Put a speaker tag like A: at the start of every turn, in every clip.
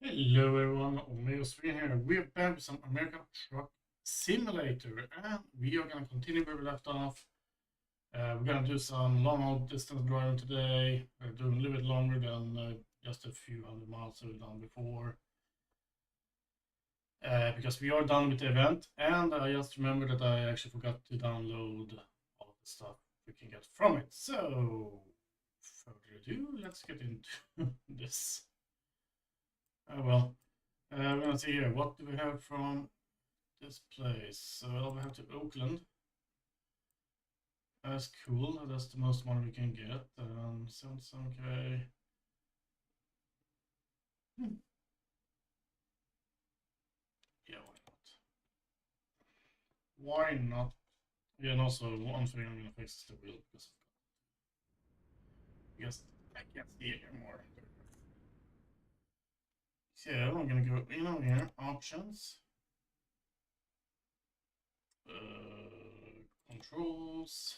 A: Hello everyone, Omegaofsweden here. We're back with some American Truck Simulator and we are going to continue where we left off. We're going to do some long distance driving today. We're doing a little bit longer than just a few hundred miles we've done before. Because we are done with the event, and I just remembered that I actually forgot to download all the stuff we can get from it. So, further ado, let's get into this. Well. We're gonna see here. What do we have from this place? Well, we have to Oakland. That's cool. That's the most money we can get. 77k. Yeah, why not? Why not? Yeah, and also one thing I'm gonna fix is the wheel because I guess I can't see it anymore. So I'm gonna go in over here, options, controls.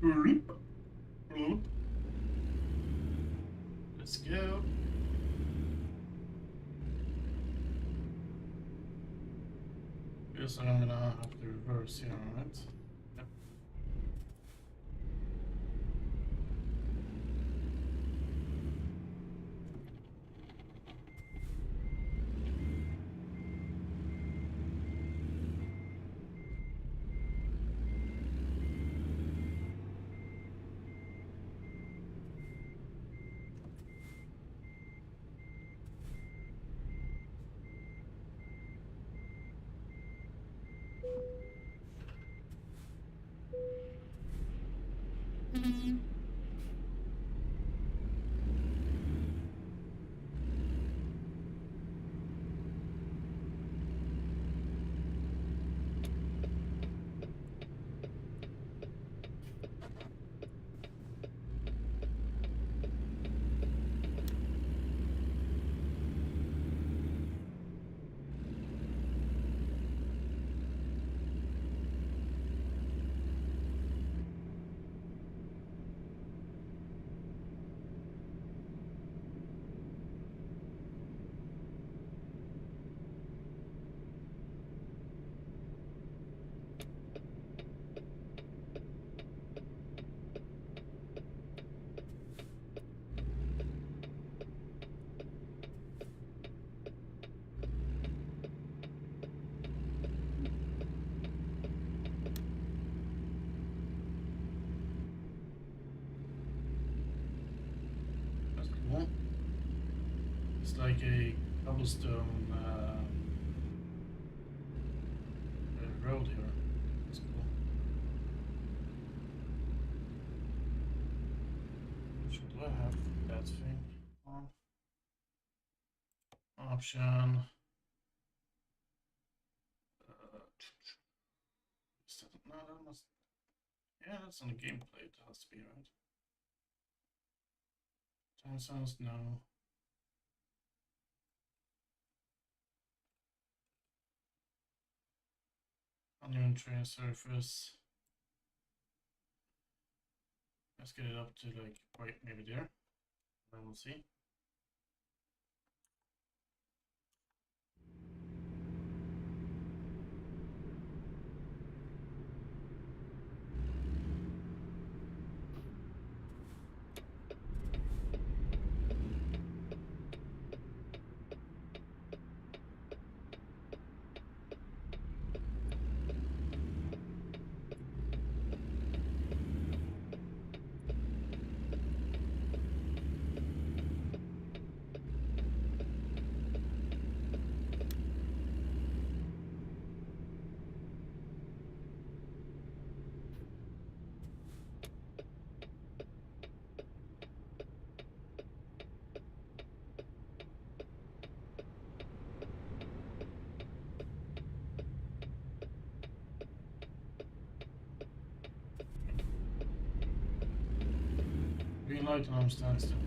A: Here. Let's go. Guess I'm gonna have to reverse here, alright? Yep. That's cool. It's like a cobblestone road here. That's cool. Should I have that thing on? Option. Is that, no, that must. Yeah, that's on the gameplay. It has to be, right? Time sounds no. Unknown train surface. Let's get it up to like right maybe there. Then we'll see. light and I'm standing still.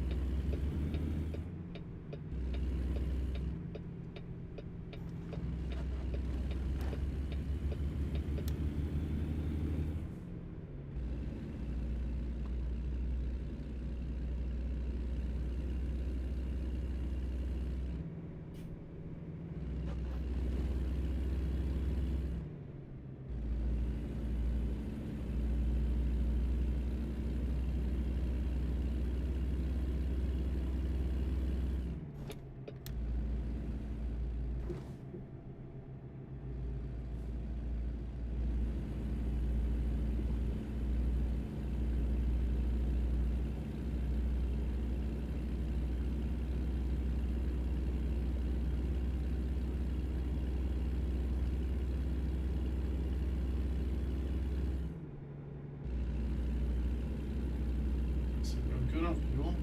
A: Good on fuel.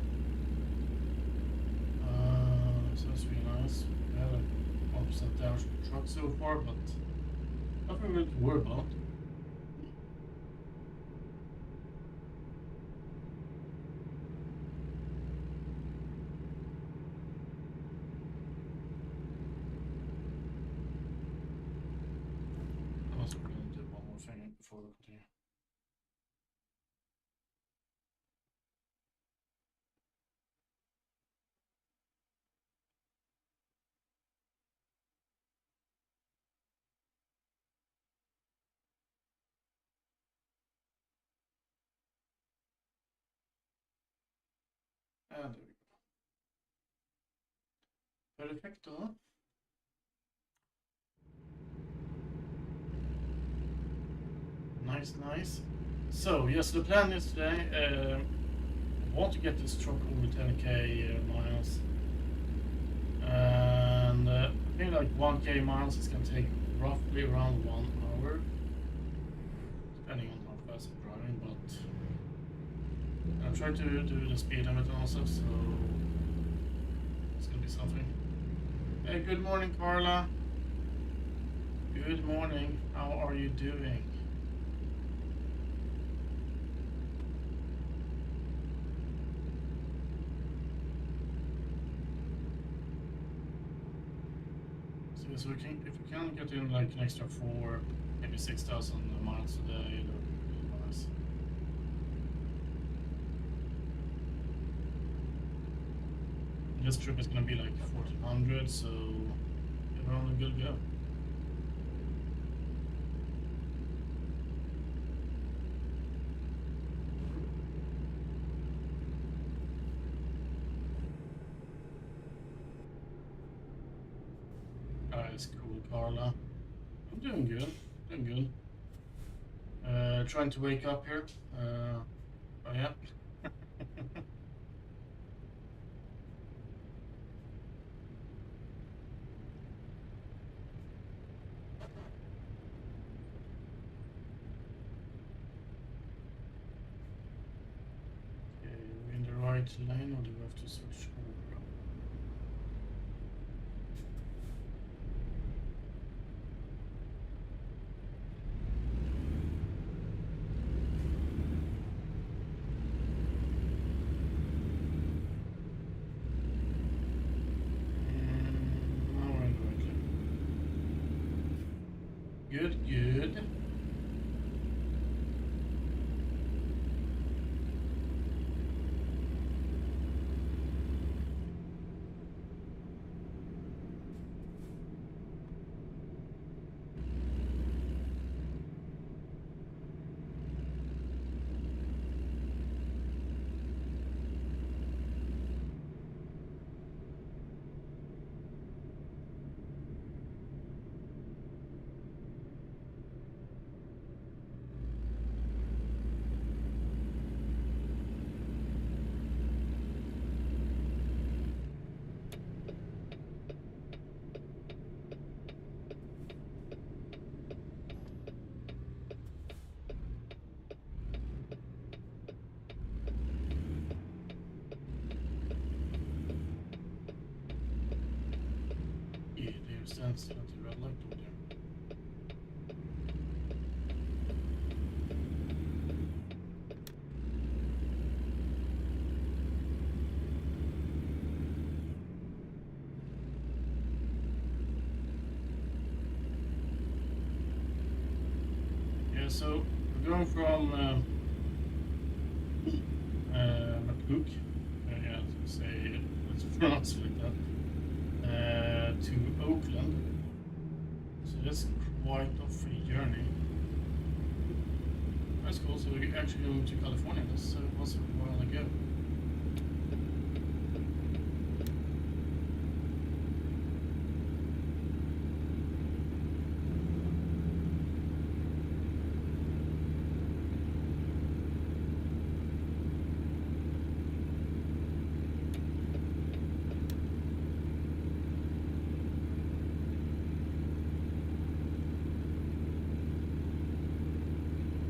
A: Sounds really nice. We had a 1% damage to the truck so far, but nothing really to worry about. I'm also going to do one more thing before we continue. And there we go. Perfecto. Nice, nice. So, yes, the plan is today, I want to get this truck over 10k miles. And I think like 1k miles is going to take roughly around 1 hour. Depending on how fast I'm driving, but I'm trying to do the speed limit and stuff, so it's going to be something. Hey, good morning, Carla. Good morning. How are you doing? So we can, if we can get in like an extra 4, maybe 6,000 miles a day, that would be really nice. This trip is going to be like 1,400, so we're on a good go. It's cool, Carla. I'm doing good. Doing good. Trying to wake up here. Oh yeah. Okay, are we in the right lane, or do we have to switch over? Good, good. Yeah, there's stands at the red light over there. So we're going from McCook, yeah, to say, let's pronounce it like that, to Oakland. So that's quite a free journey. That's cool. So we're actually going to California. This was a while ago.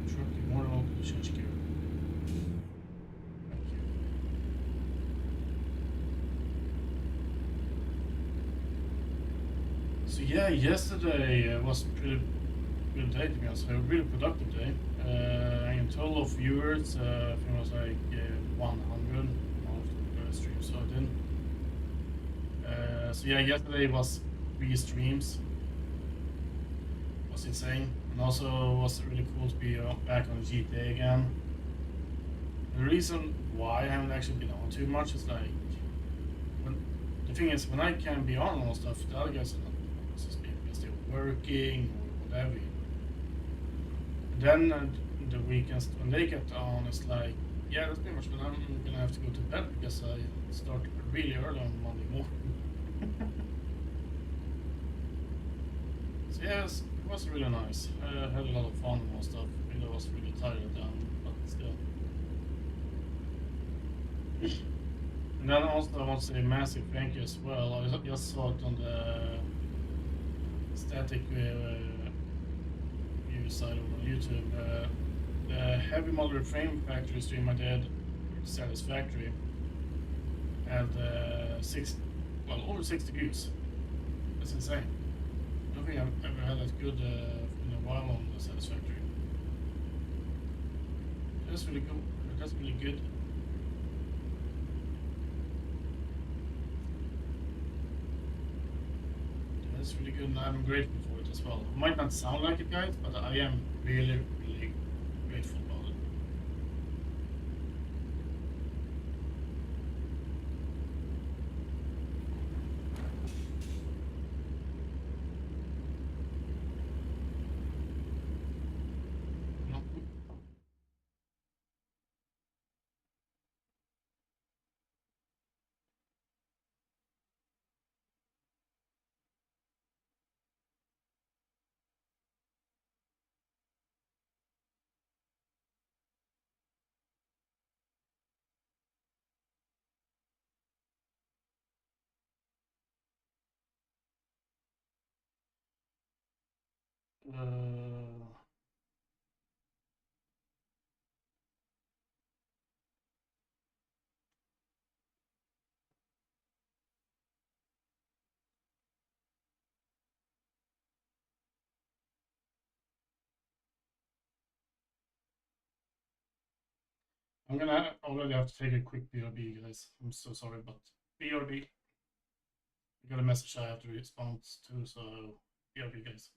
A: Truck, you're more than welcome to change gear. Thank you. So yeah, yesterday was pretty good day to be honest. A really productive day. In total of viewers, I think it was like 100 of the streams so I did. So yeah, yesterday was 3 streams. Was insane, and also was really cool to be back on GTA again. The reason why I haven't actually been on too much is like, when the thing is, when I can be on and stuff, the other guys are not because they're working or whatever. And then the weekends when they get on, it's like, yeah, that's pretty much when I'm gonna have to go to bed because I start really early on Monday morning. So yes, it was really nice. I had a lot of fun and stuff. I was really tired then, but still. And then also I want to say a massive thank you as well. I just saw it on the static view side of YouTube. The Heavy Model Frame Factory stream I did, Satisfactory, had over 60 views. That's insane. I don't think I've ever had that good in a while on the Satisfactory. That's really cool. That's really good. That's really good, and I'm grateful for it as well. It might not sound like it, guys, but I am really, really grateful about it. No. Uh, I'm gonna already have to take a quick BRB, guys. I'm so sorry, but BRB. I got a message I have to respond to, so BRB, guys.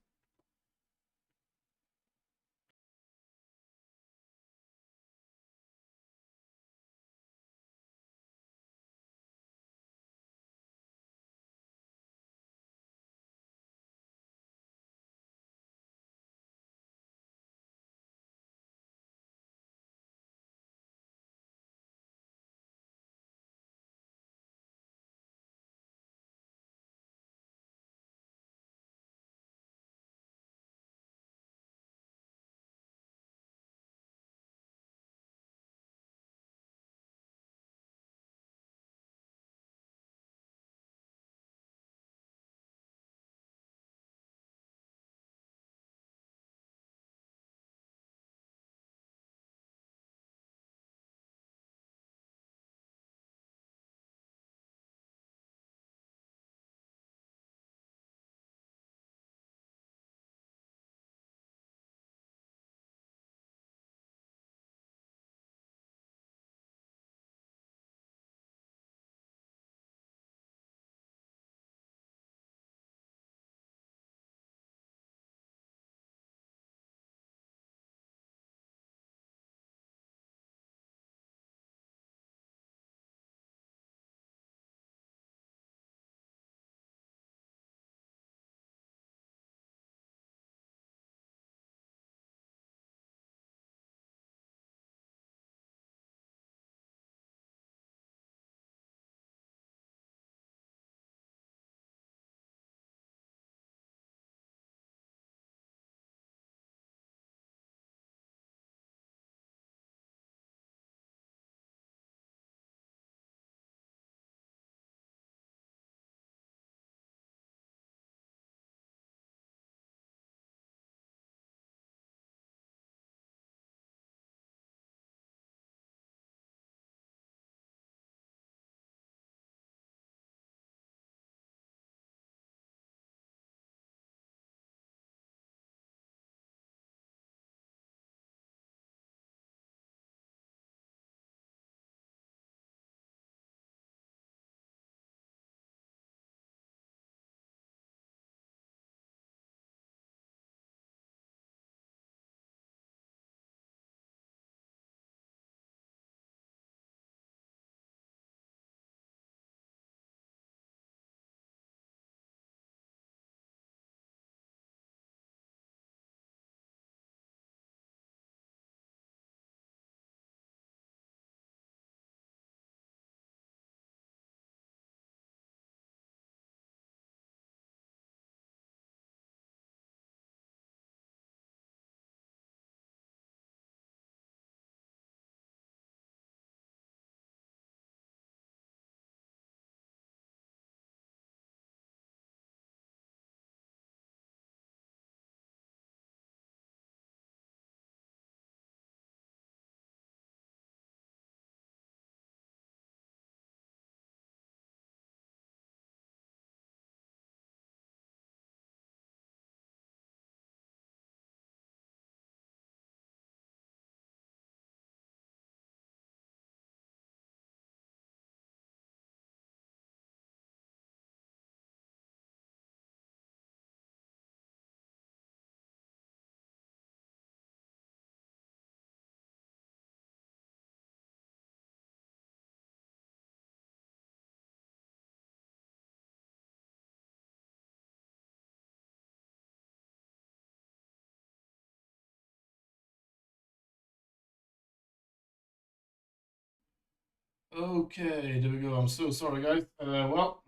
A: Okay, there we go. I'm so sorry, guys. Well,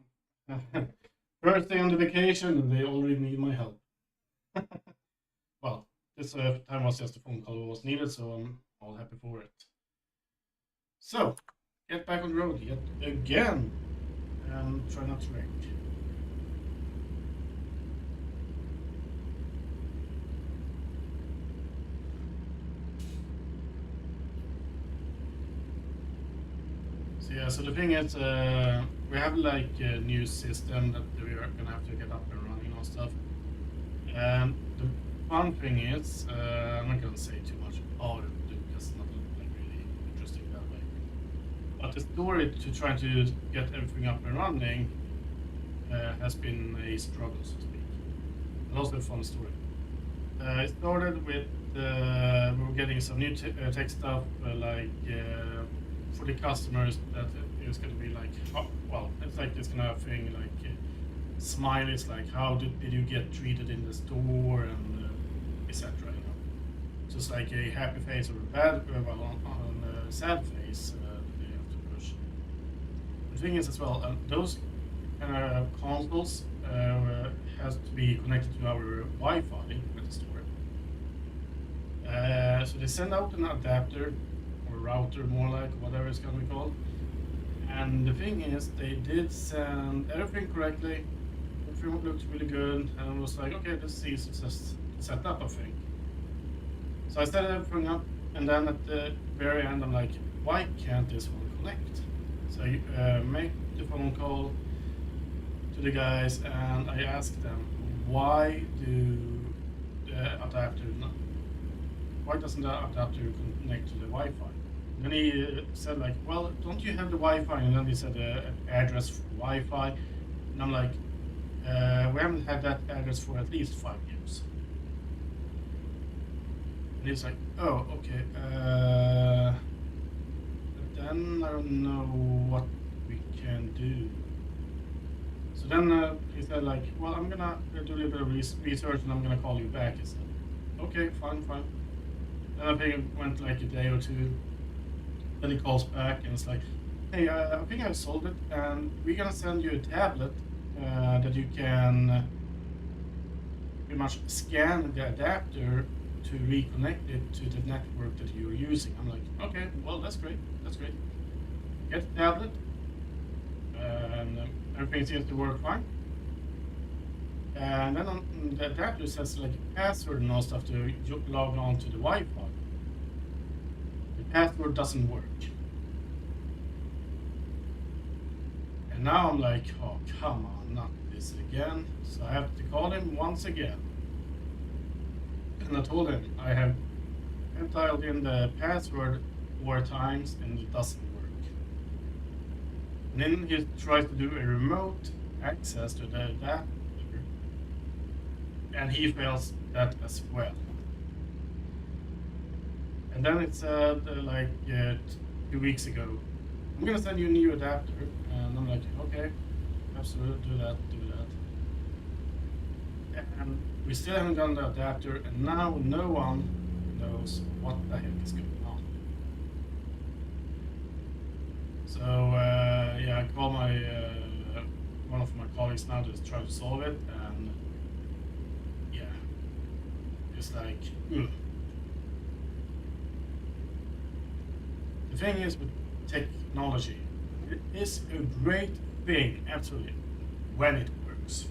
A: first day on the vacation, and they already need my help. Well, this time was just a phone call was needed, so I'm all happy for it. So, get back on the road yet again, and try not to wreck. So yeah, so the thing is, we have like a new system that we are gonna have to get up and running and stuff. And the fun thing is, I'm not gonna say too much about it because it's not like really interesting that way. But the story to try to get everything up and running has been a struggle, so to speak. And also a fun story. It started with we were getting some new tech stuff for the customers that it's going to be like, well, it's like this kind of thing like smileys, like how did you get treated in the store and etc. You know, just like a happy face or a bad, well, on a sad face that they have to push. The thing is as well, those kind of consoles has to be connected to our Wi-Fi at the store. So they send out an adapter or router, more like whatever it's gonna be called. And the thing is, they did send everything correctly. Everything looked really good, and I was like, okay, this is just set up, I think. So I set everything up, and then at the very end, I'm like, why can't this one connect? So I make the phone call to the guys, and I ask them, why doesn't the adapter connect to the Wi-Fi? And then he said like, well, don't you have the Wi-Fi? And then he said the address for Wi-Fi, and I'm like, we haven't had that address for at least 5 years. And he's like, oh, okay. But then I don't know what we can do. So then he said like, well, I'm gonna do a little bit of research and I'm gonna call you back. He said, okay, fine. Then I think it went like a day or two. Then he calls back and it's like, hey, I think I've solved it, and we're gonna send you a tablet that you can pretty much scan the adapter to reconnect it to the network that you're using. I'm like, okay, well, that's great. Get the tablet, and everything seems to work fine. And then on the adapter says like a password and all stuff to log on to the Wi-Fi. The password doesn't work. And now I'm like, oh, come on, not this again. So I have to call him once again. And I told him I have dialed in the password 4 times and it doesn't work. And then he tries to do a remote access to the adapter. And he fails that as well. And then it said 2 weeks ago, I'm gonna send you a new adapter. And I'm like, okay, absolutely, do that. And we still haven't done the adapter, and now no one knows what the heck is going on. So yeah, I called my one of my colleagues now to try to solve it, and yeah, it's like, ugh. The thing is with technology, it is a great thing, absolutely, when it works.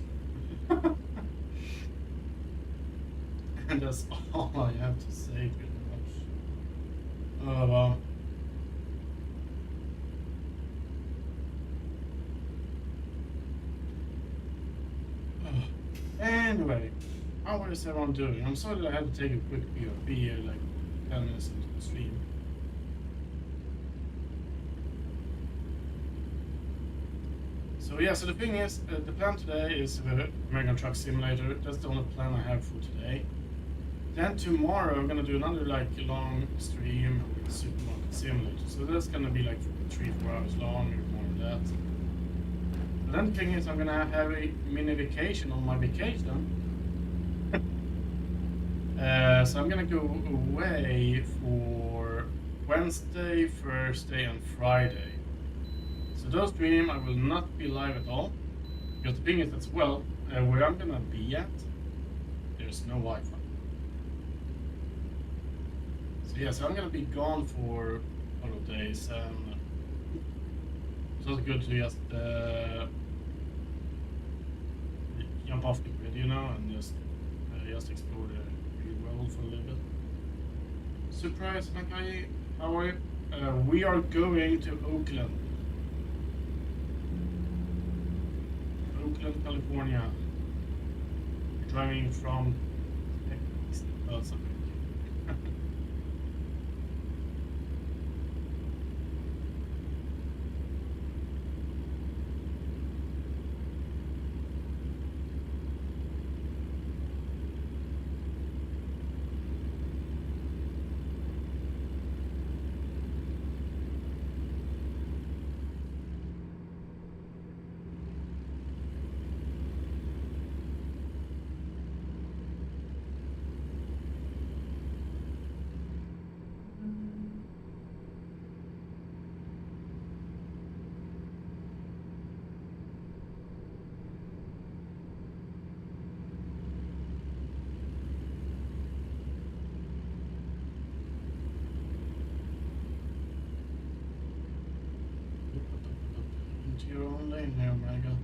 A: And that's all I have to say, pretty much. Oh, well. Anyway, how is everyone doing? I'm sorry that I had to take a quick BRB like 10 minutes into the stream. So yeah, so the thing is, the plan today is American Truck Simulator. That's the only plan I have for today. Then tomorrow I'm gonna do another like long stream with Supermarket Simulator. So that's gonna be like 3-4 hours long or more than that. And then the thing is, I'm gonna have a mini vacation on my vacation. So I'm gonna go away for Wednesday, Thursday, and Friday. So those stream, I will not be live at all. Because the thing is as well, where I'm gonna be at, there's no Wi-Fi. So yes, I'm gonna be gone for a couple of days, and it's also good to just jump off the grid, you know, and just explore the real world for a little bit. Surprise, Nakai, how are you? We are going to Oakland, California. We're driving from Texas. Into your own lane here, Omega.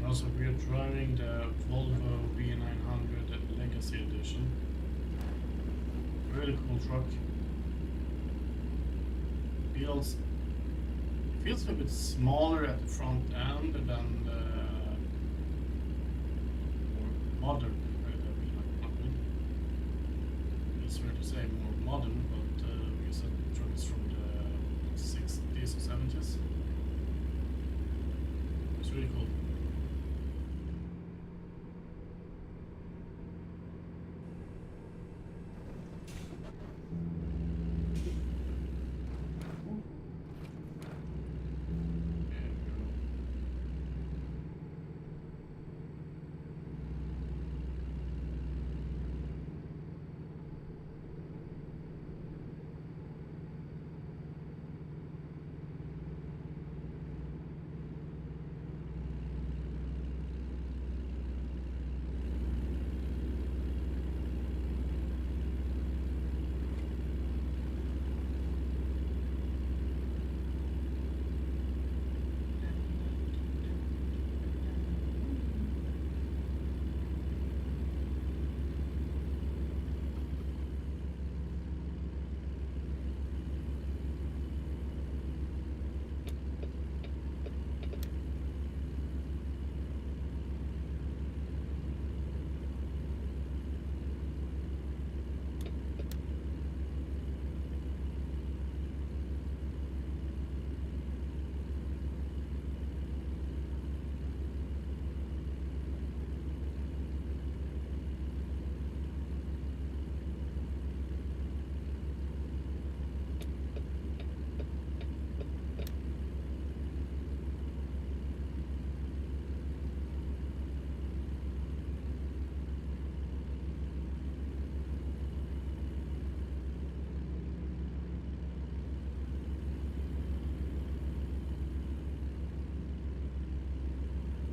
A: Also, we are driving the Volvo V900 Legacy Edition. Really cool truck. Feels a little bit smaller at the front end than the more modern V900. It's fair to say more modern, but because the truck is from the 60s or 70s. It's really cool.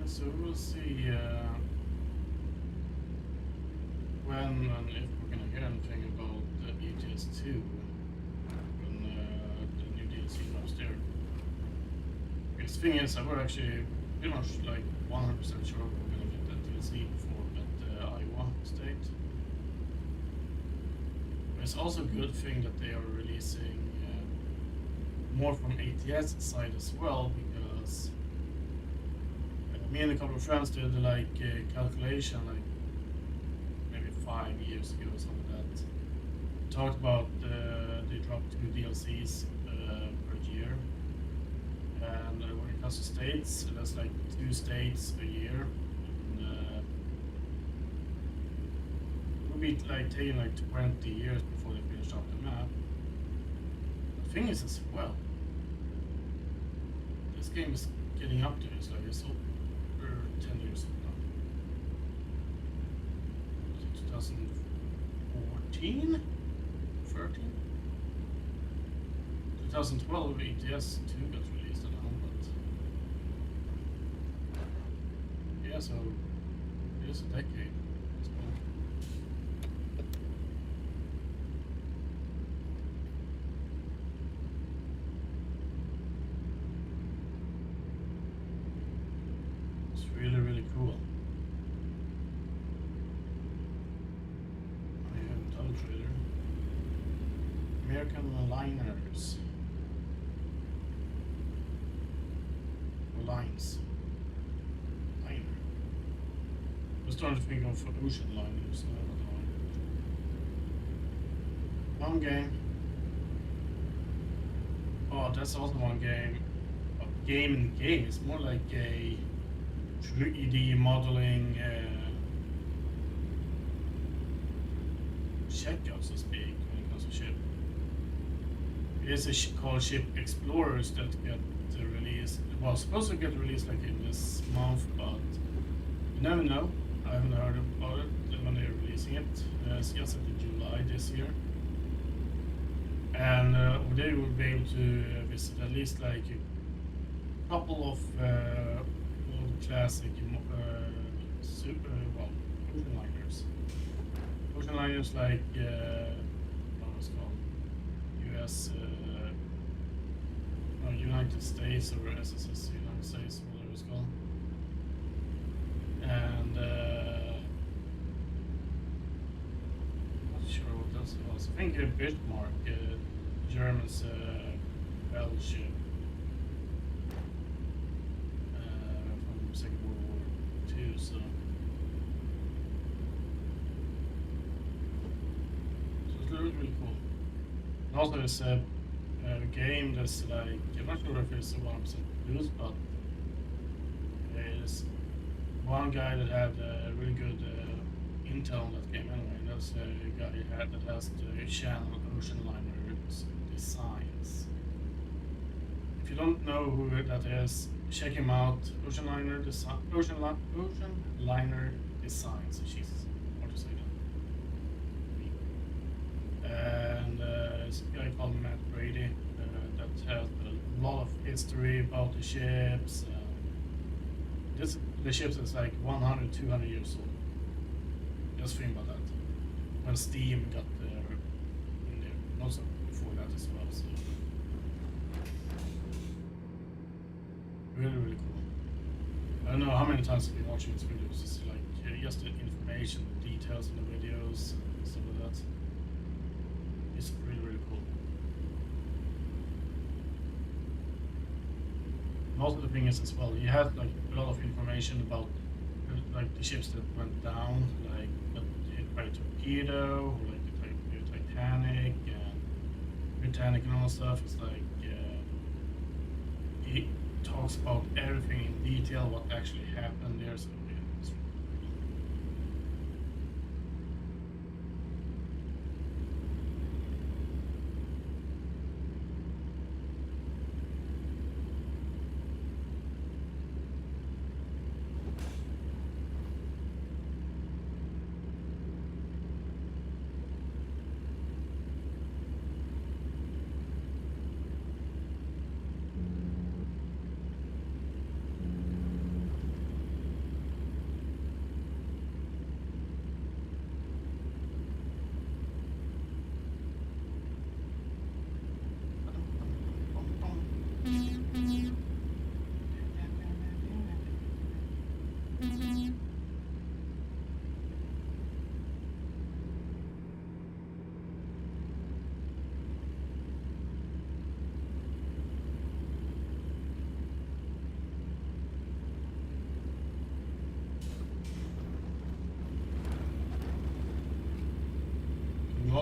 A: So we'll see when and if we're going to hear anything about the ETS2. see what's there. Because the thing is, I were actually pretty much like 100% sure we're gonna get that DLC before that Iowa state. But it's also a good thing that they are releasing more from ATS side as well, because me and a couple of friends did like a calculation like maybe 5 years ago or something like that. We talked about they dropped 2 DLCs per year, and when it comes to states, that's like 2 states a year. And, it would be like taking like 20 years before they finish up the map. The thing is as well, this game is getting up to this, like it's over 10 years old now. Was it 2014? 13? 2012 ETS 2 got released now, but yeah, so it is a decade. As well. It's really, really cool. I have a ton trader. American liners. Lines. Liner. I was trying to think of ocean liners. One game. Oh, that's also one game. A game in the game. It's more like a 3D modeling checkout, so to speak, when it comes to ship. It is called Ship Explorers that get released. Well, supposed to get released like in this month, but you never know. I haven't heard about it when they're releasing it. It's just in July this year. And they will be able to visit at least like a couple of old classic ocean liners. Ocean liners like what was it called? US. United States or SSS, United States, whatever it's called. And not sure what else it was. I think Bismarck, German's battleship from Second World War II. So it's really, really cool. And also, it's a game that's like, I'm not sure if it's 100% produced, but there's one guy that had really good intel on that game anyway, and that's a guy that has the channel Ocean Liner Designs. If you don't know who that is, check him out. Ocean Liner Designs. Jesus, what to say that? And it's a guy called Matt Brady that has a lot of history about the ships. The ships is like 100, 200 years old. Just think about that. When Steam got there, in there, also before that as well. So really, really cool. I don't know how many times I've been watching these videos. It's like just the information, the details in the videos, stuff like that. It's really, really cool. And also the thing is as well, you have like a lot of information about like the ships that went down, like got hit by a torpedo, or like the Titanic and Britannic and all that stuff. It's like it talks about everything in detail, what actually happened there. So yeah, it's really cool.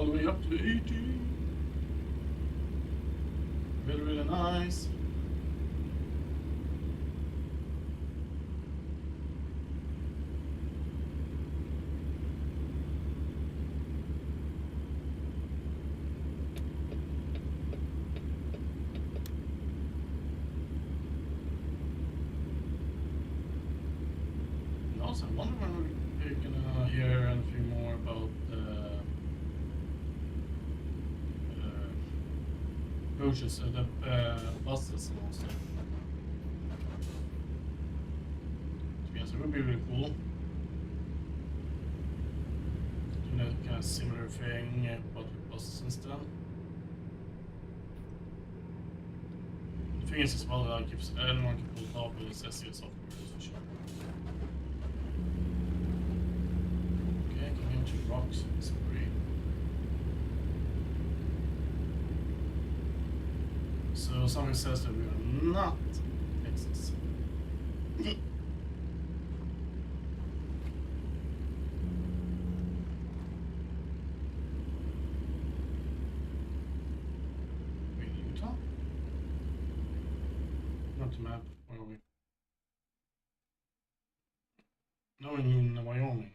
A: all the way up to 80. Really, really nice. And also, I wonder when we're gonna hear anything more about coaches, the buses and all stuff. Yes, it would be really cool. Doing that kind of similar thing, but with buses instead. The thing is as well that if anyone can pull it off with this SEO software, that's for sure. Okay, coming into rocks, it's great. So something says that we are not Texas. Utah? Not the map, where are we? No, in Wyoming.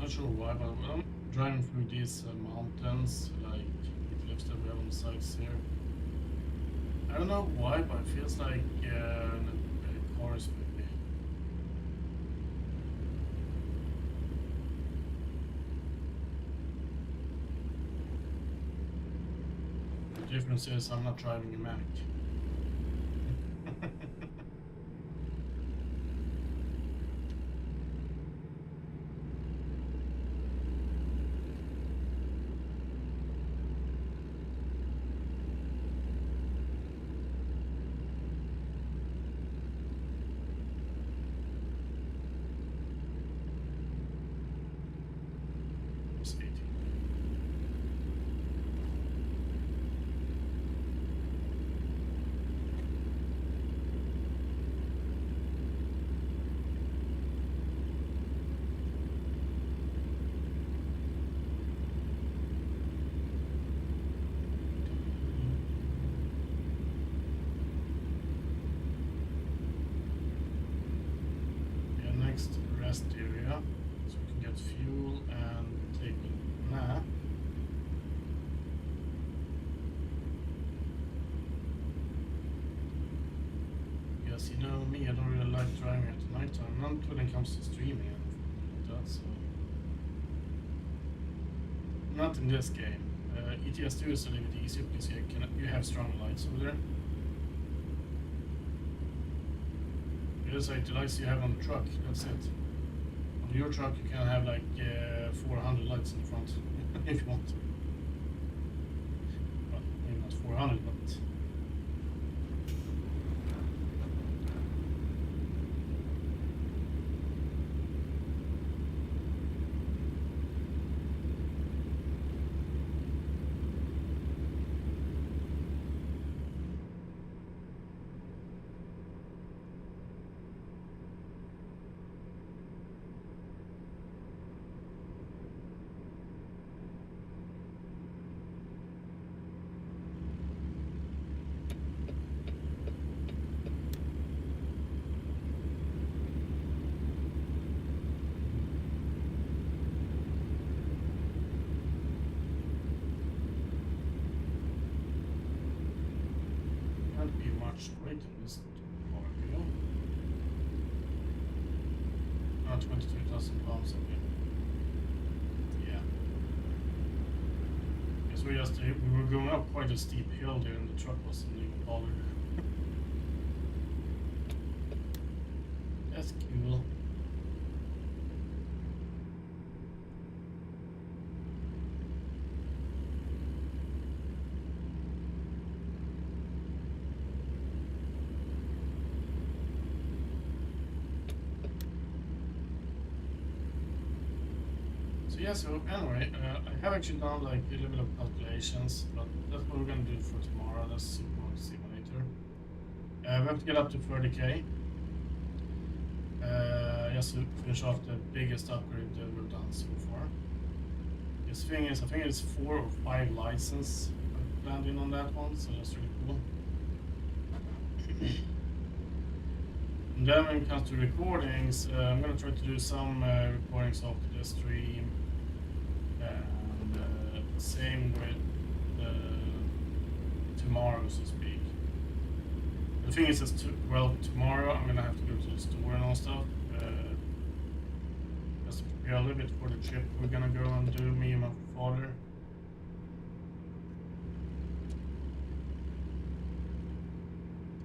A: Not sure why, but when I'm driving through these mountains, like the cliffs that we have on the sides here, I don't know why, but it feels like a chorus maybe. The difference is I'm not driving a Mac. Rest area, so we can get fuel and take a nap. Yes, you know me, I don't really like driving at night time, not when it comes to streaming and like that, so not in this game. ETS2 is a little bit easier because you have strong lights over there. It is like the lights you have on the truck, that's it. On your truck you can have like 400 lights in the front if you want. Well, maybe not 400, but straight in this part, you know? 23,000 pounds of it. Yeah. Because we were going up quite a steep hill there, and the truck wasn't even bothered. That's cool. So yeah, so anyway, I have actually done like a little bit of calculations, but that's what we're gonna do for tomorrow. That's Supermarket Simulator. We have to get up to 30k. Just to finish off the biggest upgrade that we've done so far. This thing is, I think it's 4 or 5 licenses planned in on that one, so that's really cool. And then when it comes to recordings, I'm gonna try to do some recordings of the stream, and same with tomorrow, so to speak. The thing is, well, tomorrow I'm gonna have to go to the store and all stuff. Just to prepare a little bit for the trip we're gonna go and do, me and my father.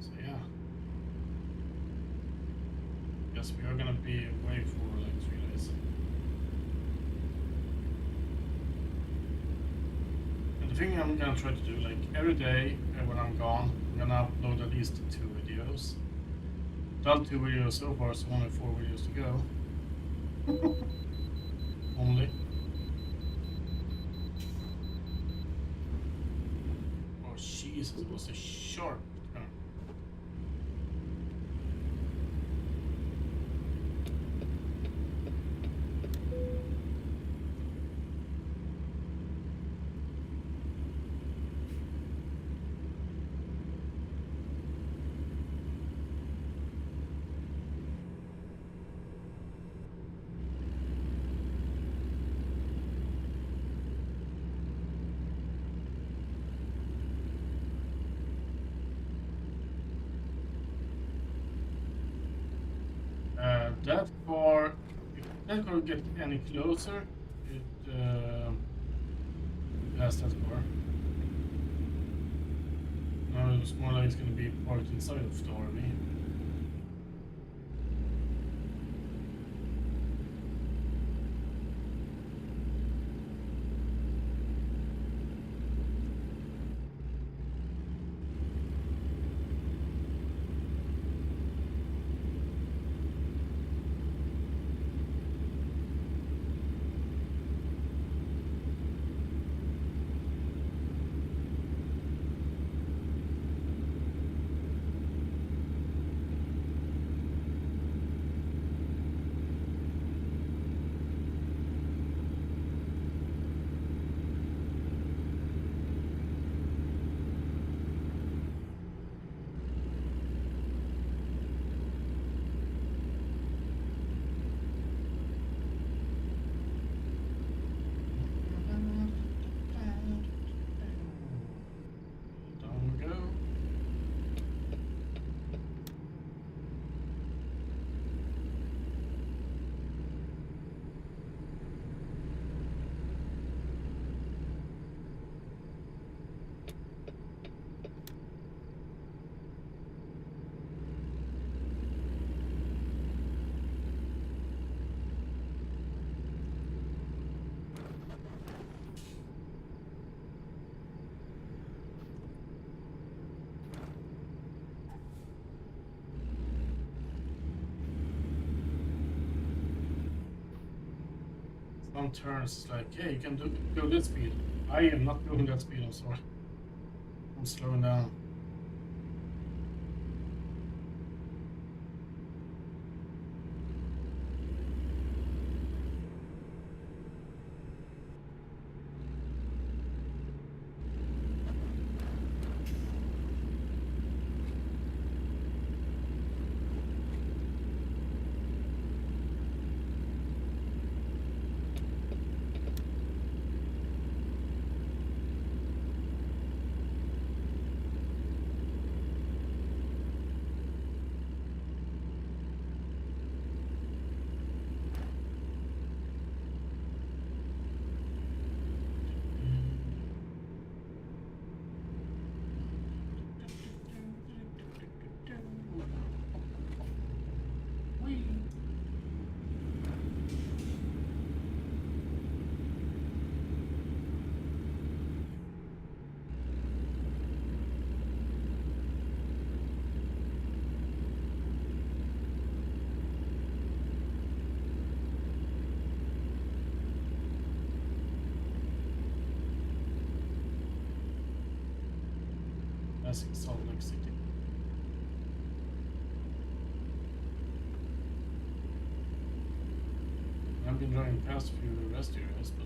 A: So yeah. Yes, we are gonna be away for like 3 days. And the thing I'm gonna try to do, like every day when I'm gone, I'm gonna upload at least 2 videos. Done 2 videos so far, so only 4 videos to go. Only. Oh Jesus, it was a sharp turn. That car, if that car get any closer, it has that car. Now it's more like it's going to be parked inside of the RV. Some turns like, hey, you can go that speed. I am not going that speed, I'm sorry. I'm slowing down. passing Salt Lake City. I've been driving past a few rest areas, but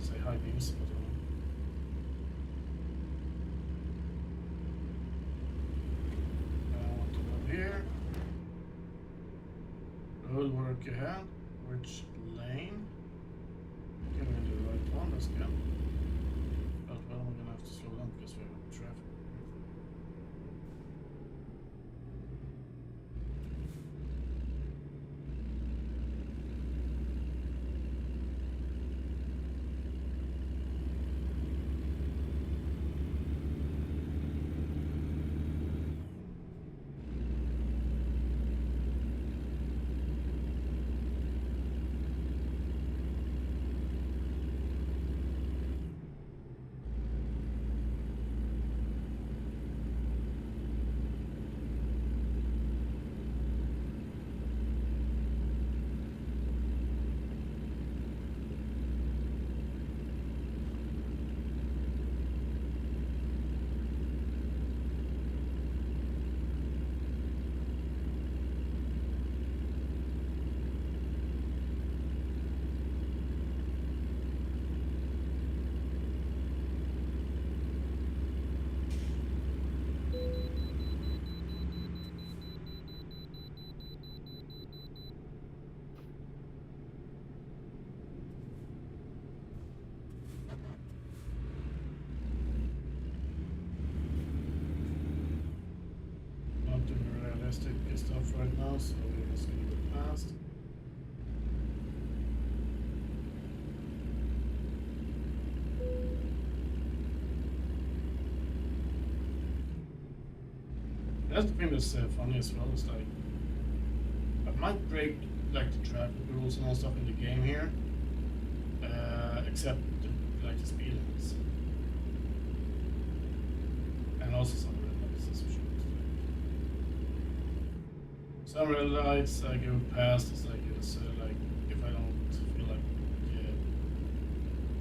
A: say high beams, but I want to go here. Road work ahead. Which lane? Can we do the right one? Let's go. But well, we're gonna have to slow down because we have traffic. Not doing realistic stuff right now, so we're just gonna go past. That's the thing that's funny as well. It's like I might break like the traffic rules and all stuff in the game here, except like the speed limits, and also some red lights. That's for sure. Some red lights I go past. It's like like if I don't feel like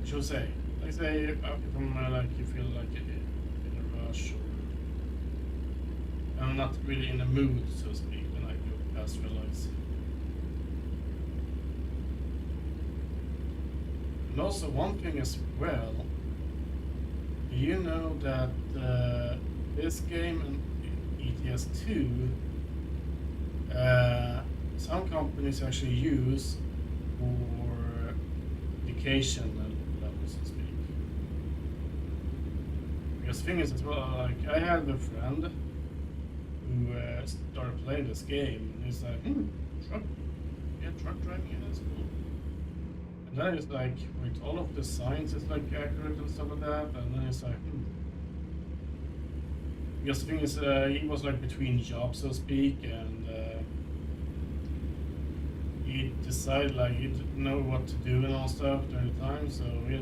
A: should say like say if I'm like you feel like in a rush or I'm not really in the mood, so to speak, when I go past red lights. And also one thing as well, you know that this game and ETS2 Some companies actually use for education levels, so to speak. Because the thing is as well, like I had a friend who started playing this game, and he's like, truck driving, yeah, that's cool. And then it's like, with all of the signs, it's like accurate and stuff like that, and then it's like, Because the thing is, he was like between jobs, so to speak, and he decided like he didn't know what to do and all stuff during the time, so he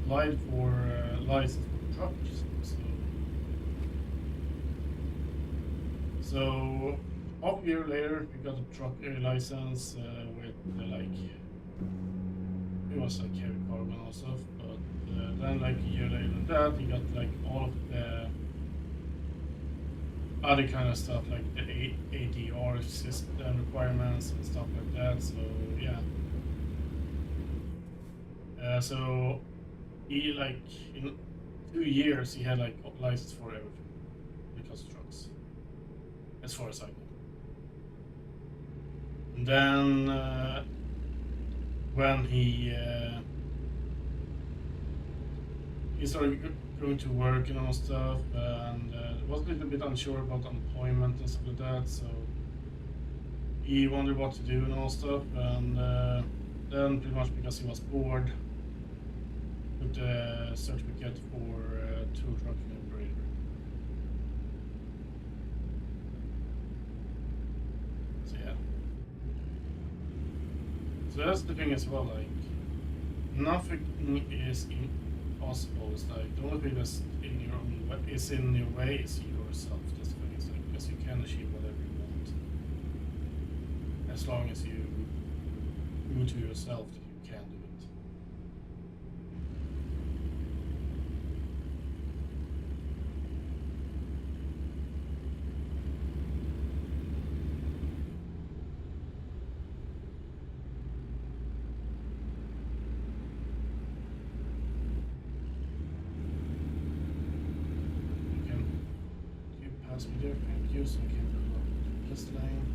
A: applied for license for trucks. So half a year later, he got a truck license with like it was like heavy cargo and all stuff. But then like a year later than that, he got like all of the other kind of stuff like the ADR system requirements and stuff like that. So yeah. So he like in 2 years he had like license for everything because of trucks, as far as I know. And then when he started going to work and all stuff, and was a little bit unsure about employment and stuff like that. So he wondered what to do and all stuff, and then pretty much because he was bored, took the certificate for tow trucking operator. So yeah. So that's the thing as well, like nothing is impossible. It's like the only thing that's in your own way, is in your way is yourself. That's the thing. It's like because you can achieve whatever you want, as long as you prove to yourself that you can do it. You pass me there, thank you, so I can go up to this lane.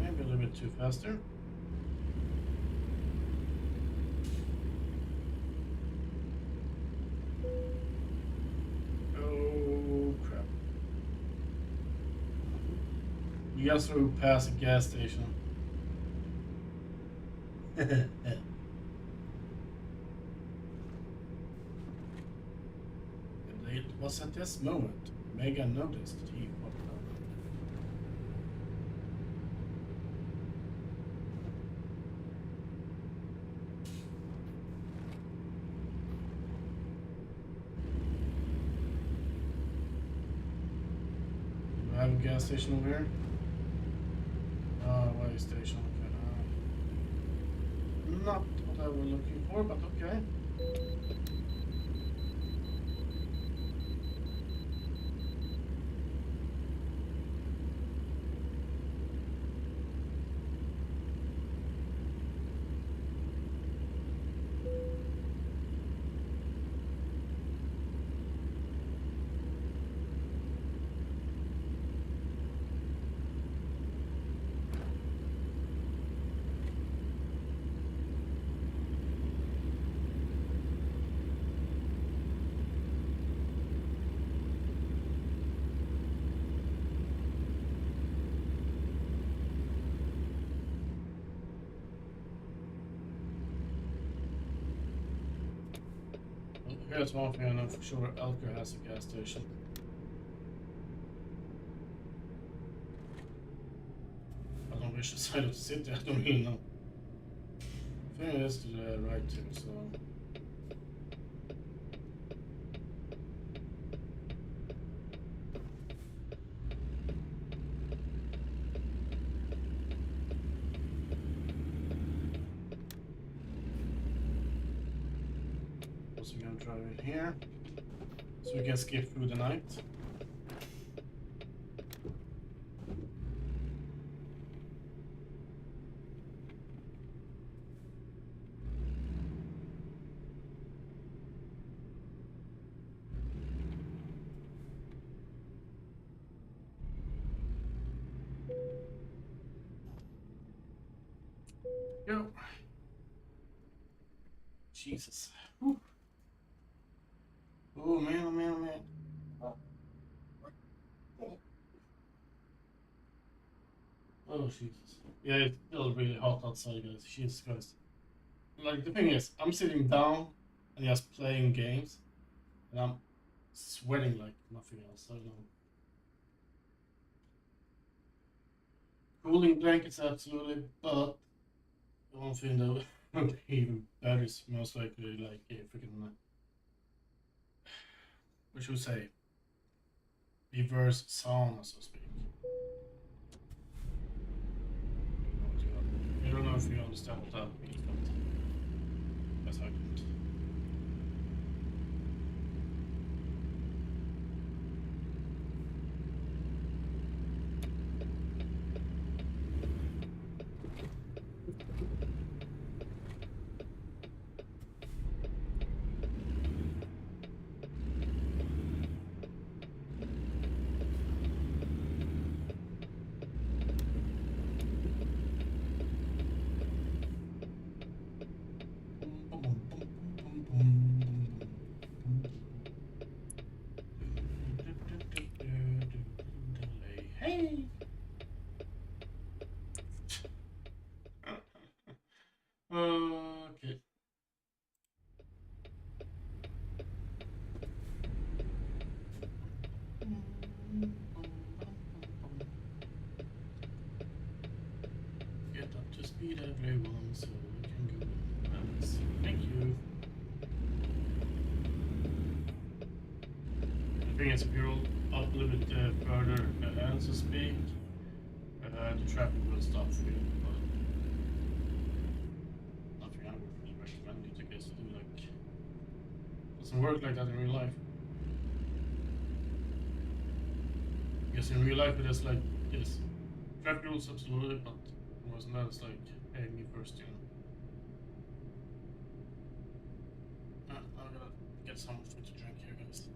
A: Maybe a little bit too faster. Oh crap. You just threw past a gas station. And it was at this moment Omega noticed that he fucked up. Do I have a gas station over here? Way station. Okay. Not what I was looking for, but okay. Here's one thing I know for sure, Elker has a gas station. I don't wish the side of the city, I don't really know. I think it is to the right too, so... So we're gonna drive it here, so we can skip through the night. Go. Jesus. Whew. Oh man, oh man, oh man. Oh Jesus. Yeah, it's still really hot outside, guys. Jesus Christ. Like, the thing is, I'm sitting down and just playing games, and I'm sweating like nothing else. I don't know. Cooling blankets, absolutely, but the one thing that would be even better is most likely like a freaking, what should we say, reverse sauna, so to speak. I don't know if you understand what that means, but guess I don't. Hey! Okay. Get up to speed, everyone, so we can go. Nice. Thank you. I think it's if you roll up a little bit further and so speak, the traffic will stop for you. But nothing I would really recommend you to guys to do. Like, it doesn't work like that in real life. Because in real life it is like, yes, traffic rules absolutely, but more than that, it's like, hey, me first, you know. I'm gonna get some food to drink here, guys.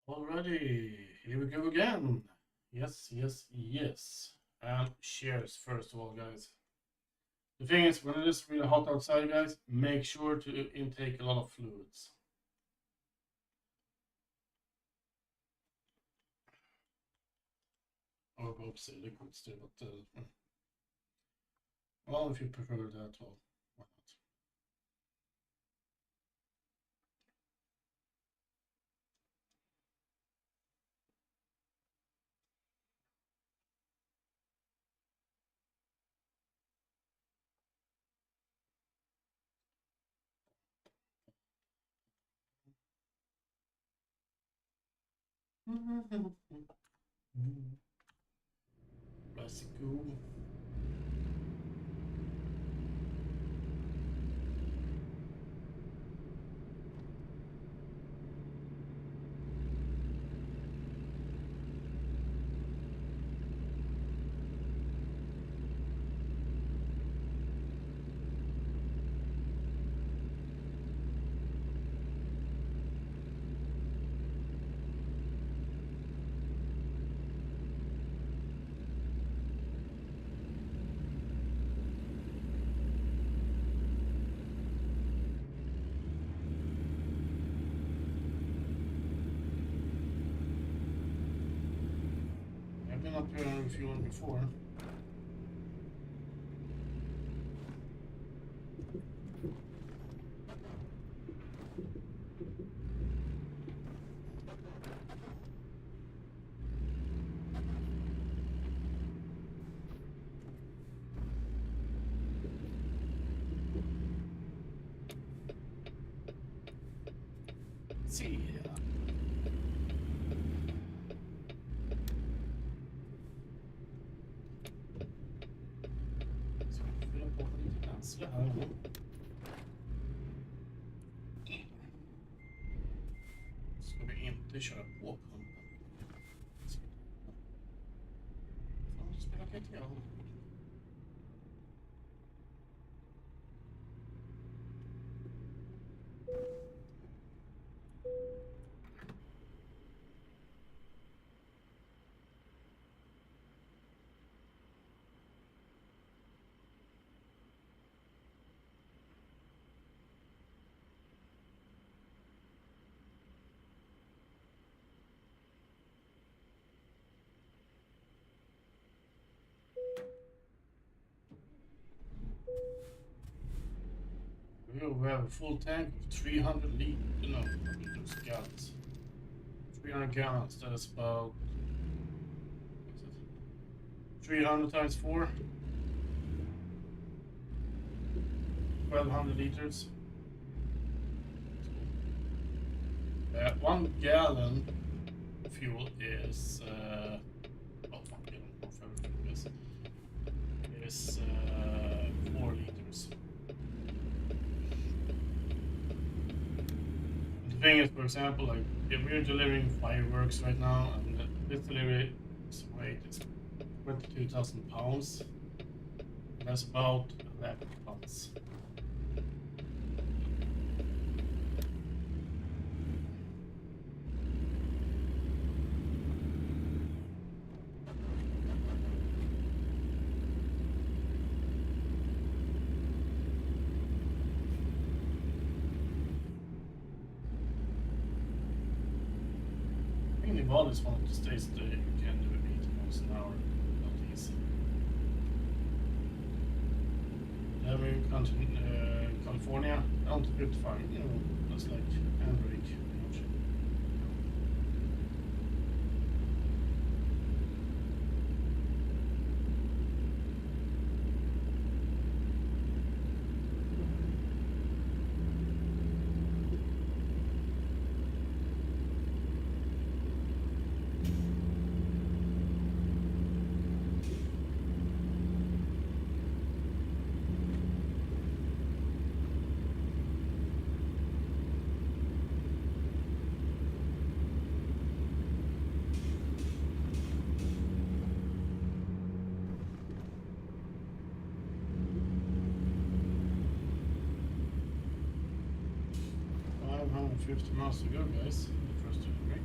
A: Alrighty, here we go again. Yes, yes, yes. And cheers, first of all, guys. The thing is, when it is really hot outside, guys, make sure to intake a lot of fluids. Or obviously liquids too, but well, if you prefer that, well, why not? Let's go. I've been up here refueling before. Let's see. Så vi fyller på lite bränsle här. Ska vi inte köra på pumpen? Fan, det spelar inte jag. We have a full tank of 300 liters, gallons. 300 gallons, that is about, what's it? 300 times 4? 1200 liters. 1 gallon fuel is, oh, 1 gallon of everything is 4 liters. The thing is, for example, like if we're delivering fireworks right now, and this delivery weight is 22,000 pounds, that's about 11 tons. If all this wanted to stay today, you can do it 80 miles an hour, not easy. Then we come to California, down to 55, you know, that's like handbrake. $150 miles to go, guys. The first delivery.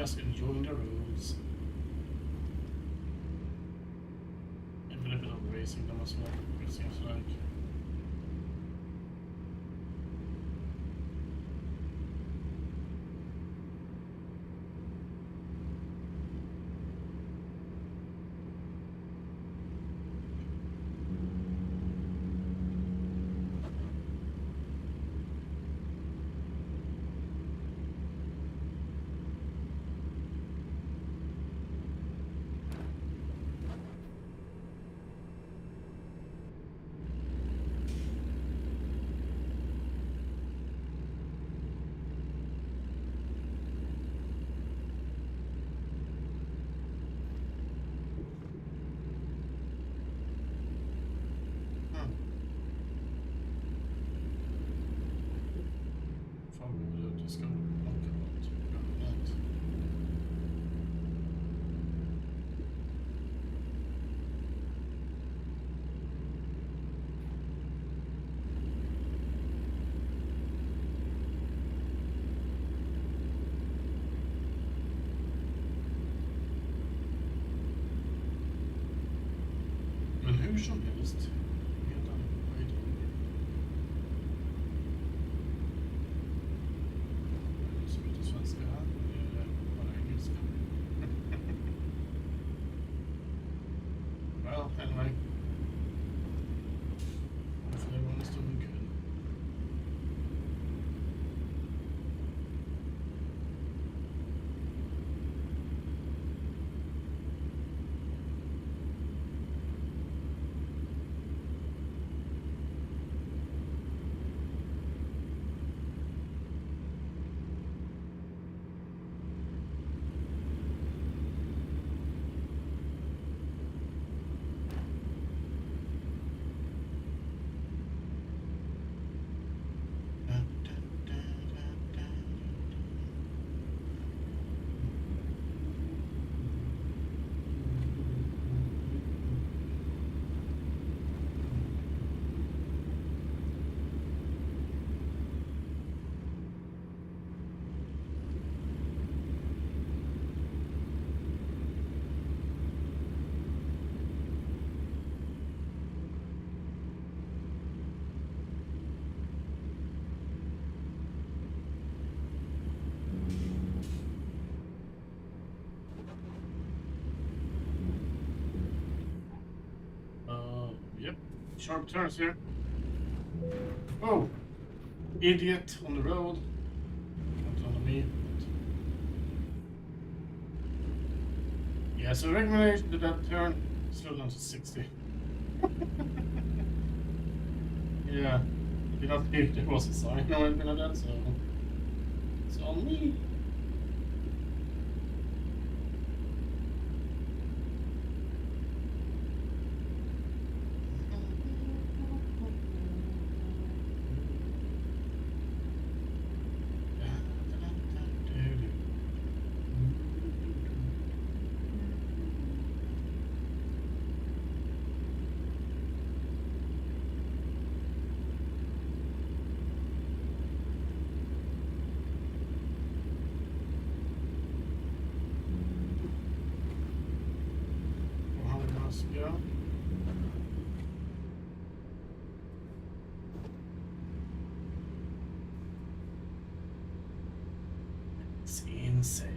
A: just enjoying the roads. Maybe a little bit of racing them as well. It seems like. Just go look about that. Men hur som helst, redan vad är det? Som heter svenska här, eller bara engelska. Well, anyway. Hopefully everyone is doing good. Yep, sharp turns here. Oh, idiot on the road. Not on me. Yeah, so recommendation to that turn, slow down to 60. Yeah, I did not think there was a sign or anything like that, so it's on me. Yeah. It's insane.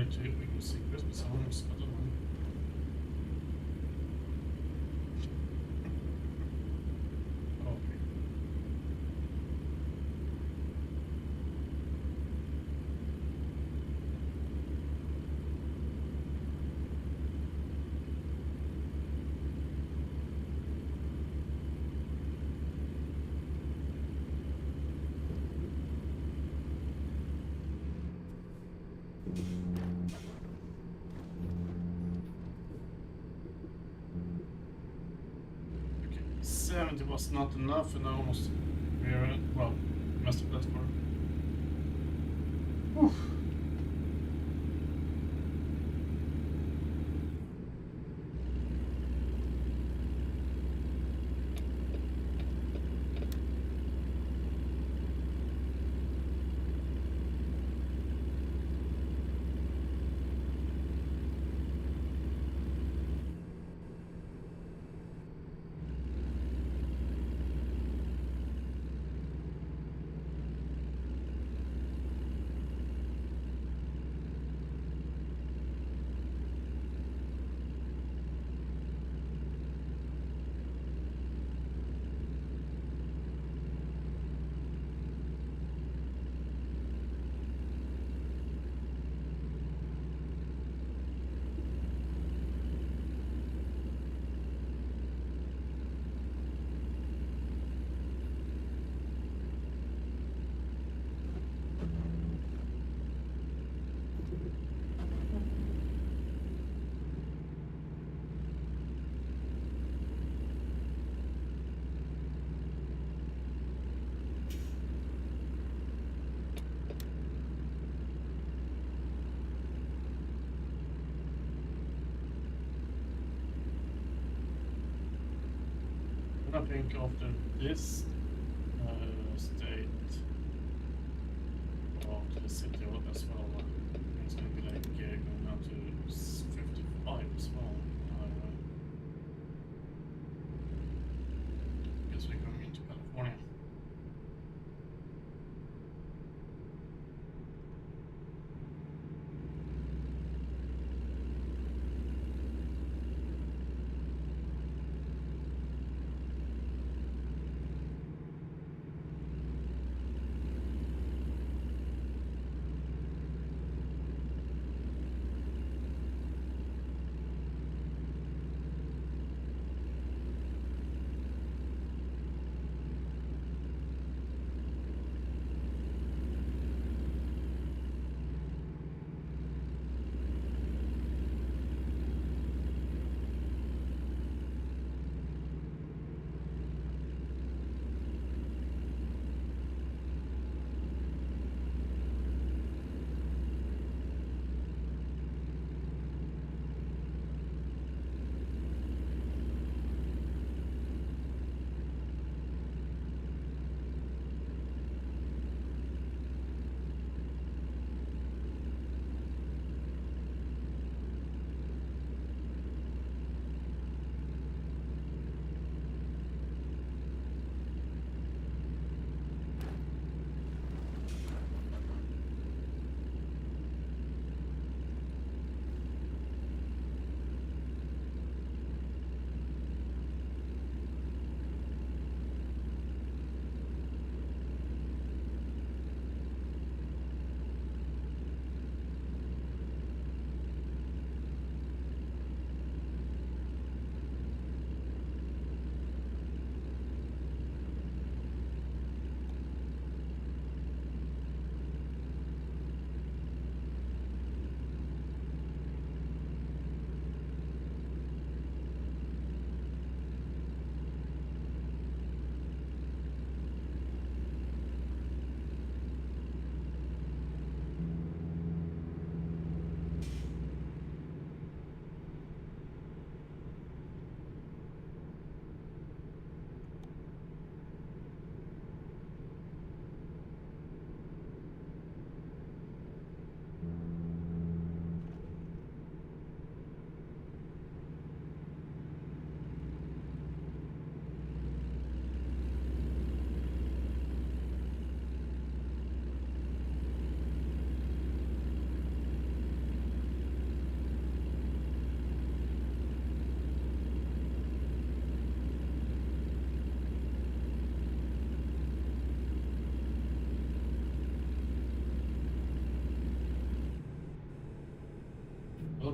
A: like to we can see Christmas songs. I don't know. Okay. Okay. 70 was not enough, and I almost well messed up that far. Whew. I think after this state of the city as well, it's going to be like going down to 55 as well. Guess we're going into California.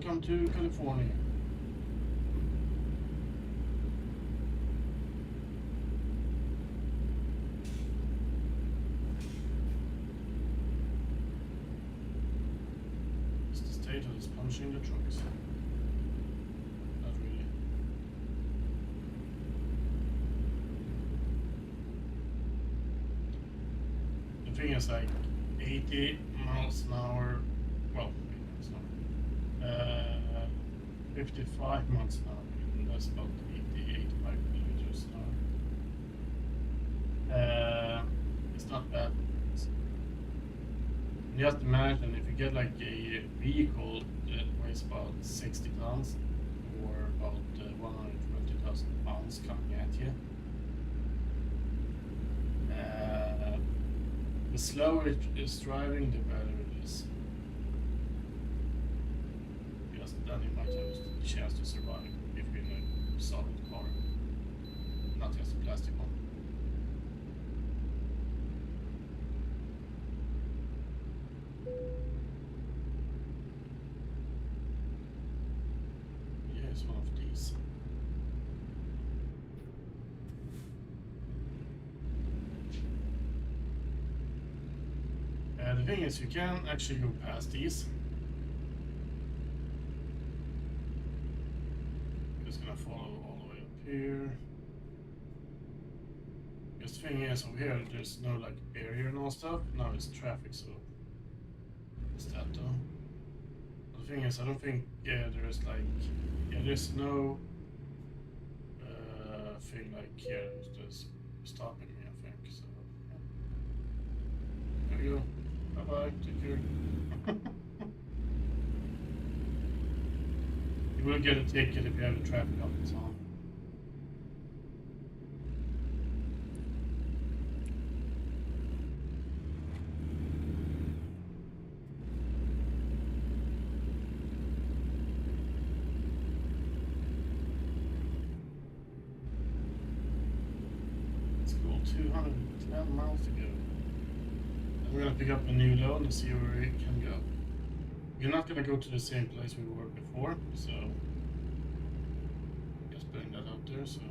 A: welcome to California. It's the state that is punching the trucks. Not really. The thing is like 80 miles an hour. Well, 55 miles an hour, and that's about 85 kilometers an hour. It's not bad. Just imagine if you get like a vehicle that weighs about 60 tons or about 120,000 pounds coming at you. The slower it is driving, the better it is. Then you might have a chance to survive if you're in a solid car, not just a plastic one. Yeah, it's one of these. The thing is, you can actually go past these. Gonna follow all the way up here. Because the thing is, over here there's no like barrier and all stuff. Now it's traffic, so it's that though. But the thing is, I don't think there's like there's no thing like here that's stopping me. I think so. Yeah. There we go. Bye bye. Take care. You will get a ticket if you have the traffic lights on. It's cool, 210 miles to go. And we're gonna pick up a new load and see where we can go. We're not gonna go to the same place we were before, so just putting that out there. So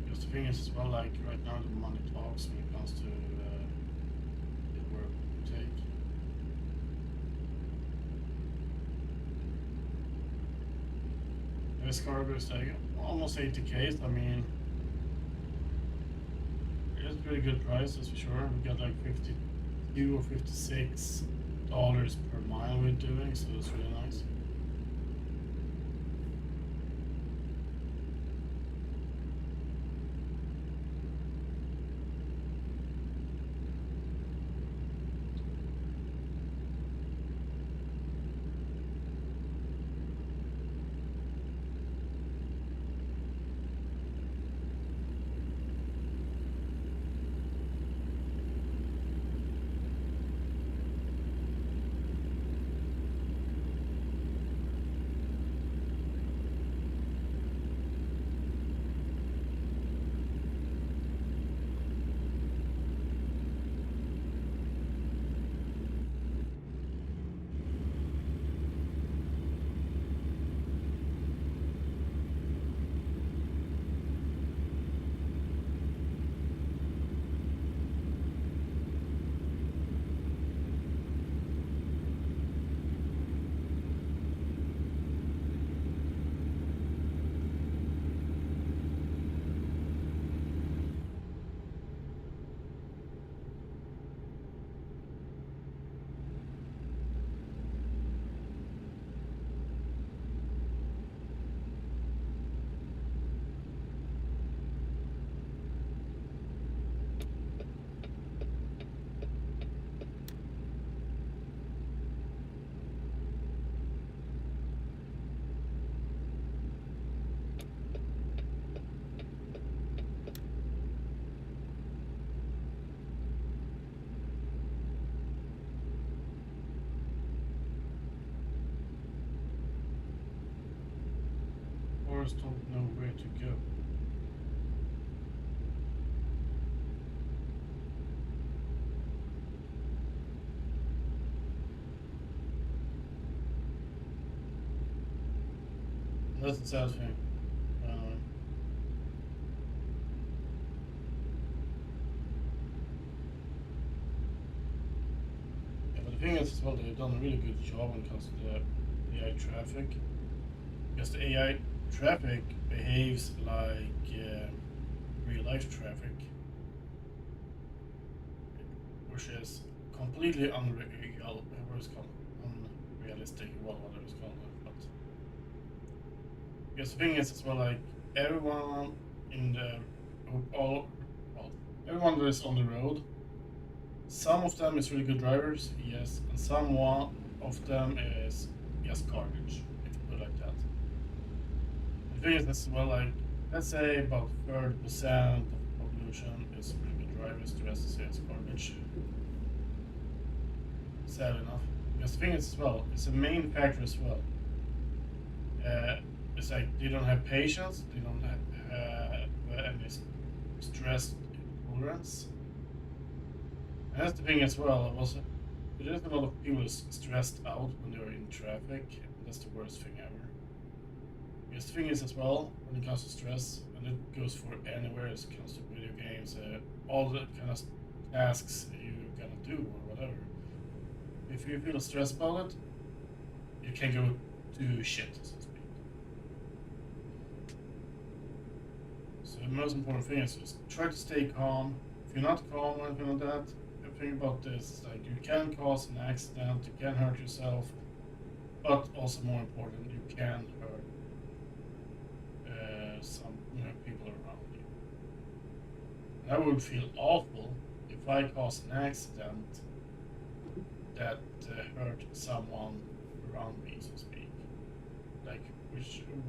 A: because the thing is as well, like right now the money talks when it comes to the work we take. This cargo is like almost 80k. I mean, it's a pretty good price, that's for sure. We got like $52 or $56 per mile we're doing, so it's really nice. just don't know where to go. That's the sad thing. Yeah, but the thing is, as well, they've done a really good job when it comes to the AI traffic. Because the AI traffic behaves like real life traffic, which is completely unrealistic, whatever it's called. But because the thing is, as well, like everyone in the all well, everyone that is on the road, some of them is really good drivers, yes, and some one of them is just garbage, if you put it like that. The thing is, as well, like let's say about 30% of the population is really good drivers, the rest is just garbage. Sad enough. Because the thing is, as well, it's a main factor as well. It's like they don't have patience, they don't have any stress tolerance. And that's the thing as well. There is a lot of people stressed out when they're in traffic, and that's the worst thing ever. Because the thing is as well, when it comes to stress, and it goes for anywhere, it comes to video games, all the kind of tasks you're gonna do or whatever. If you feel stressed about it, you can go to shit, so to speak. So the most important thing is just try to stay calm. If you're not calm or anything like that, think about this, like you can cause an accident, you can hurt yourself, but also more important, you can hurt some people around you. And I would feel awful if I caused an accident that hurt someone around me, so to speak. Like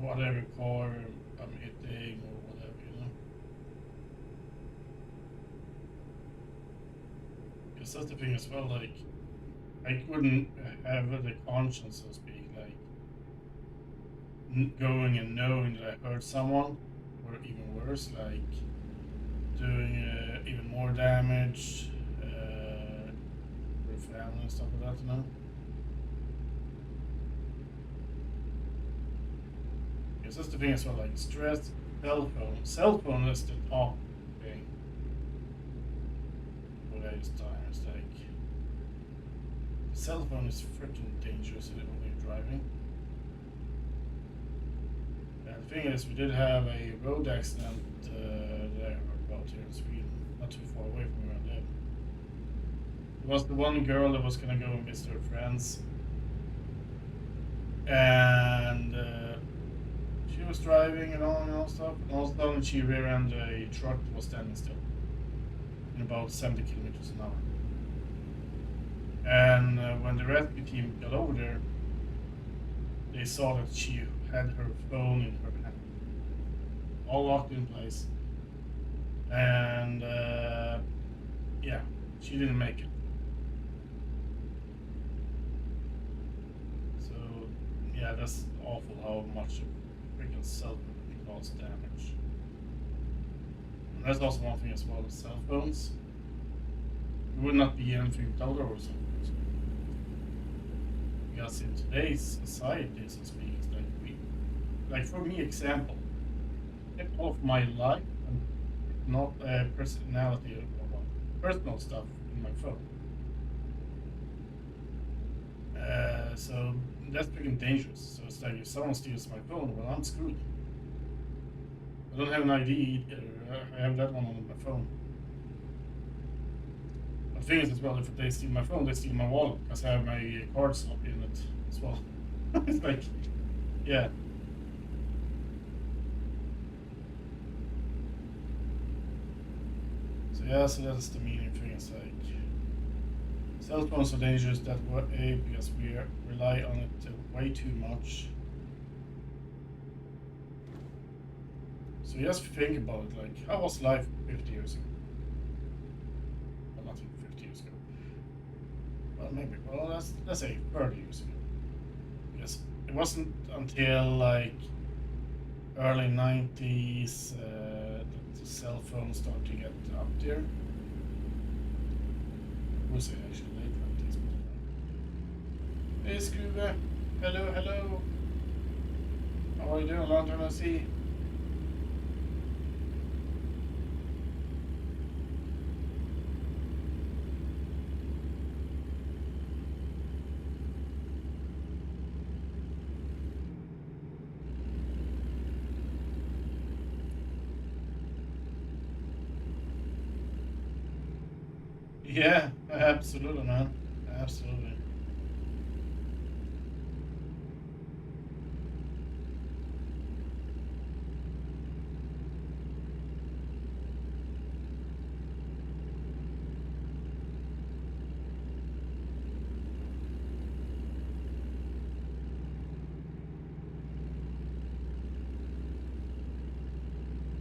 A: whatever car I'm hitting or whatever, Because that's the thing as well, like I couldn't have the conscience, so to speak, like going and knowing that I hurt someone, or even worse, like doing even more damage for family and stuff like that, Because that's the thing as well, like stress, cell phone is the top thing for today's time. It's like the cell phone is freaking dangerous when you're driving. And the thing is, we did have a road accident that I heard about here in Sweden, not too far away from where I live. It was the one girl that was gonna go and visit her friends, and she was driving and all stuff, and all of a sudden she rear-ended a truck that was standing still in about 70 kilometers an hour. And when the rescue team got over there, they saw that she had her phone in her hand, all locked in place. And yeah, she didn't make it. So yeah, that's awful how much a freaking cell phone can cause damage. And that's also one thing as well, the cell phones. It would not be anything without our cell phones. Because in today's society, so to speak, it's like for me, example, I kept all of my life and not personality or personal stuff in my phone. So that's freaking dangerous. So it's like if someone steals my phone, well, I'm screwed. I don't have an ID either. I have that one on my phone. The thing is as well, if they steal my phone, they steal my wallet because I have my cards up in it as well. It's like, yeah. So yeah, so that's the meaning thing. It's like cell phones are dangerous that way because we rely on it way too much. So just think about it, like how was life 50 years ago? Well, not 50 years ago. Well, maybe. Well, let's say 30 years ago. Because it wasn't until like early 90s, the cell phones started to get up there. I would say actually late 90s. Hey Scuba, hello, hello. How are you doing? Long time no see. Yeah, absolutely, man. Absolutely.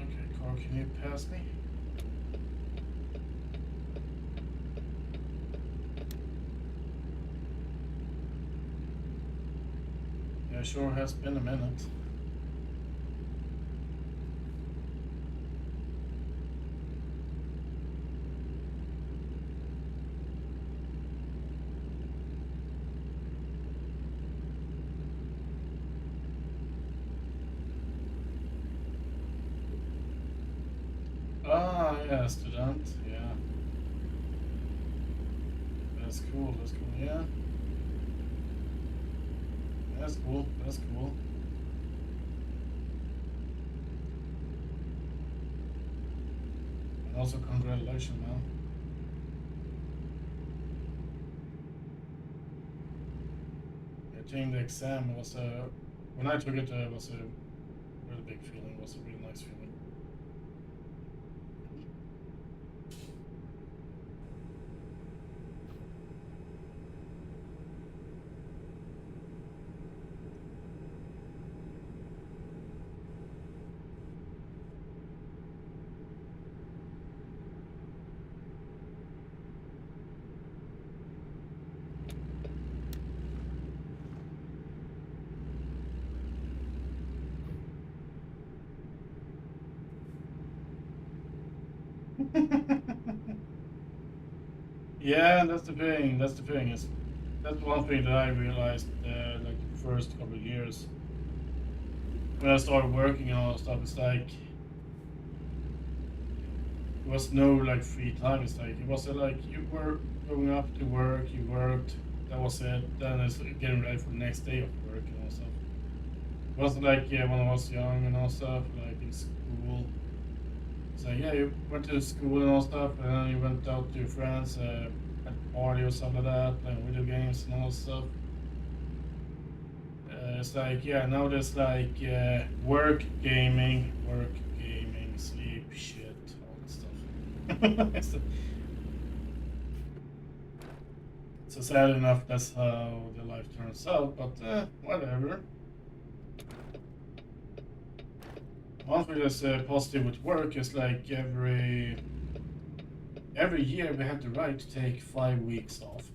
A: Okay, car, can you pass me? Yeah, sure has been a minute. Ah, yeah, student. Yeah, that's cool. That's cool. Yeah, that's cool. That's cool. And also, congratulations, man. I think the exam was a. When I took it, it was a really big feeling. It was a really nice feeling. Yeah, that's the thing. That's the thing. Is that's one thing that I realized, like the first couple of years when I started working and all that stuff. It's like there was no like free time. It's like it was like you were going up to work, you worked, that was it. Then it's getting ready for the next day of work and all stuff. It wasn't like when I was young and all stuff, like in school. So yeah, you went to school and all stuff, and then you went out to your friends at a party or something like that, playing video games and all stuff. It's like now there's like work, gaming, sleep, shit, all that stuff. So sad enough, that's how the life turns out. But whatever. One thing that's positive with work is like every year we have the right to take 5 weeks off.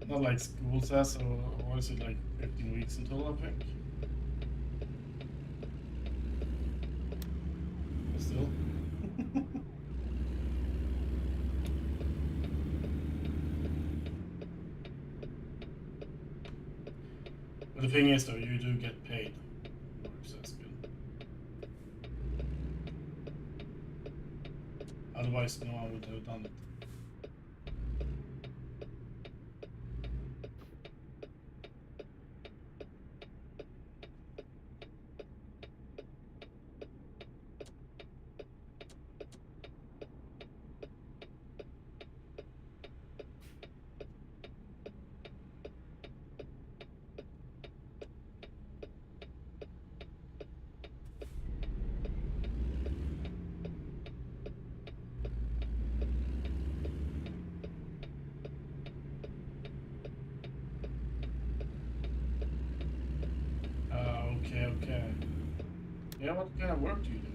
A: Not like school says, or is it like 15 weeks in total, I think? But still. But the thing is, though, you do get paid. So that's good. Otherwise, no one would have done it. Okay, okay. Yeah, what kind of work do you do?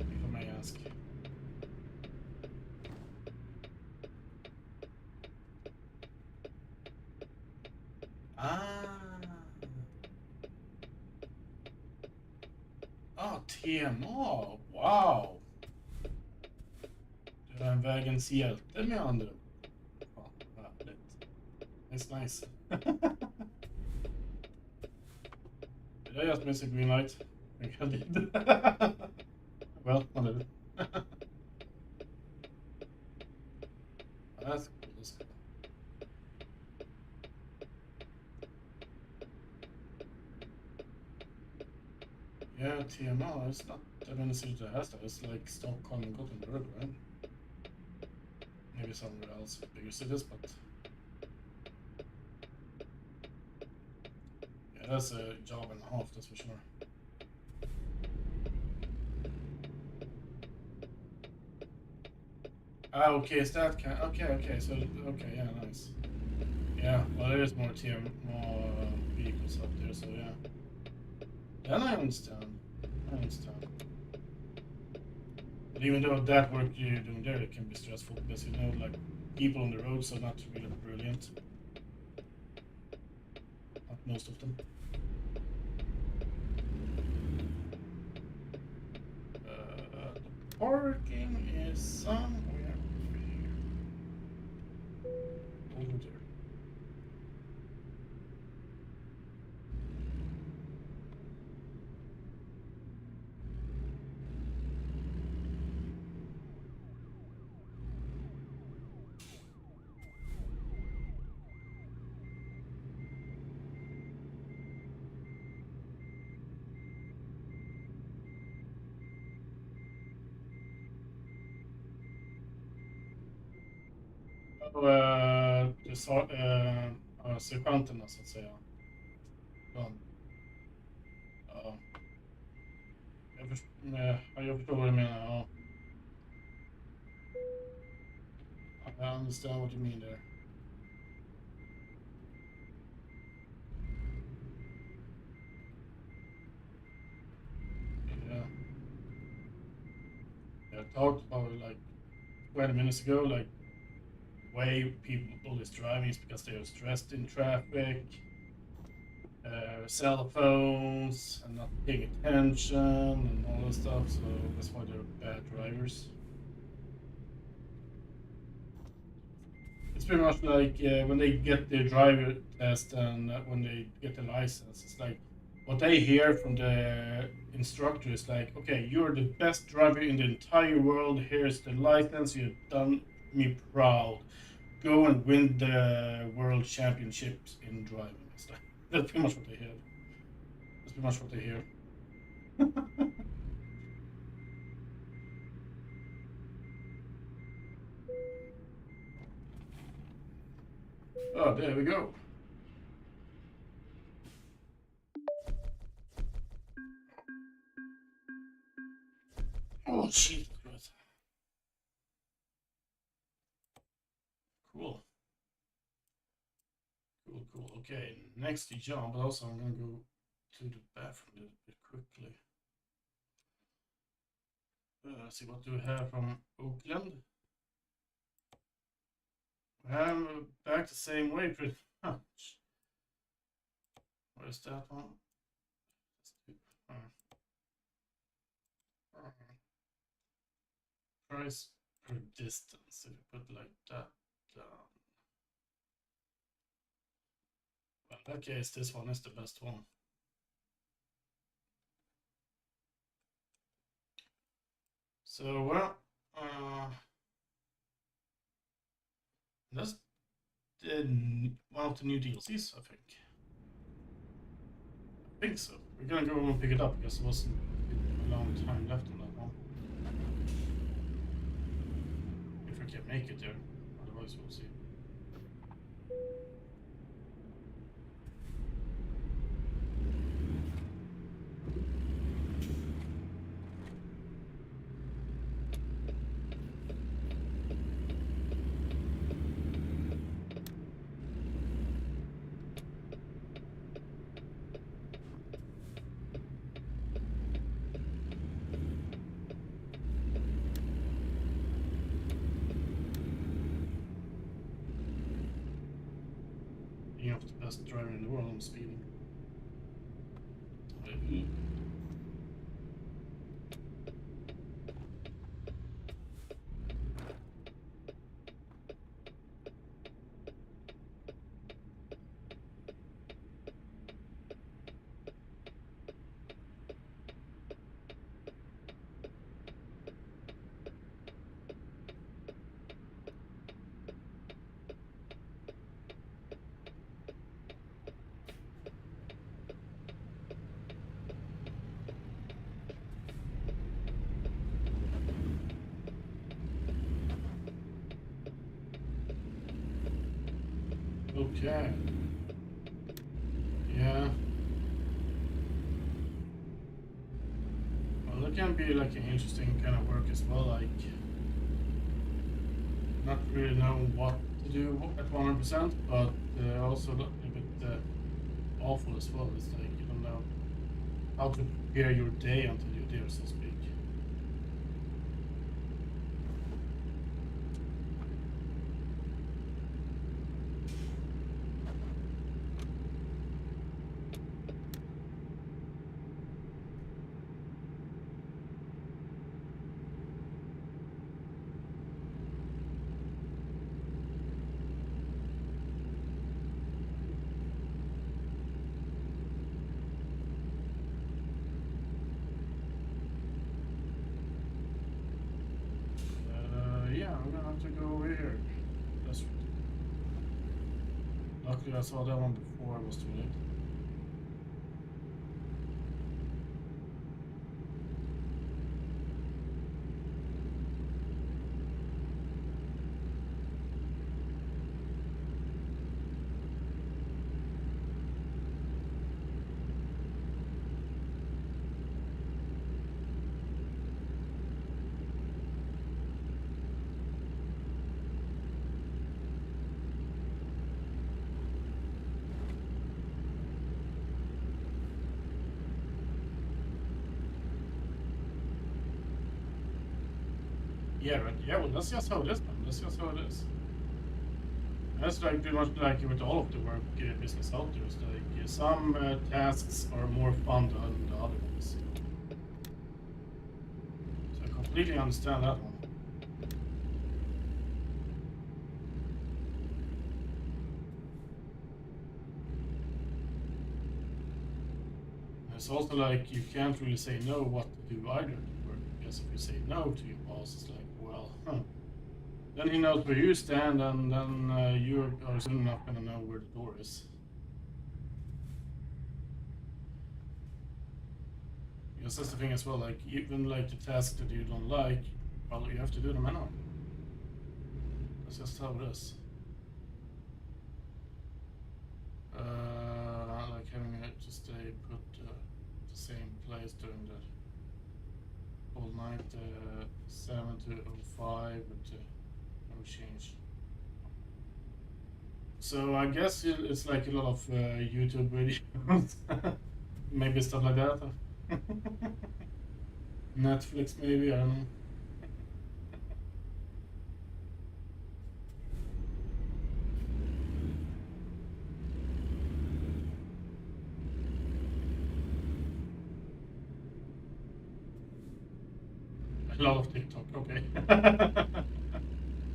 A: If I may ask. Ah, TMA! Wow! Du är en vägens hjälte med andra ord. Fan, härligt. Nice. Did I just miss a green light? I think I did. Well, whatever. That's cool. That's cool. Yeah, TMR, it's not that many cities that has that. It's like Stockholm and Gothenburg, right? Maybe somewhere else, bigger cities, but yeah, that's a job and a half, that's for sure. Ah, okay, is that kind? Okay, so okay, yeah, nice. Yeah, well, there is more more vehicles up there, so yeah. Then I understand. I understand. But even though that work you're doing there, it can be stressful because you know, like people on the roads are not really brilliant. Not most of them. The parking is somewhere over here. Over there. Sergeanterna så att säga. De, ja, jag förstår vad du menar. Ja. I understand what you mean there. Yeah. I talked about it like 20 minutes ago, like way people is driving is because they are stressed in traffic, cell phones, and not paying attention and all that stuff. So that's why they're bad drivers. It's pretty much like when they get their driver test and when they get the license. It's like what they hear from the instructor is like, okay, you're the best driver in the entire world. Here's the license. You've done me proud. Go and win the world championships in driving. It's like, that's pretty much what they hear. That's pretty much what they hear. Oh, there we go. Oh, shit. Cool. Cool. Okay, next job, but also I'm gonna go to the bathroom a little bit quickly. Let's see, what do we have from Oakland? I'm back the same way pretty much. Where's that one? Price per distance, if you put it like that down. Well, in that case, this one is the best one. So, well, that's one of the new DLCs, I think. I think so. We're gonna go and pick it up because there wasn't a long time left on that one. If we can make it there, otherwise we'll see. Being off the best driver in the world, I'm speeding. Okay. Yeah. Well, it can be like an interesting kind of work as well, like not really know what to do at 100%, but also a little bit awful as well. It's like you don't know how to prepare your day until you're there, so to speak. Yeah, I'm gonna have to go over here. That's luckily I saw that one before it was too late. Yeah, right. Yeah, well, that's just how it is, man. That's just how it is. That's like pretty much like with all of the work business out there. It's like some tasks are more fun than the other ones. So I completely understand that one. It's also like you can't really say no what to do either at work, because if you say no to your boss, it's like, well, then he knows where you stand, and then you are soon not gonna know where the door is. Because that's the thing as well. Like even like the tasks that you don't like, well, you have to do them anyway. That's just how it is. Like having to stay put the same place during the whole night, 7 to 05 with no change. So I guess it's like a lot of YouTube videos, maybe stuff like that. Netflix, maybe, I don't know. A lot of TikTok, okay.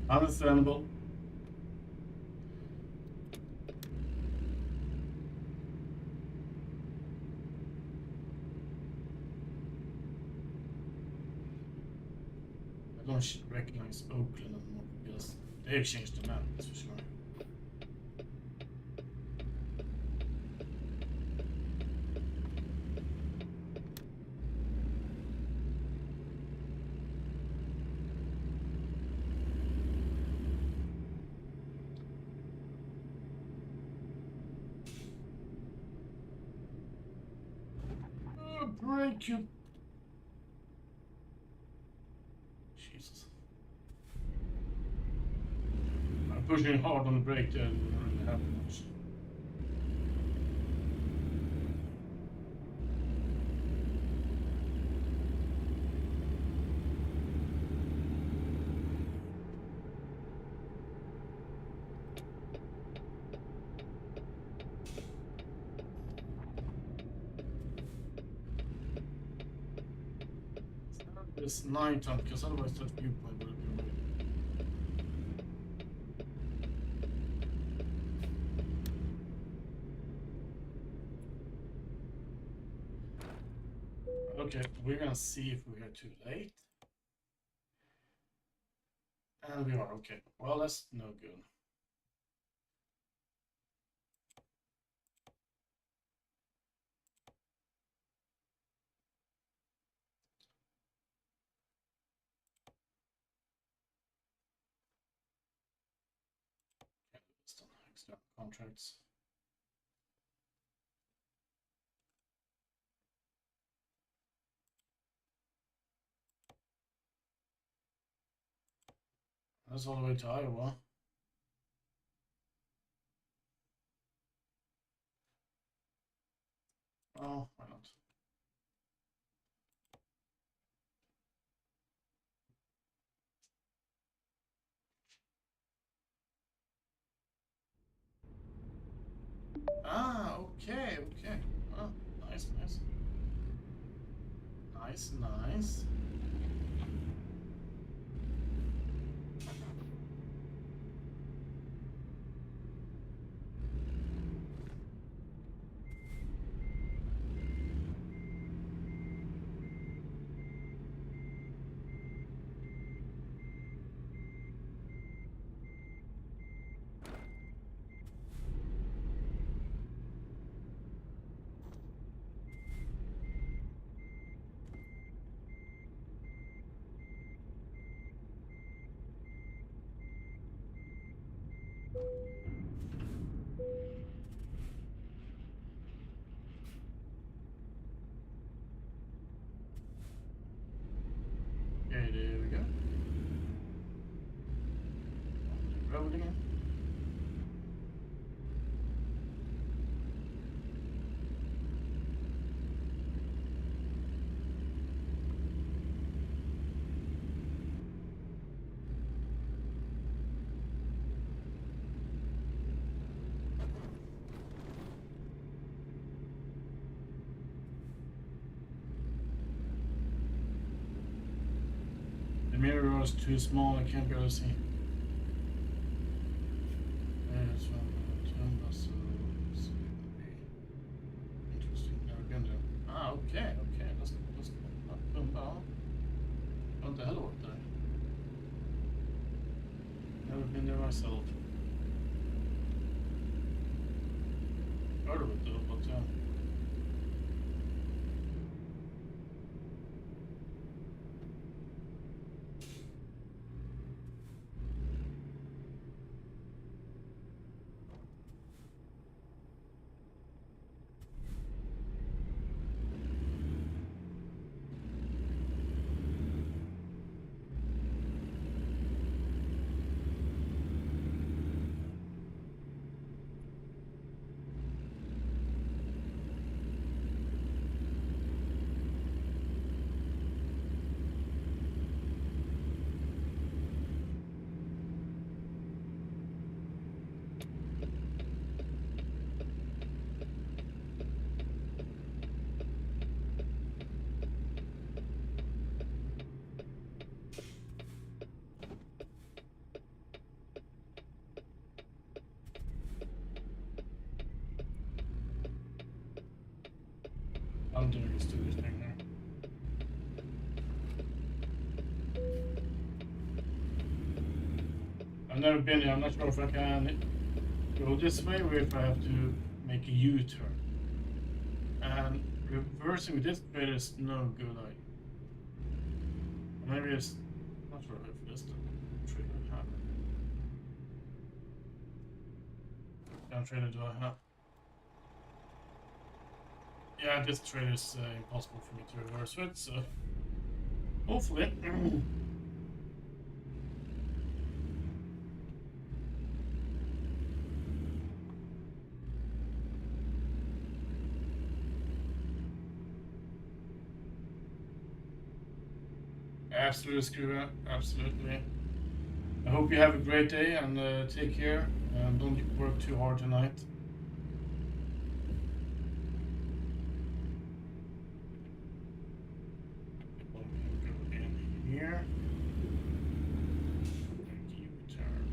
A: Understandable. I don't recognize Oakland anymore because they've changed the map, that's for sure. Break you. Jesus. I'm pushing hard on the brake there, and not really happen much. It's nighttime because otherwise that viewpoint would have been really. Okay, we're gonna see if we're too late. And we are, okay. Well, that's no good. Can't do this then. external contracts. That's all the way to Iowa. Oh, why not? Ah, okay, okay. Oh, nice, nice. Nice, nice. Okay, there we go. Road again. The mirror is too small, I can't barely see. There's one bus, so it's gonna be interesting. Never been there. Ah, okay, okay. Let's boom down. What the hell was that? Never been there myself. Heard of it though, but yeah. I'm doing this stupid thing now. I've never been here. I'm not sure if I can go this way or if I have to make a U-turn. And reversing with this bit is no good. Maybe it's not sure if this trailer have. What trailer do I have? Yeah, this trailer is impossible for me to reverse with, so hopefully. Absolutely, Screw, absolutely. I hope you have a great day and take care and don't work too hard tonight. We'll go in here. U-turn.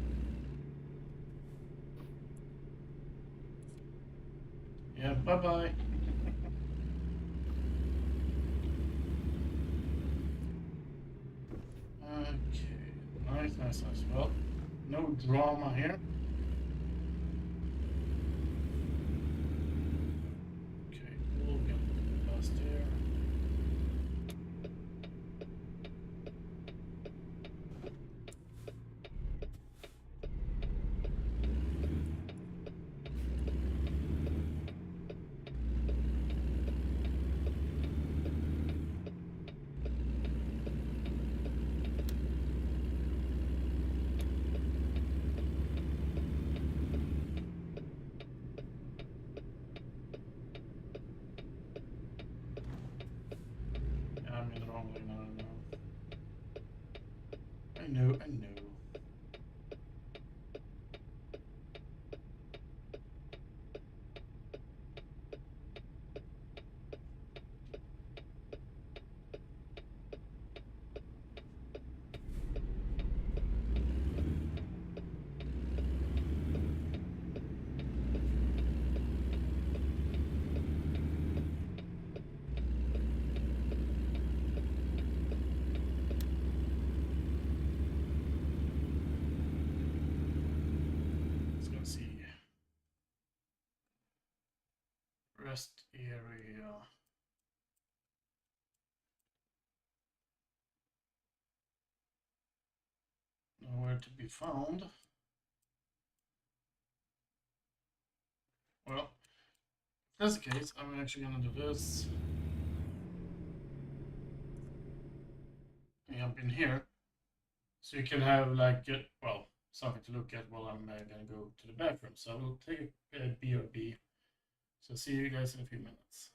A: Yeah, bye-bye. Okay, nice. Well, no drama here. Okay, we'll get the bus there. I'm in the wrong lane, I know. I know. Let's go see. Rest area. Nowhere to be found. Well, if that's the case, I'm actually gonna do this. Jump in here. So you can have like, well, something to look at while I'm gonna go to the bathroom. So I will take BRB. So see you guys in a few minutes.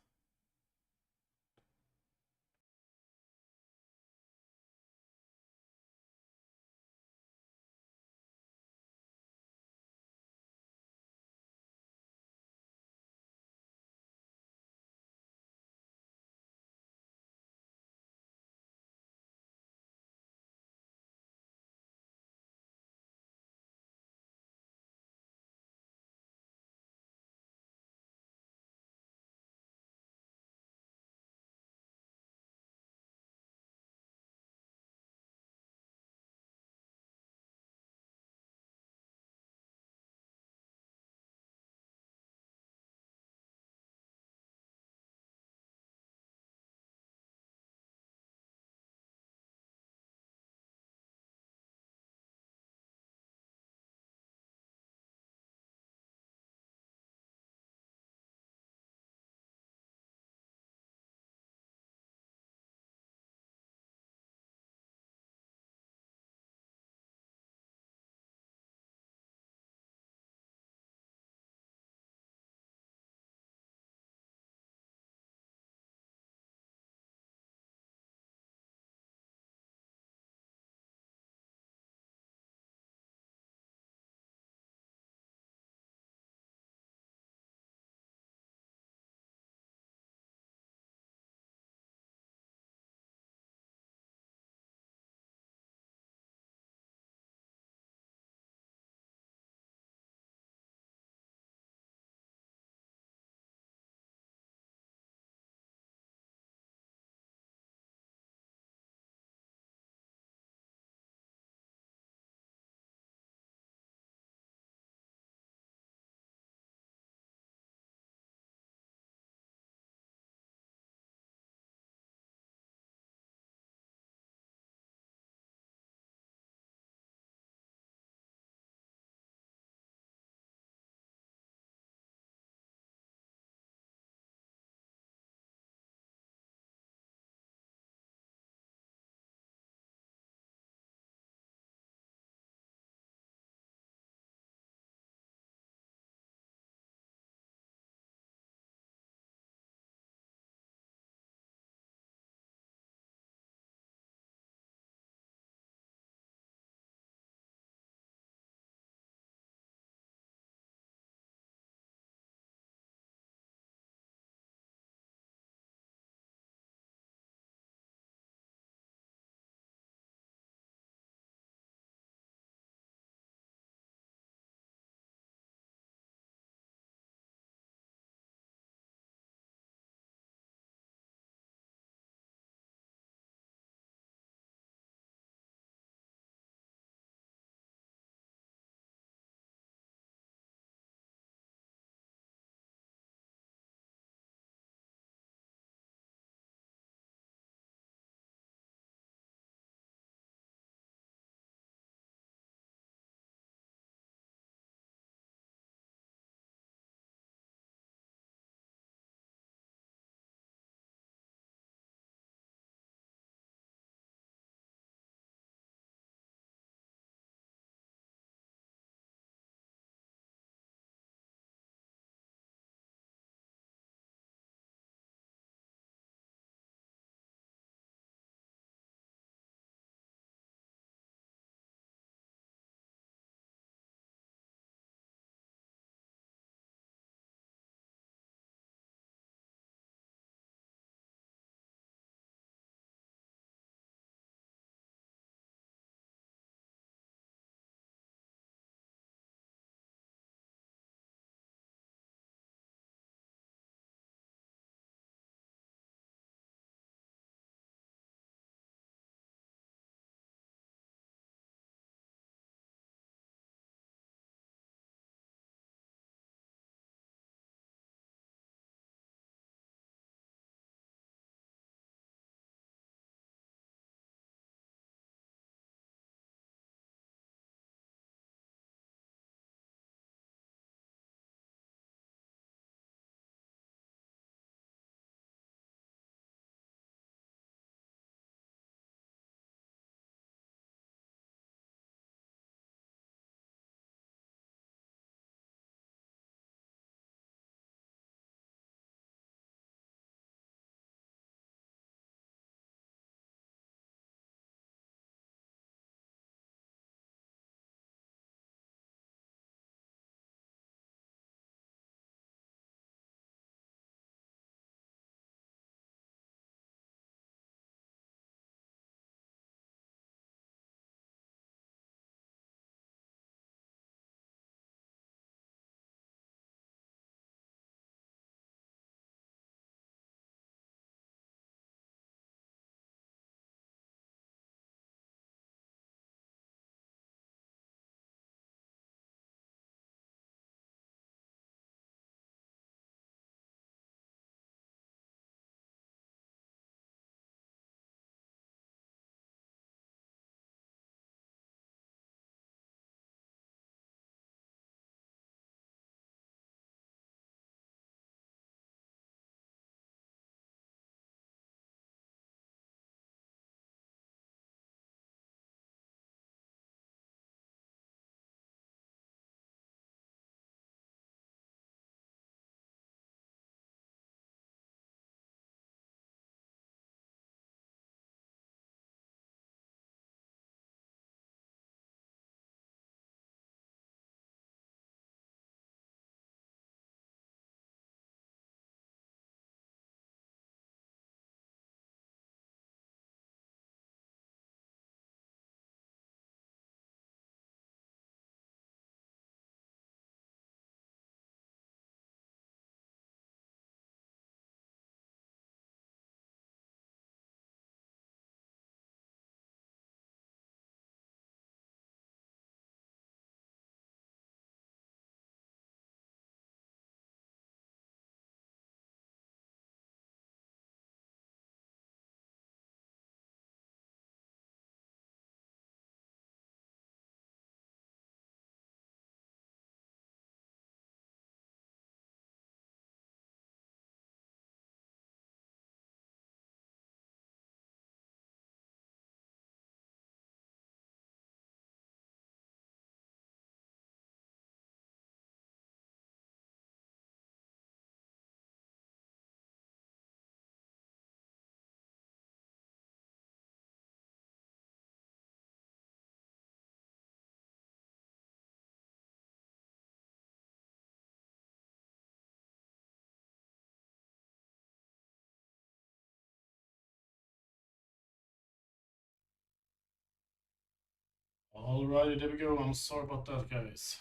A: Alrighty, there we go. I'm sorry about that, guys.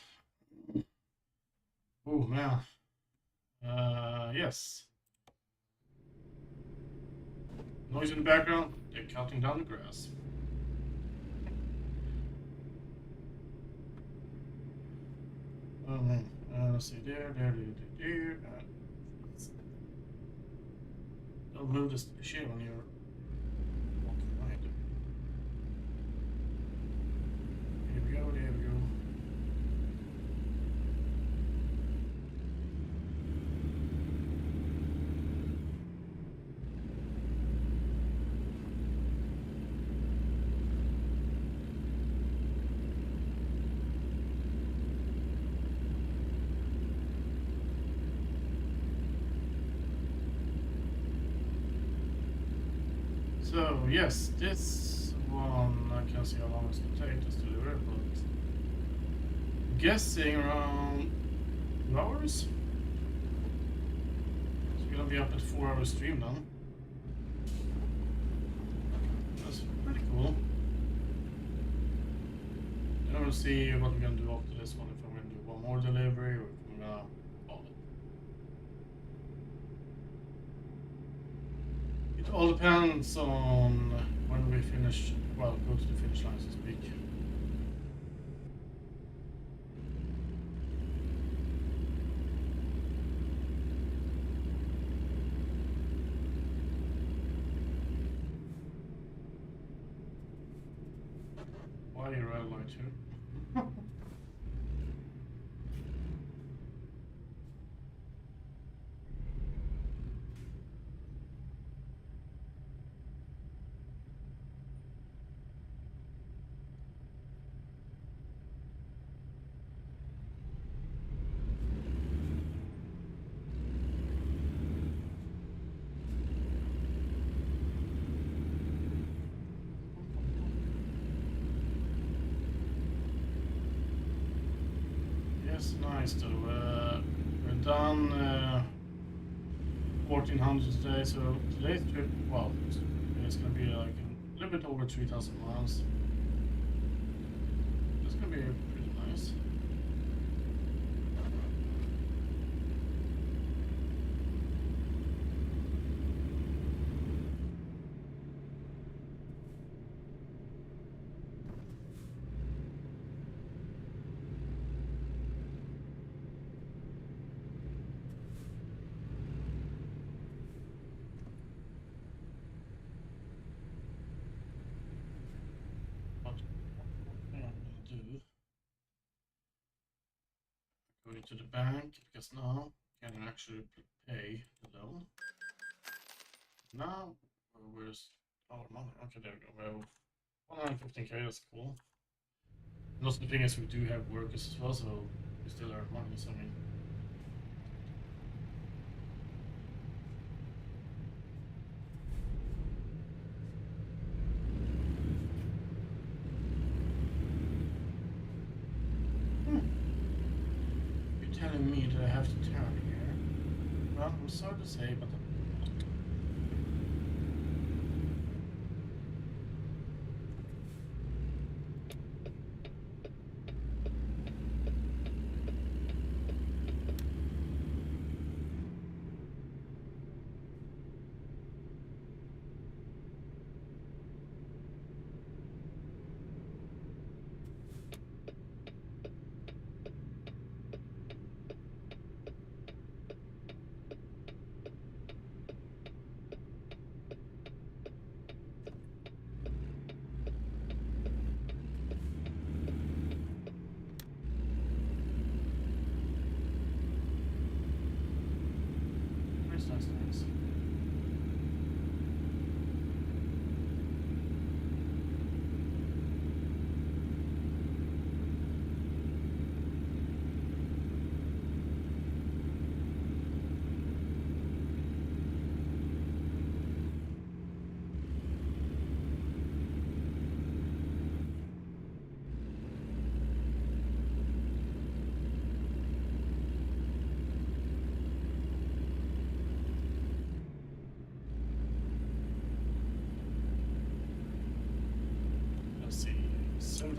A: Oh man. Yes. Noise in the background. They're cutting down the grass. Oh man. Let's see. There. Don't move this shit when you're walking behind it. There we go. So yes, this one I can't see how long it's gonna take us to deliver, but I'm guessing around 2 hours. So we're gonna be up at 4-hour stream now. That's pretty cool. Then we'll see what we're gonna do after this one, if I'm gonna do one more delivery or if we're gonna call it. It all depends on when we finish, well, go to the finish line, so to speak. Why are you red light here? Yes, nice though. We're done 1400 today, so today's trip, well, it's gonna be like a little bit over 3,000 miles. It's gonna be pretty nice. But what I'm gonna do, go into the bank, because now I can actually pay the loan. Now, where's our money? Okay, there we go. Well, 115k, that's cool. And also the thing is, we do have workers as well, so we still earn money, so I mean. You're telling me that I have to turn here? Well, I'm sorry to say, but nice.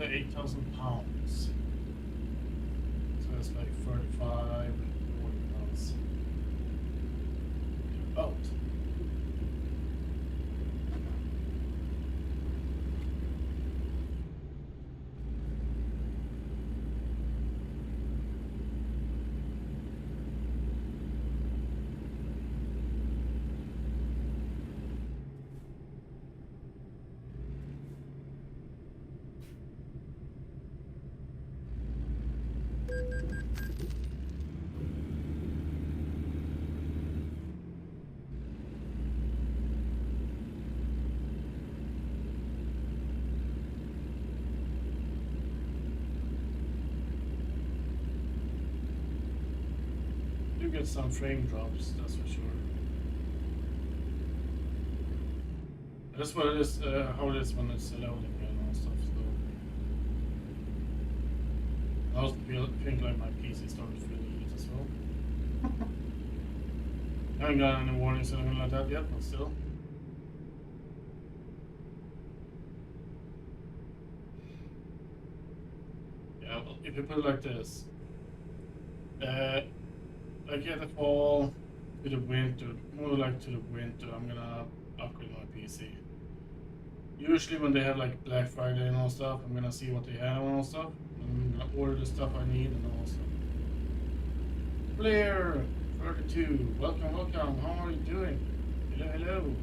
A: the 8,000 pounds. So it's like 35, 40 pounds. About. You get some frame drops, that's for sure. That's what it is, how it is when it's loading and stuff. So I also think like my PC started feeling it as well. I haven't got any warnings or anything like that yet, but still. Yeah, well, if you put it like this, like at the fall to the winter, more like to the winter, I'm gonna upgrade my PC. Usually when they have like Black Friday and all stuff, I'm gonna see what they have and all stuff. I'm gonna order the stuff I need and all stuff. Blair 32, welcome, welcome. How are you doing? Hello, hello.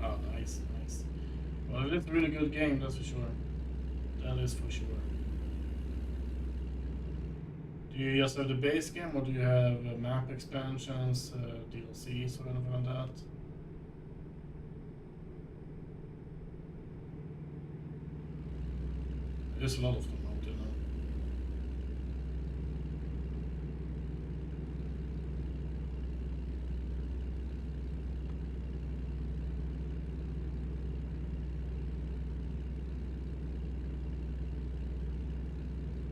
A: Oh, nice, nice. Well, it is a really good game, that's for sure. That is for sure. Do you just have the base game, or do you have map expansions, DLCs, or anything like that? There's a lot of them out there now.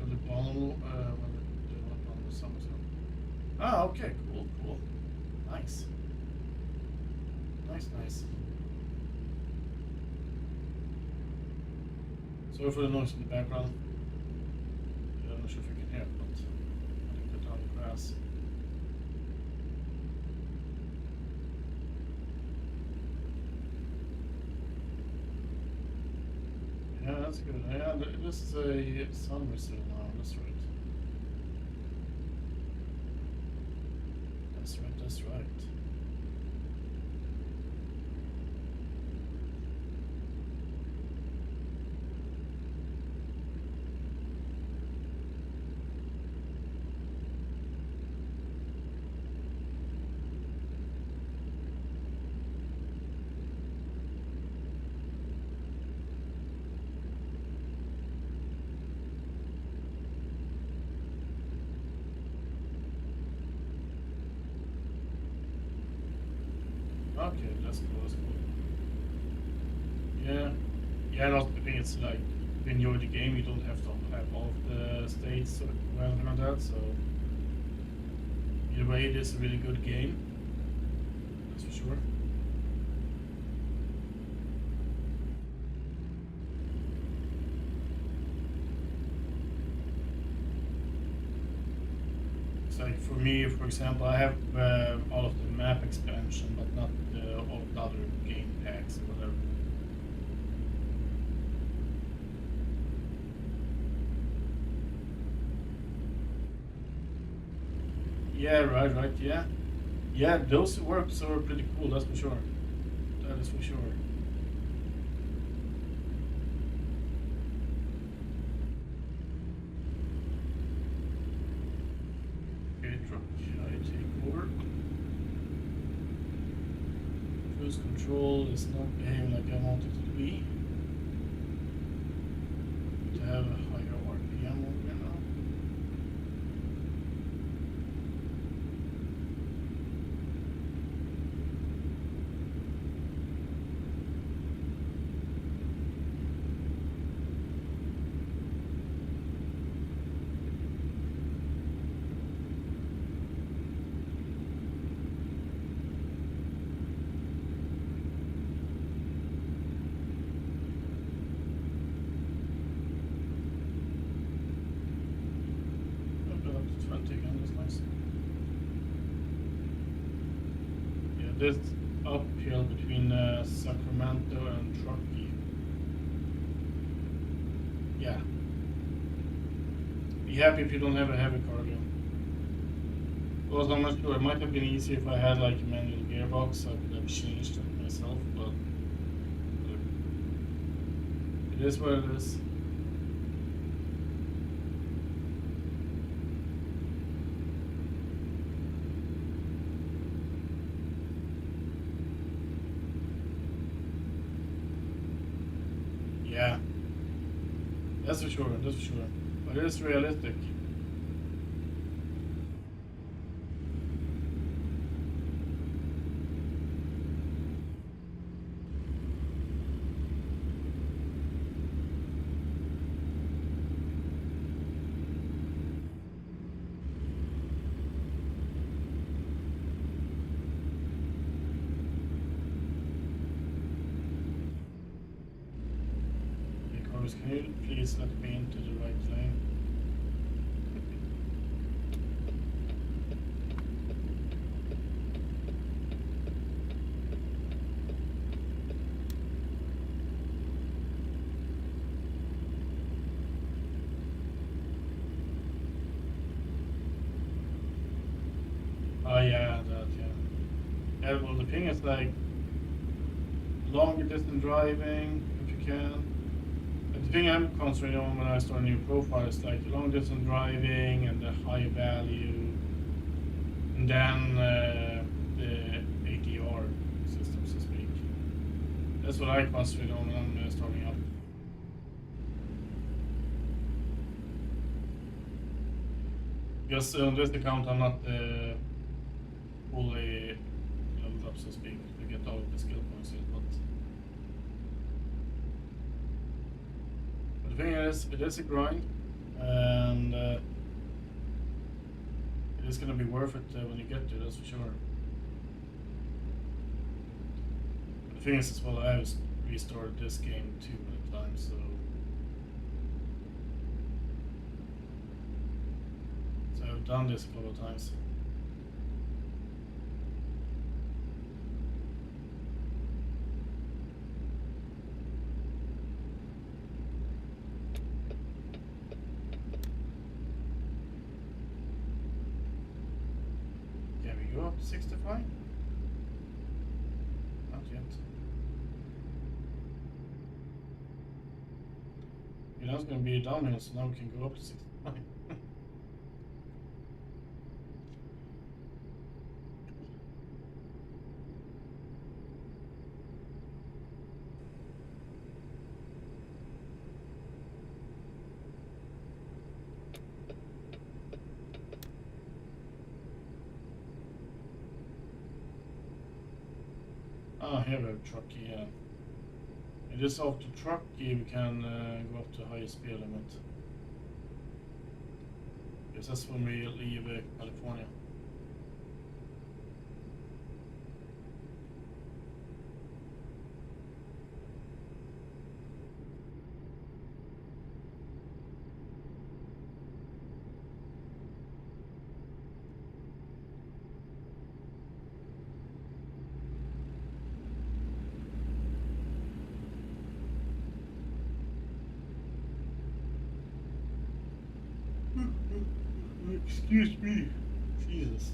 A: And the bottom, when they went on the summer zone. Ah, okay, cool, cool. Nice. Nice, nice. Sorry for the noise in the background. I'm not sure if you can hear it, but I think cut down the grass. Yeah, that's good. Yeah, this is a sun whistle now, that's right. That's right, that's right. Okay, that's cool, that's cool. Yeah. Yeah, and also the thing is like, if you enjoy the game, you don't have to have all of the states or anything like that, so either way it is a really good game. That's for sure. It's like for me, for example, I have all of the map expansion, but not all the other game packs or whatever. Yeah, right, yeah. Yeah, those works are pretty cool, that's for sure. That is for sure. Okay, truck, I take over. Cruise control is not behaving like I want it to be. To have a higher RPM over here now. This uphill between Sacramento and Truckee. Yeah. Be happy if you don't have a heavy cargo. Because I'm not sure, it might have been easier if I had like a manual gearbox, I could have changed it myself, but it is what it is. Yeah, that's for sure, that's for sure. But it is realistic. Can you please let me into the right lane? Oh yeah, that, yeah. Yeah, well the thing is like, longer distance driving, if you can. The thing I'm concentrating on when I start a new profile is like long distance driving and the high value, and then the ADR system, so to speak. That's what I concentrate on when I'm starting up. Because on this account I'm not fully leveled up, so to speak, to get all of the skill points yet, but the thing is, it is a grind, and it is going to be worth it when you get to it, that's for sure. But the thing is, as well, I have restarted this game too many times, so I've done this a couple of times. Can we go up to 65? Not yet. You know, it's going to be a downhill, so now we can go up to 65. Ah, here we have Truckee, yeah. It is after Truckee we can go up to highest speed limit. Because that's when we leave California. Excuse me. Jesus.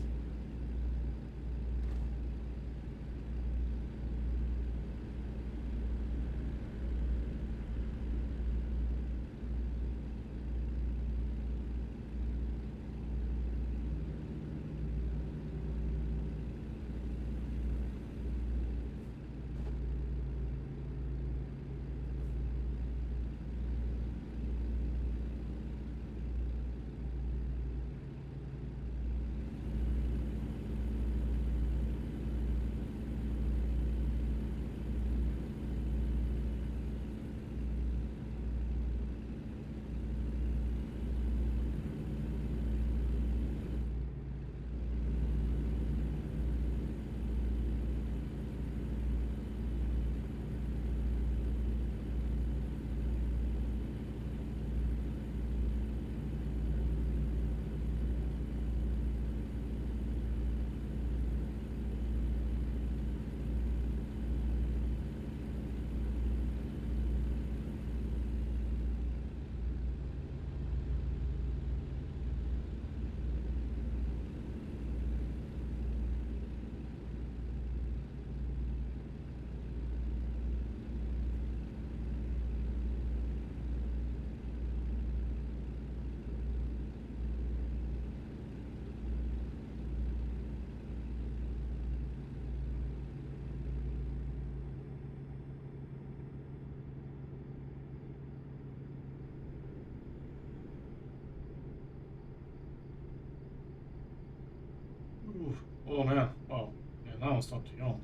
A: Oh man, wow. Yeah, now I'm starting to yawn.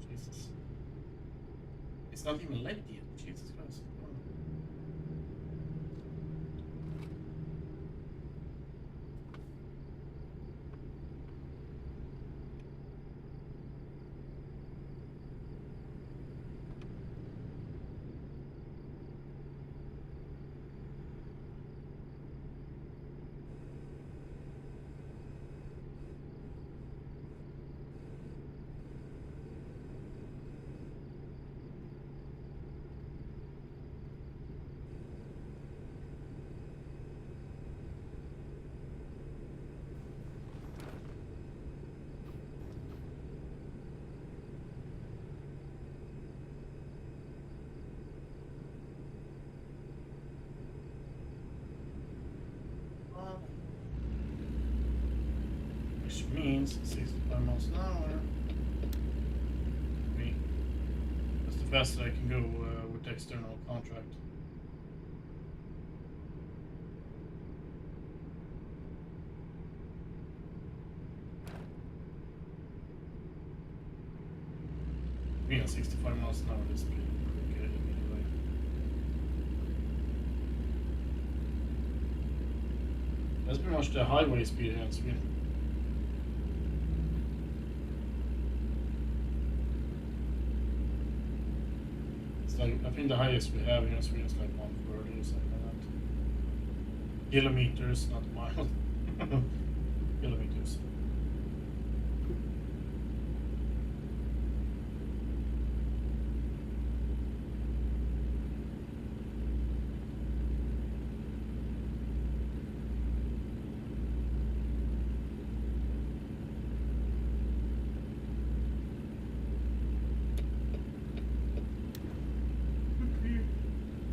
A: Jesus. It's not even late yet. Jesus Christ. Oh. Which means 65 miles an hour. Me. That's the fastest I can go with the external contract. Me at 65 miles an hour is pretty good anyway. That's pretty much the highway speed here in Sweden. Like, I think the highest we have here in Sweden is like 130 or something like that. Kilometers, not miles. Kilometers.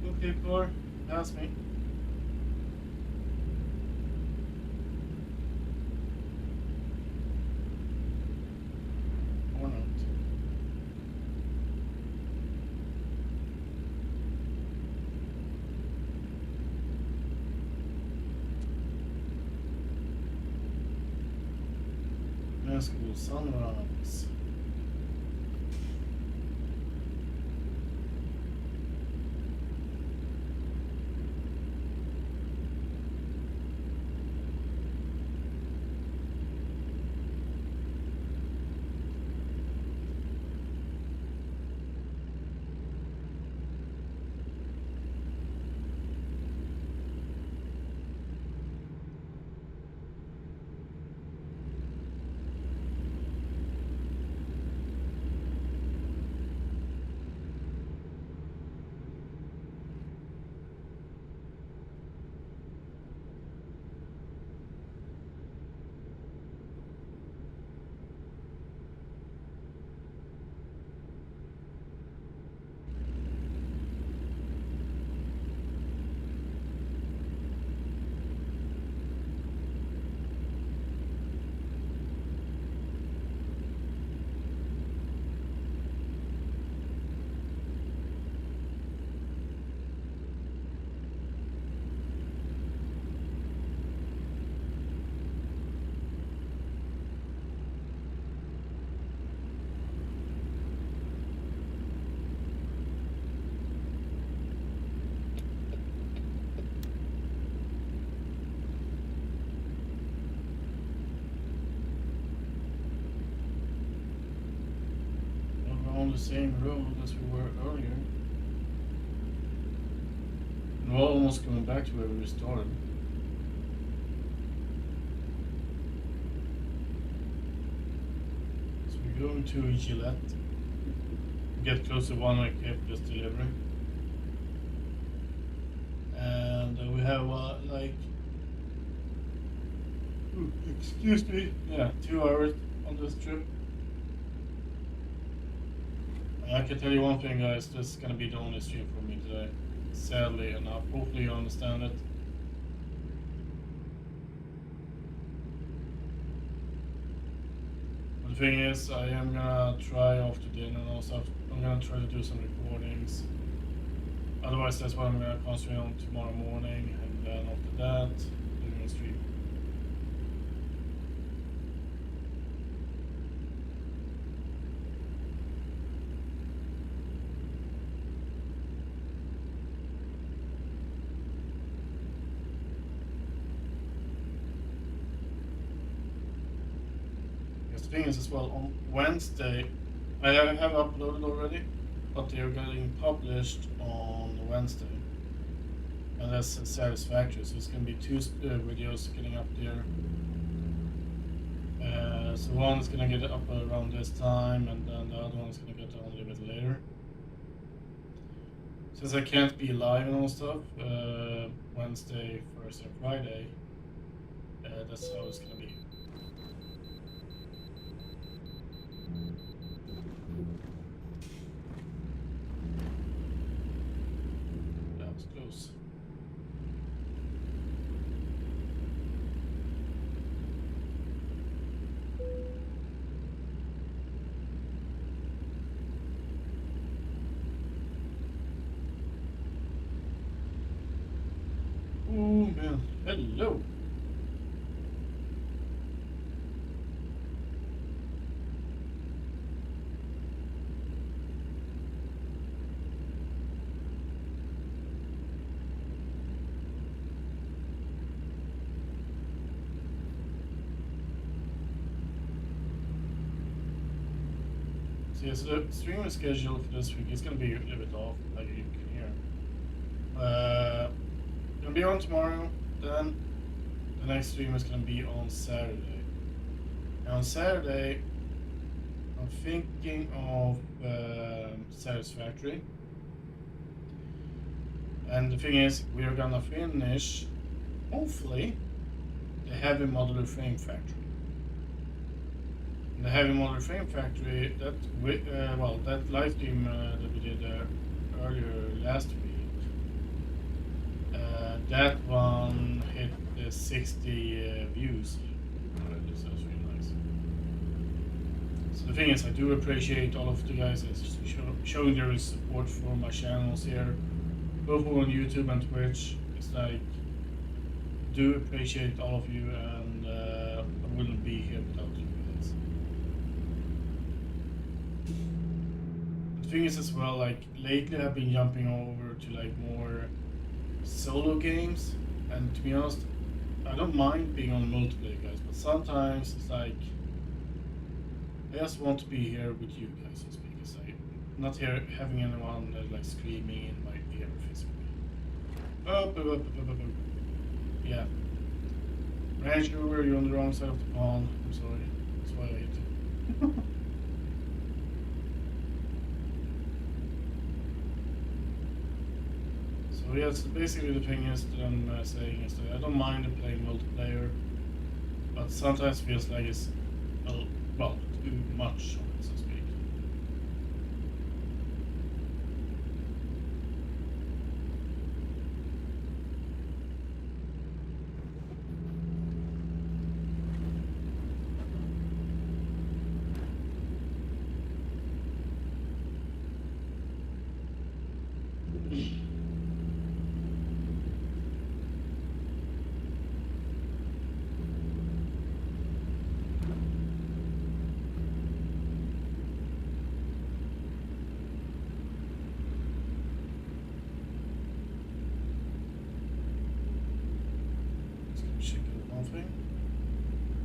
A: Okay, Floor, ask me. Or not. Let's go sunrise. On the same road as we were earlier. And we're almost going back to where we started. So we're going to Gillette. Get close to one Cape just delivery. And we have like, excuse me, yeah, 2 hours on this trip. I can tell you one thing, guys, this is gonna be the only stream for me today. Sadly enough. Hopefully you understand it. But the thing is, I am gonna try after dinner and also I'm gonna try to do some recordings. Otherwise, that's what I'm gonna concentrate on tomorrow morning, and then after that, doing a stream. thing is as well, on Wednesday, I have uploaded already, but they are getting published on Wednesday. And that's satisfactory, so it's going to be two videos getting up there. So one is going to get up around this time, and then the other one is going to get on a little bit later. Since I can't be live and all stuff, Wednesday, Thursday, and Friday, that's how it's going to be. That was close. Oh man, hello! So yeah, so the stream schedule for this week is going to be a little bit off, like you can hear. Gonna be on tomorrow, then the next stream is gonna be on Saturday. And on Saturday, I'm thinking of Satisfactory. And the thing is, we are gonna finish, hopefully, the Heavy Modular Frame Factory. And the Heavy Modular Frame Factory, that that live stream that we did earlier last week, that one hit 60 views already, so that's really nice. So the thing is, I do appreciate all of the guys that's showing their support for my channels here, both on YouTube and Twitch. It's like, I do appreciate all of you, and I wouldn't be here without you guys. The thing is as well, like lately I've been jumping over to like more solo games, and to be honest, I don't mind being on multiplayer, guys, but sometimes it's like I just want to be here with you guys, so to speak. It's like not here having anyone like screaming in my ear physically. Yeah. Range Rover, you're on the wrong side of the pond. I'm sorry. That's why I hate you. So yeah, so basically the thing is that I'm saying is that I don't mind playing multiplayer, but sometimes it feels like it's too much of it, so to speak.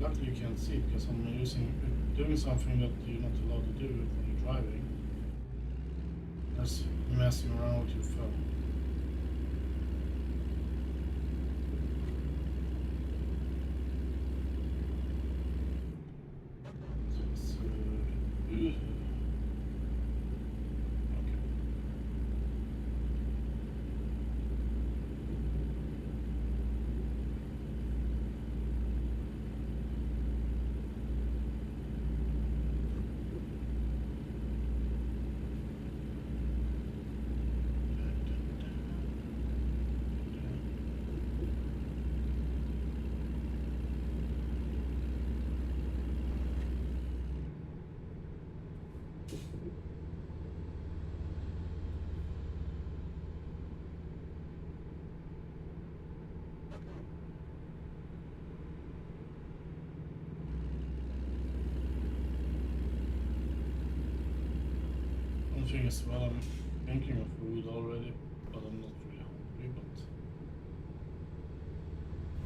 A: Luckily you can't see because I'm doing something that you're not allowed to do when you're driving. That's messing around with your phone. Thing as well, I'm thinking of food already, but I'm not really hungry, but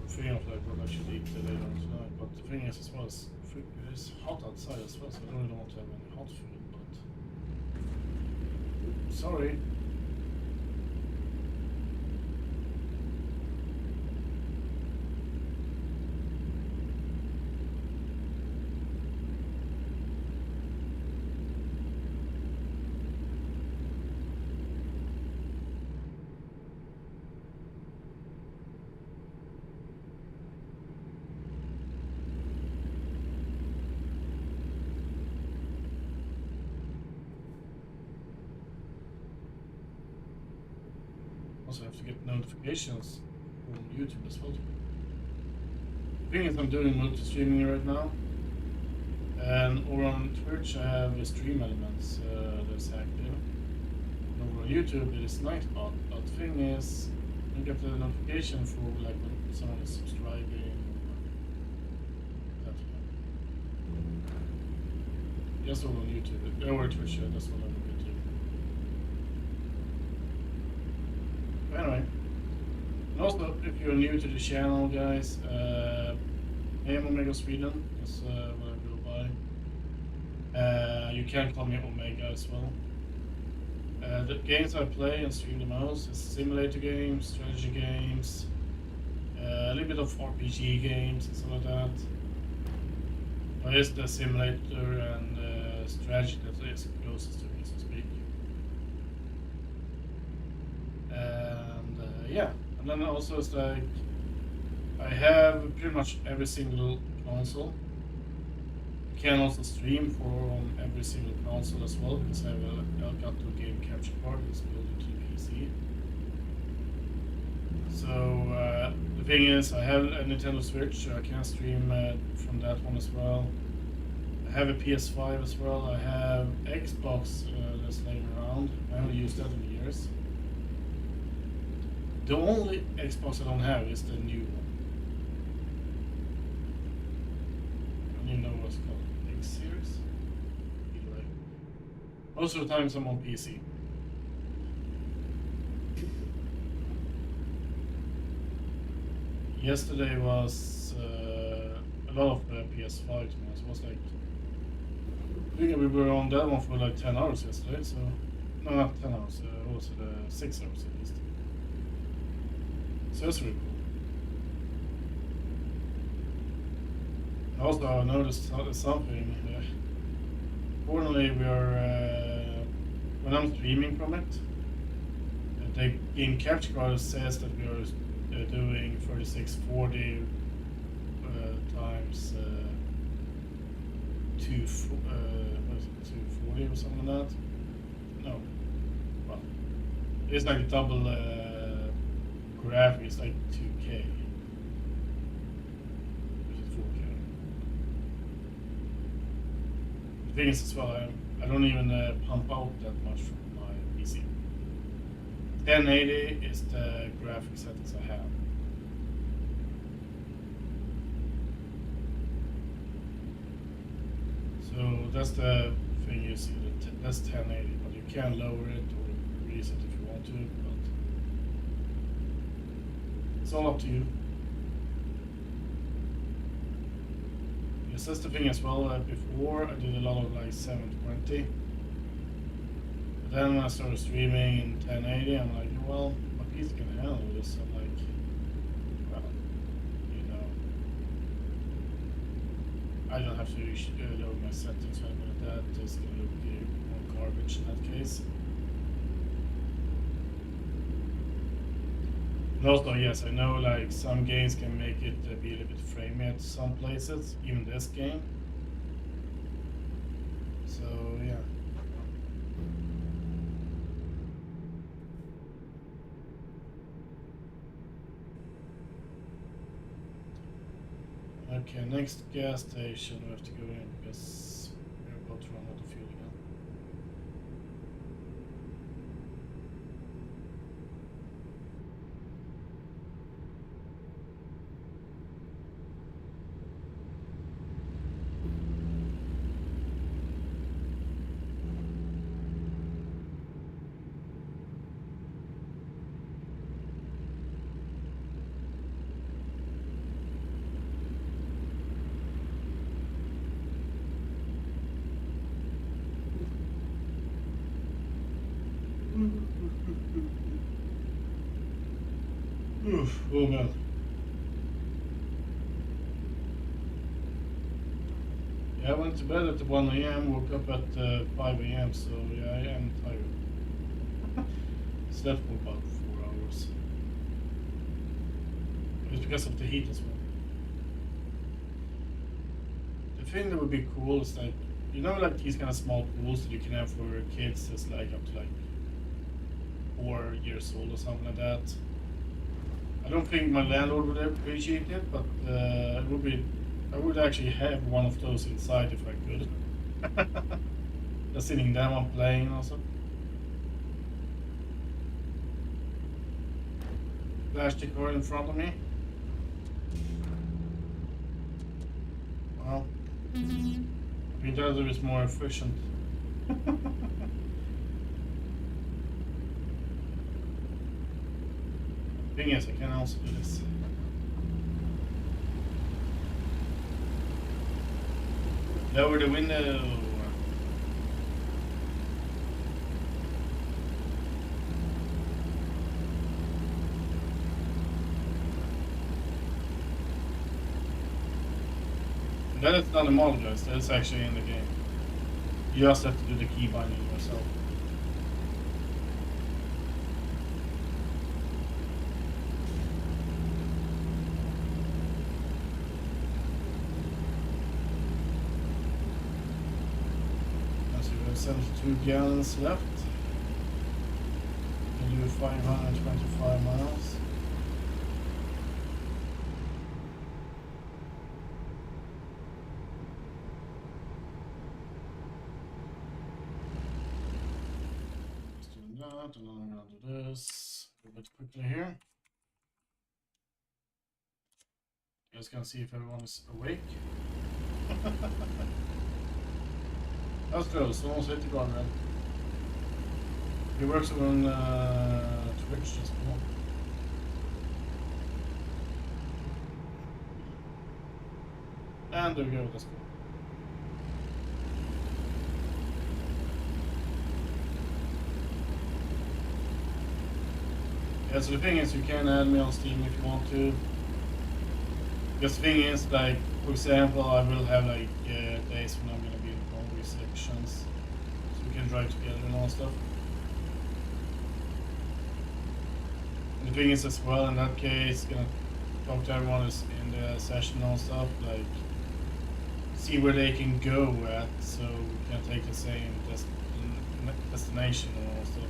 A: I'm thinking of like what I should eat later on tonight. but the thing is as well, it's hot outside as well, so I don't really want to have any hot food, but sorry. Also have to get notifications from YouTube as well. The thing is, I'm doing multi-streaming right now, and over on Twitch I have Restream elements that's active. And over on YouTube it is Nightbot, but the thing is, you get the notification for like when someone is subscribing. Just over on YouTube, over Twitch, that's what I'm going to do. Anyway, and also if you're new to the channel, guys, I am Omegaofsweden, that's what I go by. You can call me Omega as well. The games I play and stream the most is simulator games, strategy games, a little bit of RPG games and stuff like that. But it's the simulator and strategy that is closest to me, so to speak. And yeah, and then also it's like I have pretty much every single console. You can also stream from every single console as well, because I have a Elgato game capture card that's built into the PC. So the thing is, I have a Nintendo Switch, so I can stream from that one as well. I have a PS5 as well. I have Xbox that's laying around. I haven't used that in years. The only Xbox I don't have is the new one. I don't even know what's called. X Series? Anyway. Most of the times I'm on PC. Yesterday was a lot of PS5 to me. It was like, I think we were on that one for like 10 hours yesterday, so no, not 10 hours, what was it, 6 hours at least. So that's really cool. Also, I noticed something. Fortunately, we are when I'm streaming from it, the game capture card says that we are doing 3640 times 240 or something like that. No, well, it's like a double graphic. It's like 2K. Which is 4K. The thing is as well, I don't even pump out that much from my PC. 1080 is the graphic settings I have. So that's the thing you see, that's 1080, but you can lower it or increase it if you want to, but it's all up to you. Yes, that's the thing as well, before I did a lot of like 720, but then when I started streaming in 1080, I'm like, well, my PC can handle this. I'm like, well, you know, I don't have to lower my settings or anything like that. It's gonna look more garbage in that case. And also, yes, I know like some games can make it be a little bit framey at some places, even this game. So yeah. Okay, next gas station we have to go in because we're about to run out of fuel again. Oh man. Yeah, I went to bed at 1 a.m., woke up at 5 a.m., so yeah, I am tired. Slept for about 4 hours. It's because of the heat as well. The thing that would be cool is like, you know, like these kind of small pools that you can have for kids that's like up to like 4 years old or something like that. I don't think my landlord would appreciate it, but it would be. I would actually have one of those inside if I could. Just sitting down and playing also. Plastic car in front of me. Well, I mean, the other is more efficient. Thing is, I can also do this. Lower the window. That is not a model, guys. That is actually in the game. You just have to do the key binding yourself. As we have 72 gallons left. We do 525 miles. And then I'm gonna do this a bit quickly here. You guys can see if everyone is awake. That was close, almost hit the ground red. He works on Twitch, that's cool. And there we go, that's cool. Yeah, so the thing is, you can add me on Steam if you want to. Because the thing is, like, for example, I will have like days when I'm gonna be in hungry sections, so we can drive together and all stuff. And the thing is as well, in that case, gonna talk to everyone who's in the session and stuff, like, see where they can go at, so we can take the same destination and all stuff.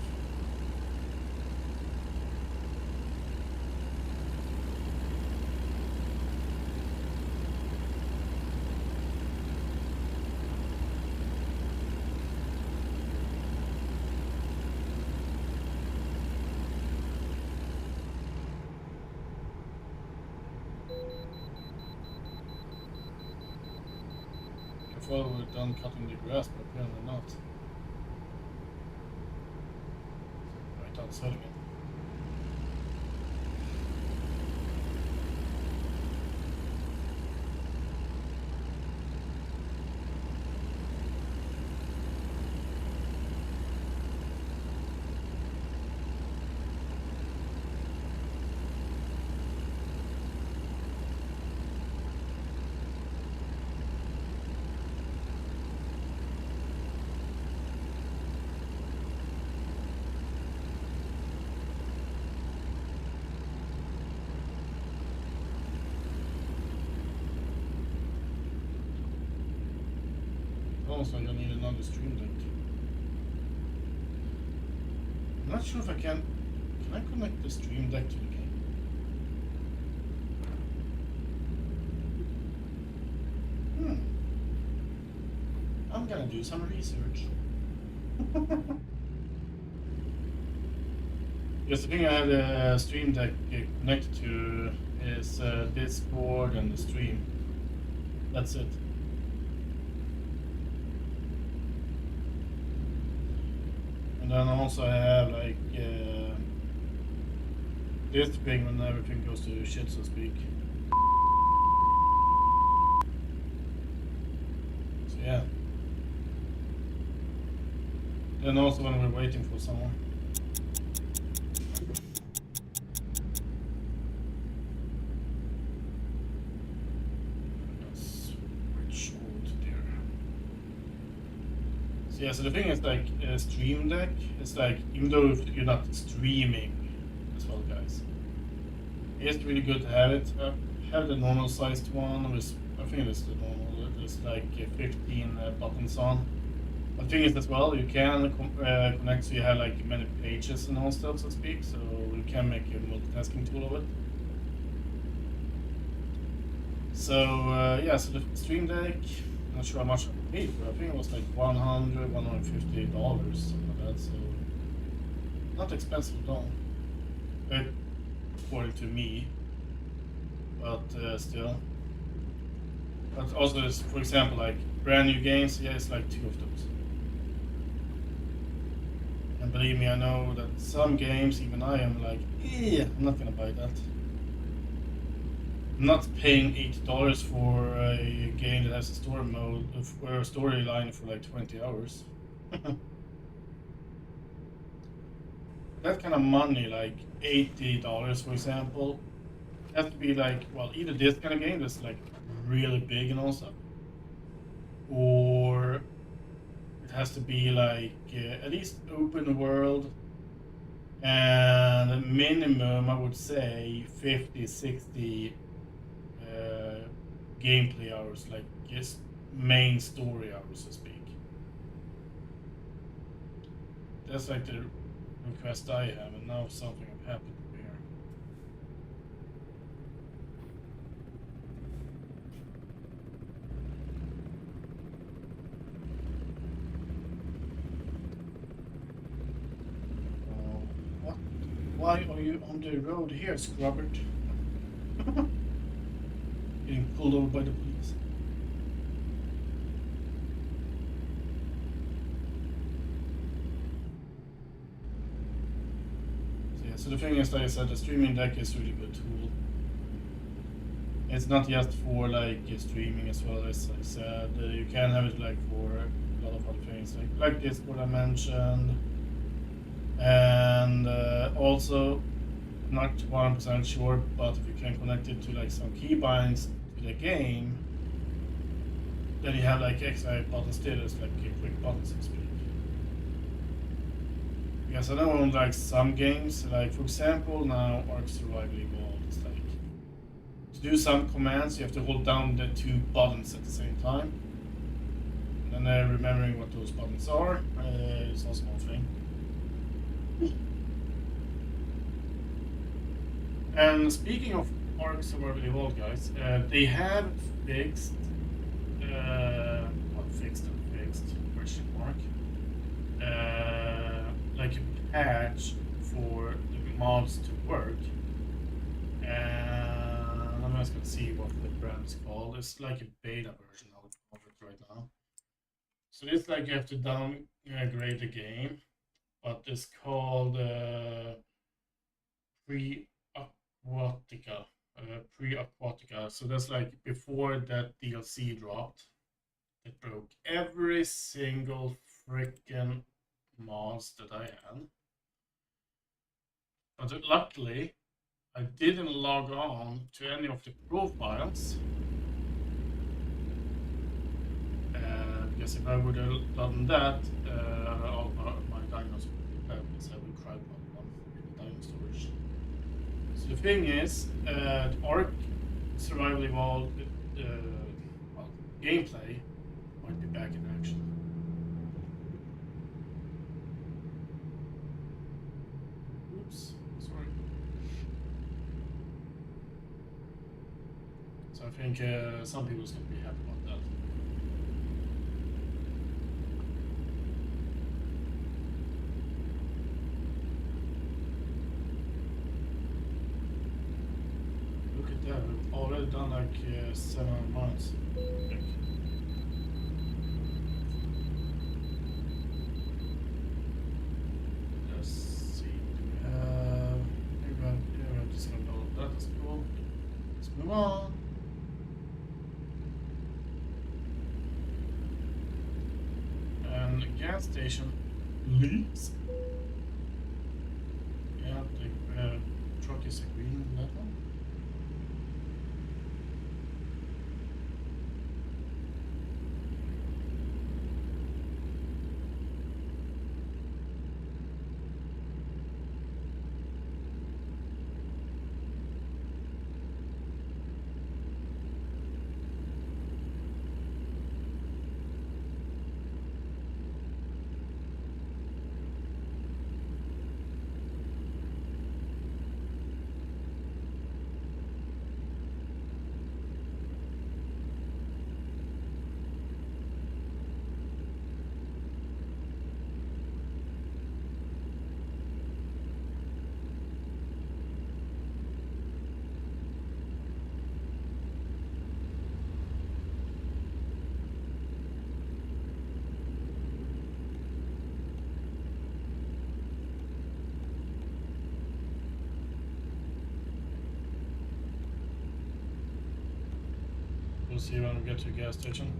A: I thought we were done cutting the grass, but apparently not. Right outside again. Also, I need another stream deck. I'm not sure if I can. Can I connect the stream deck to the game? I'm gonna do some research. Because the thing I have the stream deck connected to is Discord and the stream. That's it. And then also I have like this thing when everything goes to shit, so to speak. So yeah. Then also when we're waiting for someone. So yeah, so the thing is like Stream Deck, it's like, even though you're not streaming as well, guys, it's really good to have it. Have the normal sized one, with, I think it's the normal, there's like 15 buttons on. The thing is as well, you can connect, so you have like many pages and all stuff, so to speak, so you can make a multitasking tool of it. So yeah, so the Stream Deck, I'm not sure how much I paid for it. I think it was like $150, something like that, so not expensive at all, according to me, but still. But also, for example, like brand new games, yeah, it's like 2 of those. And believe me, I know that some games, even I am like, yeah, I'm not gonna buy that. I'm not paying $8 for a game that has a story mode or a storyline for like 20 hours. That kind of money, like $80, for example, has to be like, well, either this kind of game that's like really big and all stuff, or it has to be like at least open world, and minimum, I would say 50, 60 gameplay hours, like just main story hours, so to speak. That's like the request I have, and now something happened here. What? Why are you on the road here, Scrubbert? Getting pulled over by the police. So yeah, so the thing is, like I said, the streaming deck is a really good tool. It's not just for like streaming as well, as I said. You can have it like for a lot of other things, like this, what I mentioned. And also, not 100% sure, but if you can connect it to like some keybinds to the game, then you have like extra buttons still, it's like a quick button, so to speak. Because I know on like some games, like for example now Ark Survival Evolved, it's like to do some commands you have to hold down the 2 buttons at the same time. And then remembering what those buttons are is also one thing. And speaking of Ark Survival Evolved, guys, they have fixed, well, fixed and fixed, question mark, like a patch for the mods to work. And I'm just gonna see what the brand is called. It's like a beta version of it right now. So it's like you have to downgrade the game, but it's called Pre-Aquatica. Pre-Aquatica. So that's like before that DLC dropped. It broke every single freaking mods that I had. But luckily, I didn't log on to any of the profiles. Because if I would have done that, all my dinos would be dead, because I would cry about them in the dino storage. So the thing is, Ark Survival Evolved well, gameplay might be back in action. Oops, sorry. So I think some people's gonna be happy about that. Look at that, we've already done like 700 months, I think. Let's see, do we have... Maybe I'm just gonna download that, that's cool. Let's move on. And the gas station leaks. Yeah, the truck is green on that one. see when we get to a gas station.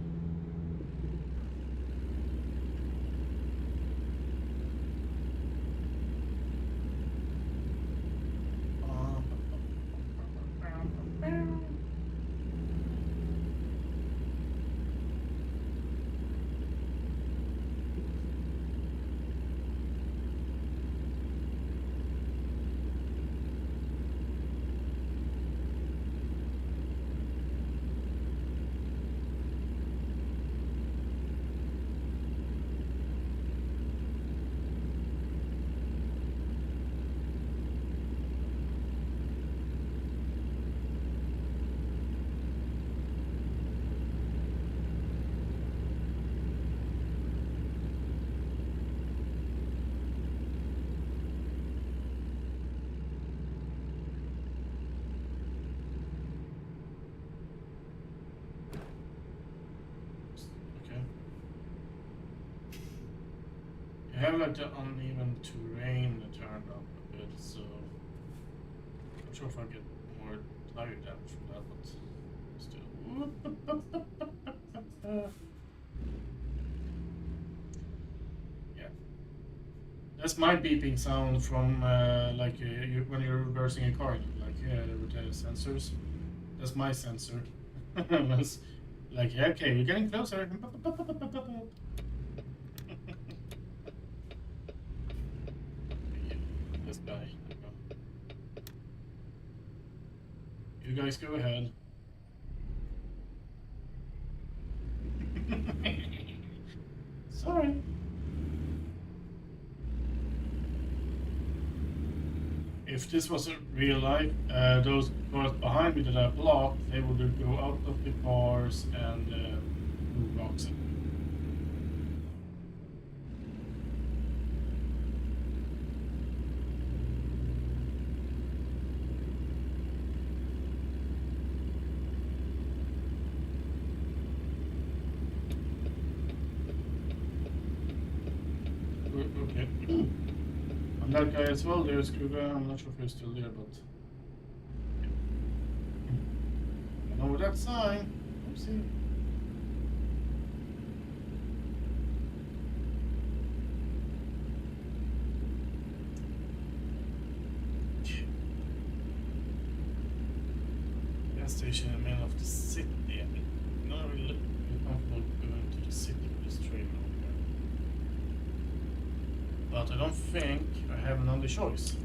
A: You have like the uneven terrain turned up a bit, so I'm not sure if I get more tire damage from that, but still. Yeah. That's my beeping sound from like when you're reversing a car, like with the sensors. That's my sensor. It's like, yeah, okay, you're getting closer. This guy. You guys go ahead. Sorry. If this was a real life, those cars behind me that I blocked, they would go out of the cars and move rocks. Okay. I'm that guy as well, there's Kruger. I'm not sure if he's still there, but I know that sign. Oopsie. Gas station in the middle of the city. I'm not really comfortable going to the city with this train over here. But I don't think I have another choice.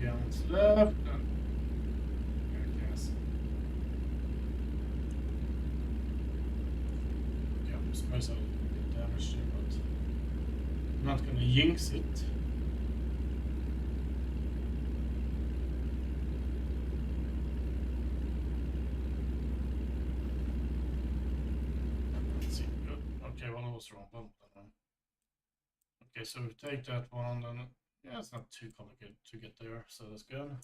A: Gallons left. Gas. Okay, I'm surprised I didn't get damaged here, but I'm not gonna jinx it. Let's see. Okay, one was wrong. Okay, so we take that one, then yeah, it's not too complicated to get there, so that's good.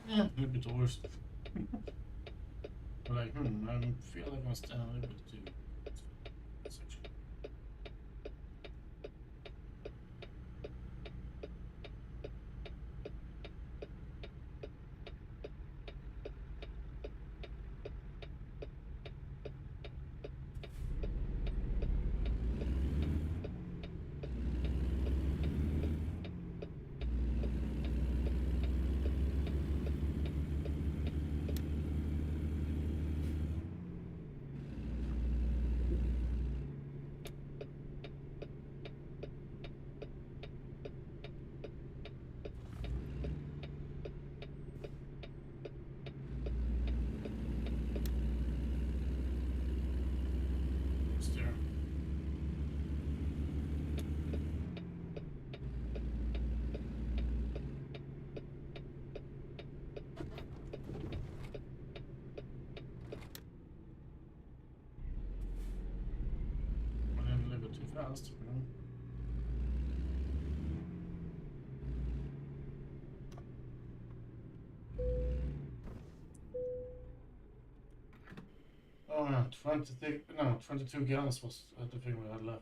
A: a little bit worse. But like, I feel like I'm standing a little bit too. Section. It's there. I didn't live it too fast, you know. Oh yeah, 22 guns was the thing we had left.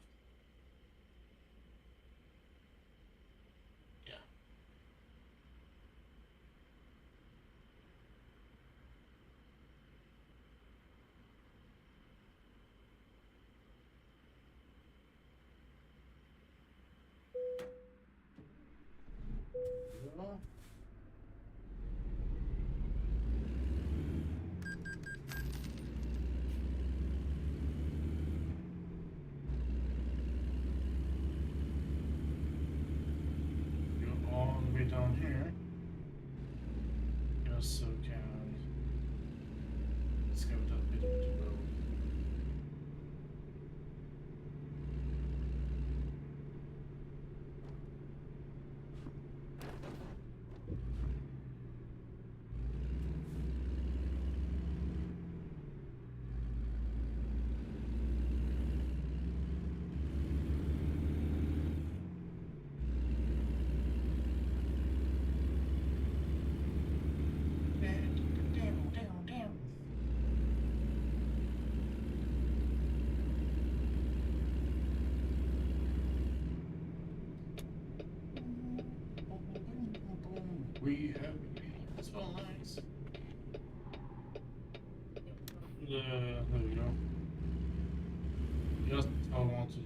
A: Yeah. Yeah. Go all the way down here. Just so can scout that bit of the road. Damn. We have it's well nice. There we go. Just how I want to.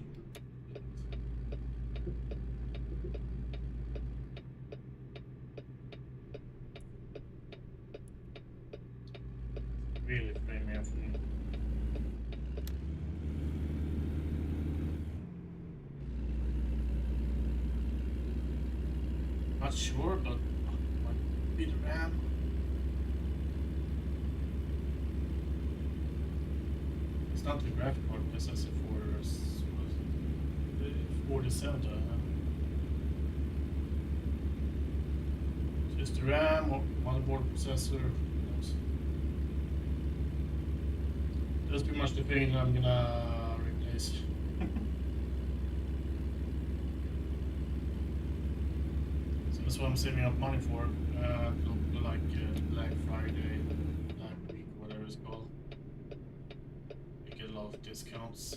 A: Really frame me up for me. Not sure, but might be the RAM. It's not the graphic card because that's a 47. So it's the RAM or motherboard processor. Who knows? That's pretty much the thing I'm gonna replace. So that's what I'm saving up money for. Like Black Friday, Black Week, whatever it's called. You get a lot of discounts.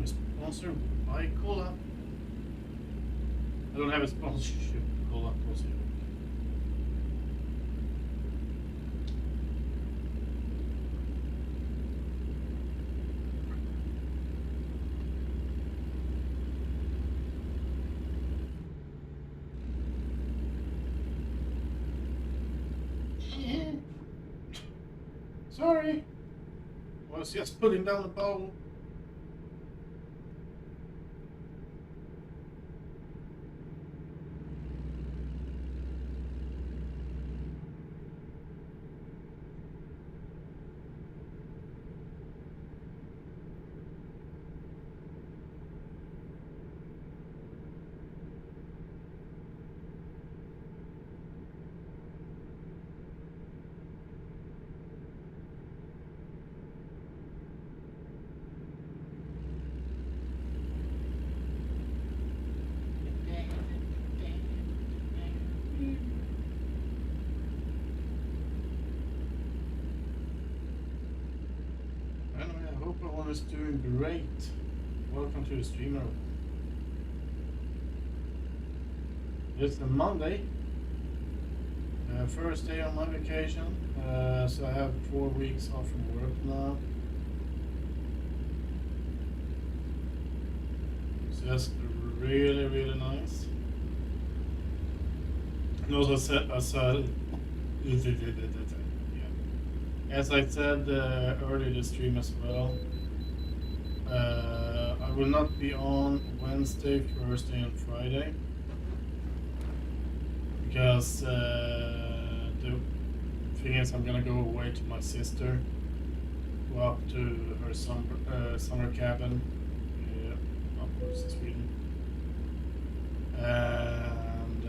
A: we're sponsored by Cola. I don't have a sponsorship with Cola, also. Sorry, I was just putting down the bowl. Anyway, I hope everyone is doing great. Welcome to the streamer. It's a Monday, first day on my vacation, so I have 4 weeks off from work now. So that's really, really nice. And also, as I said earlier in the stream as well, I will not be on Wednesday, Thursday, and Friday. Because the thing is, I'm gonna go away to my sister, go up to her summer cabin upwards in Sweden, and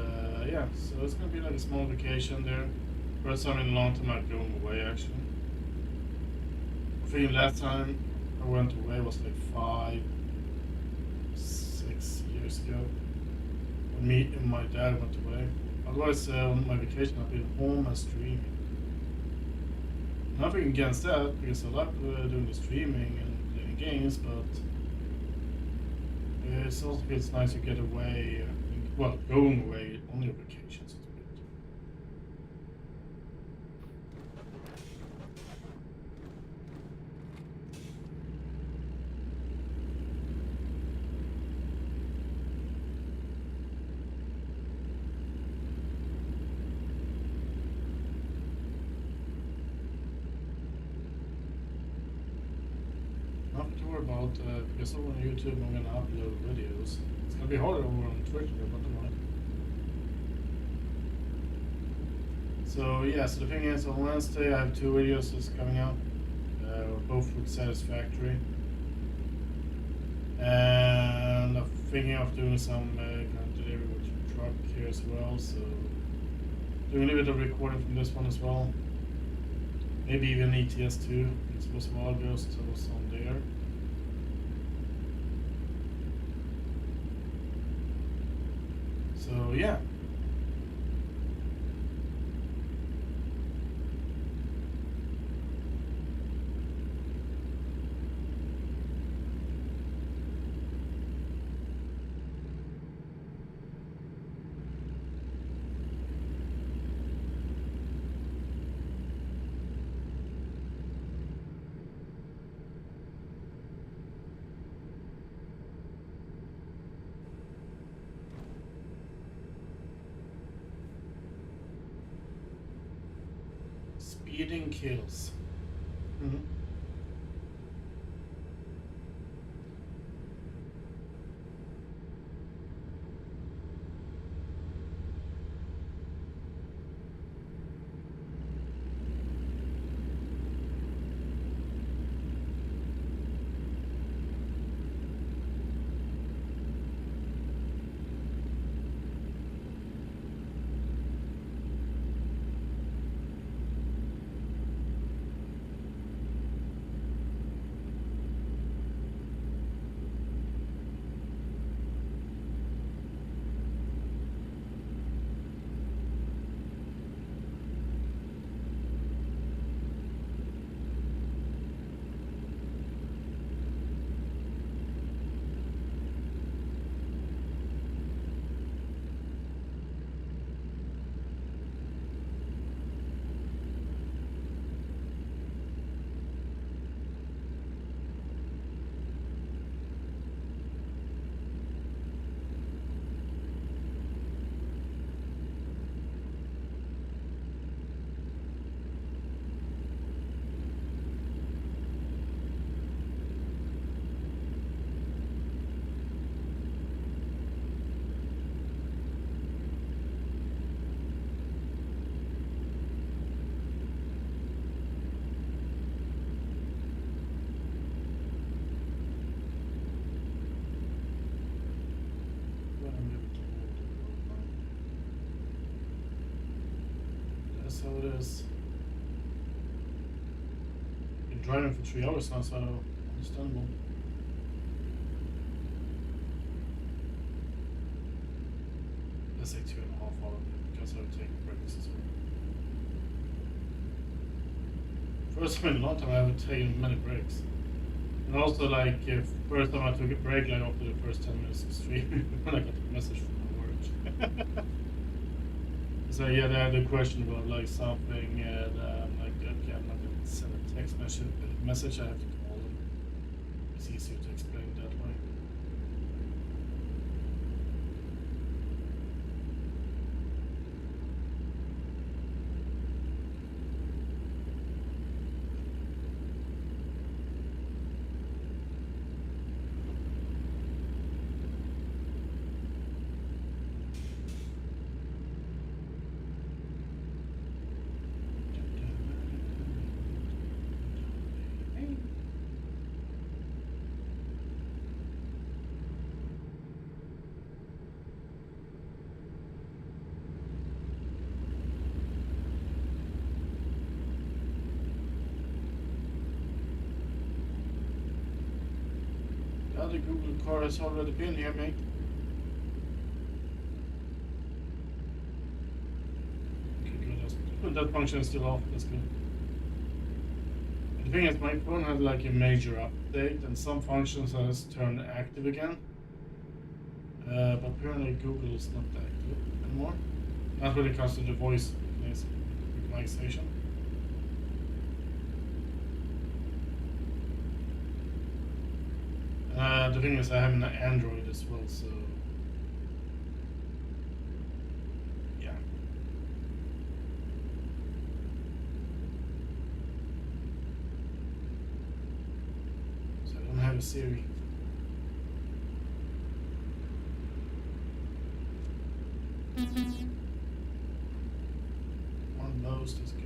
A: yeah, so it's gonna be like a small vacation there. First time in a long time I'm going away actually. I think last time I went away was like 5, 6 years ago when me and my dad went away. Otherwise, on my vacation, I've been home and streaming. Nothing against that, because I like doing the streaming and playing games, but it also feels nice to get away, well, going away on your vacations. About because over on YouTube I'm gonna upload videos. It's gonna be harder over on Twitter, but don't mind. So yeah, so the thing is, on Wednesday I have 2 videos that's coming out. Both look satisfactory. And I'm thinking of doing some kind of delivery with the truck here as well. So doing a little bit of recording from this one as well. Maybe even ETS2. It's was a while ago since I was on there. So yeah. Speeding kills. Mm-hmm. how it is. Been driving for 3 hours now, so understandable. Let's say 2.5 hours because I've taken breaks as well. First time in a long time I haven't taken many breaks. And also, like, first time I took a break, like after the first 10 minutes of stream, when I got a message from my work. So yeah, they had a question about like something, and like, okay, I'm not gonna send a text message. I have to call them. It's easier to explain that way. The other Google car has already been here, mate. Okay, good. That function is still off. That's good. The thing is, my phone had like a major update, and some functions has turned active again. But apparently Google is not active anymore. Not when it comes to the voice recognition. The thing is, I have an Android as well, so yeah. So I don't have a Siri. One most is good.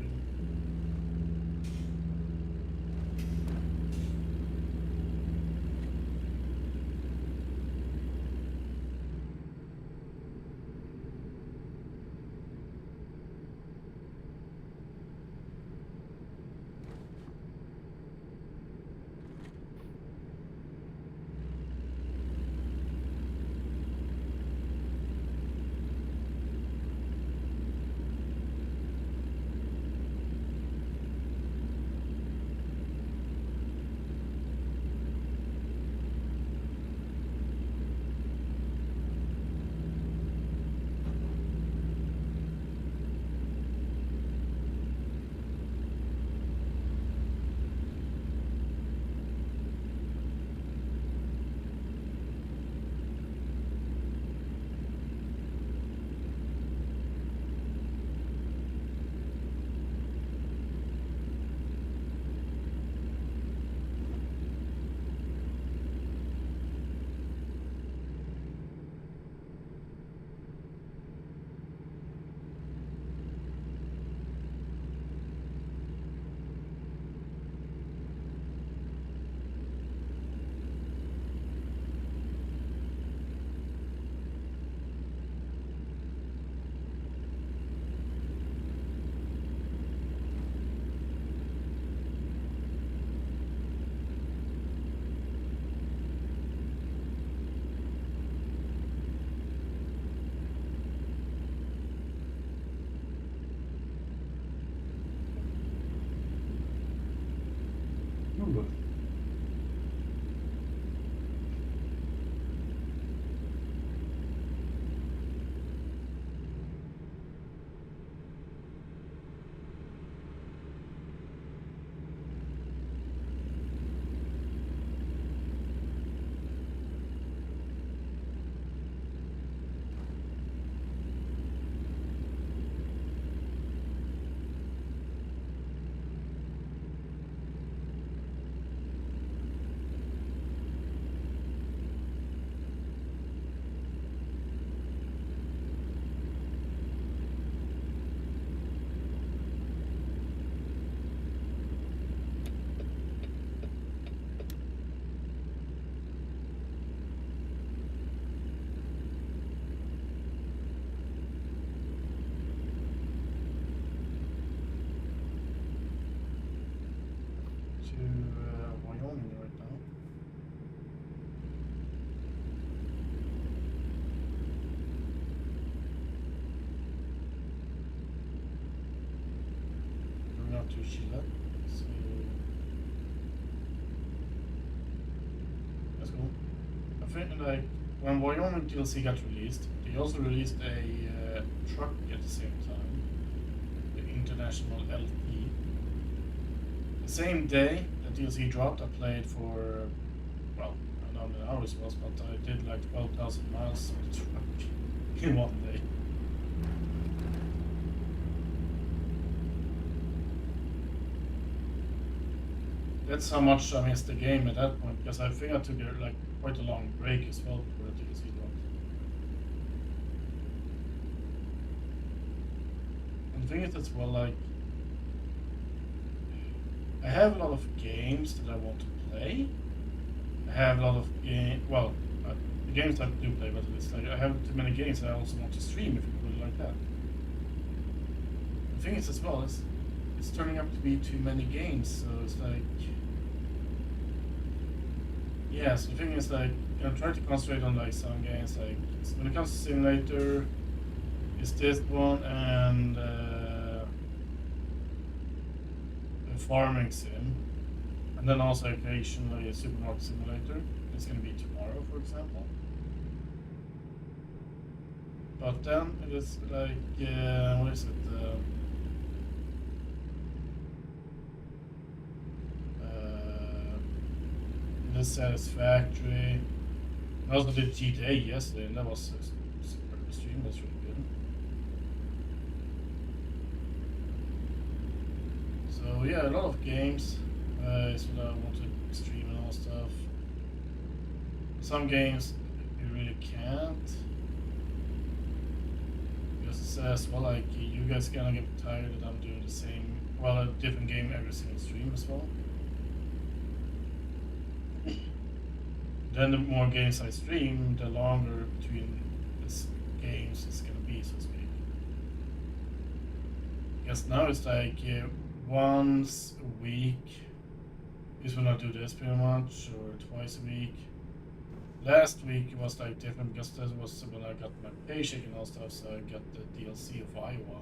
A: to Wyoming right now. Going out to Chile. So that's cool. I think like when Wyoming DLC got released, they also released a truck at the same time, the International LT. The same day that DLC dropped, I played for, well, I don't know how many hours it was, but I did like 12,000 miles on the truck in one day. That's how much I missed the game at that point, because I think I took like quite a long break as well before the DLC dropped. And the thing is as well, like, I have a lot of games that I want to play. I have a lot of the games I do play, but it's like I have too many games I also want to stream, if you put it like that. The thing is as well, it's turning up to be too many games, so it's like, yeah, so the thing is like, I'm trying to concentrate on like some games, like when it comes to simulator, it's this one and a farming sim, and then also occasionally a supermarket simulator. It's gonna be tomorrow, for example. But then it is like, what is it? The Satisfactory. I also did GTA yesterday, and that was super. The stream was really good. So yeah, a lot of games. Is what I want to stream and all stuff. Some games you really can't. Because it says, well, like, you guys gonna get tired that I'm doing the same, well, a different game every single stream as well. Then the more games I stream, the longer between these games it's gonna be, so to speak. Because now it's like once a week is when I do this pretty much, or twice a week. Last week it was like different because that was when I got my paycheck and all stuff, so I got the DLC of Iowa.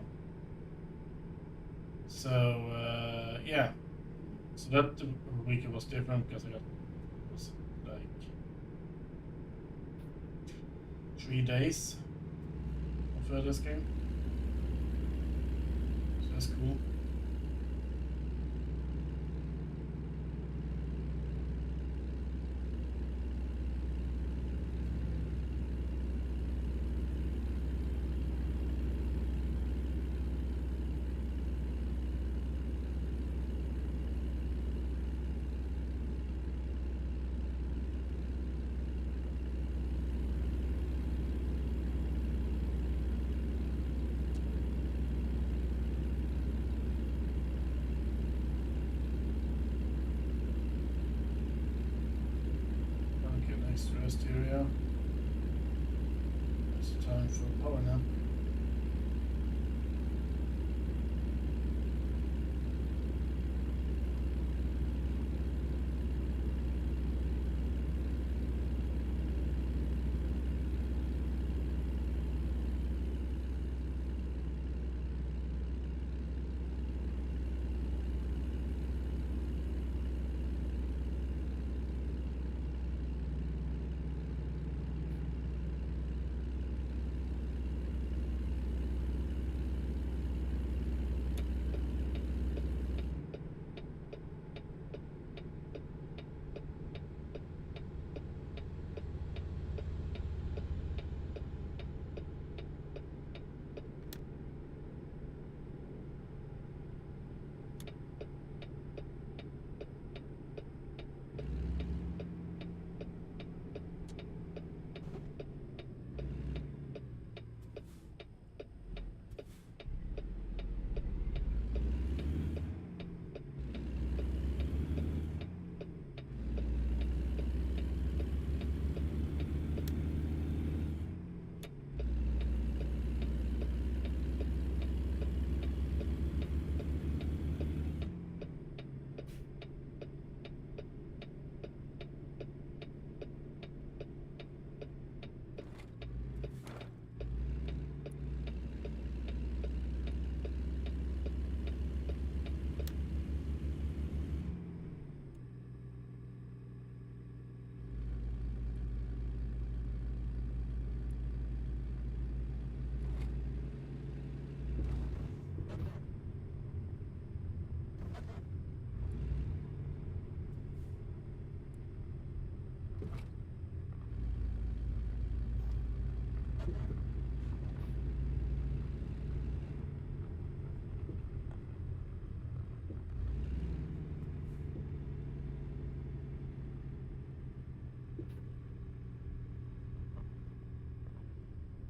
A: So yeah, so that week it was different because it was like 3 days of this game. So that's cool.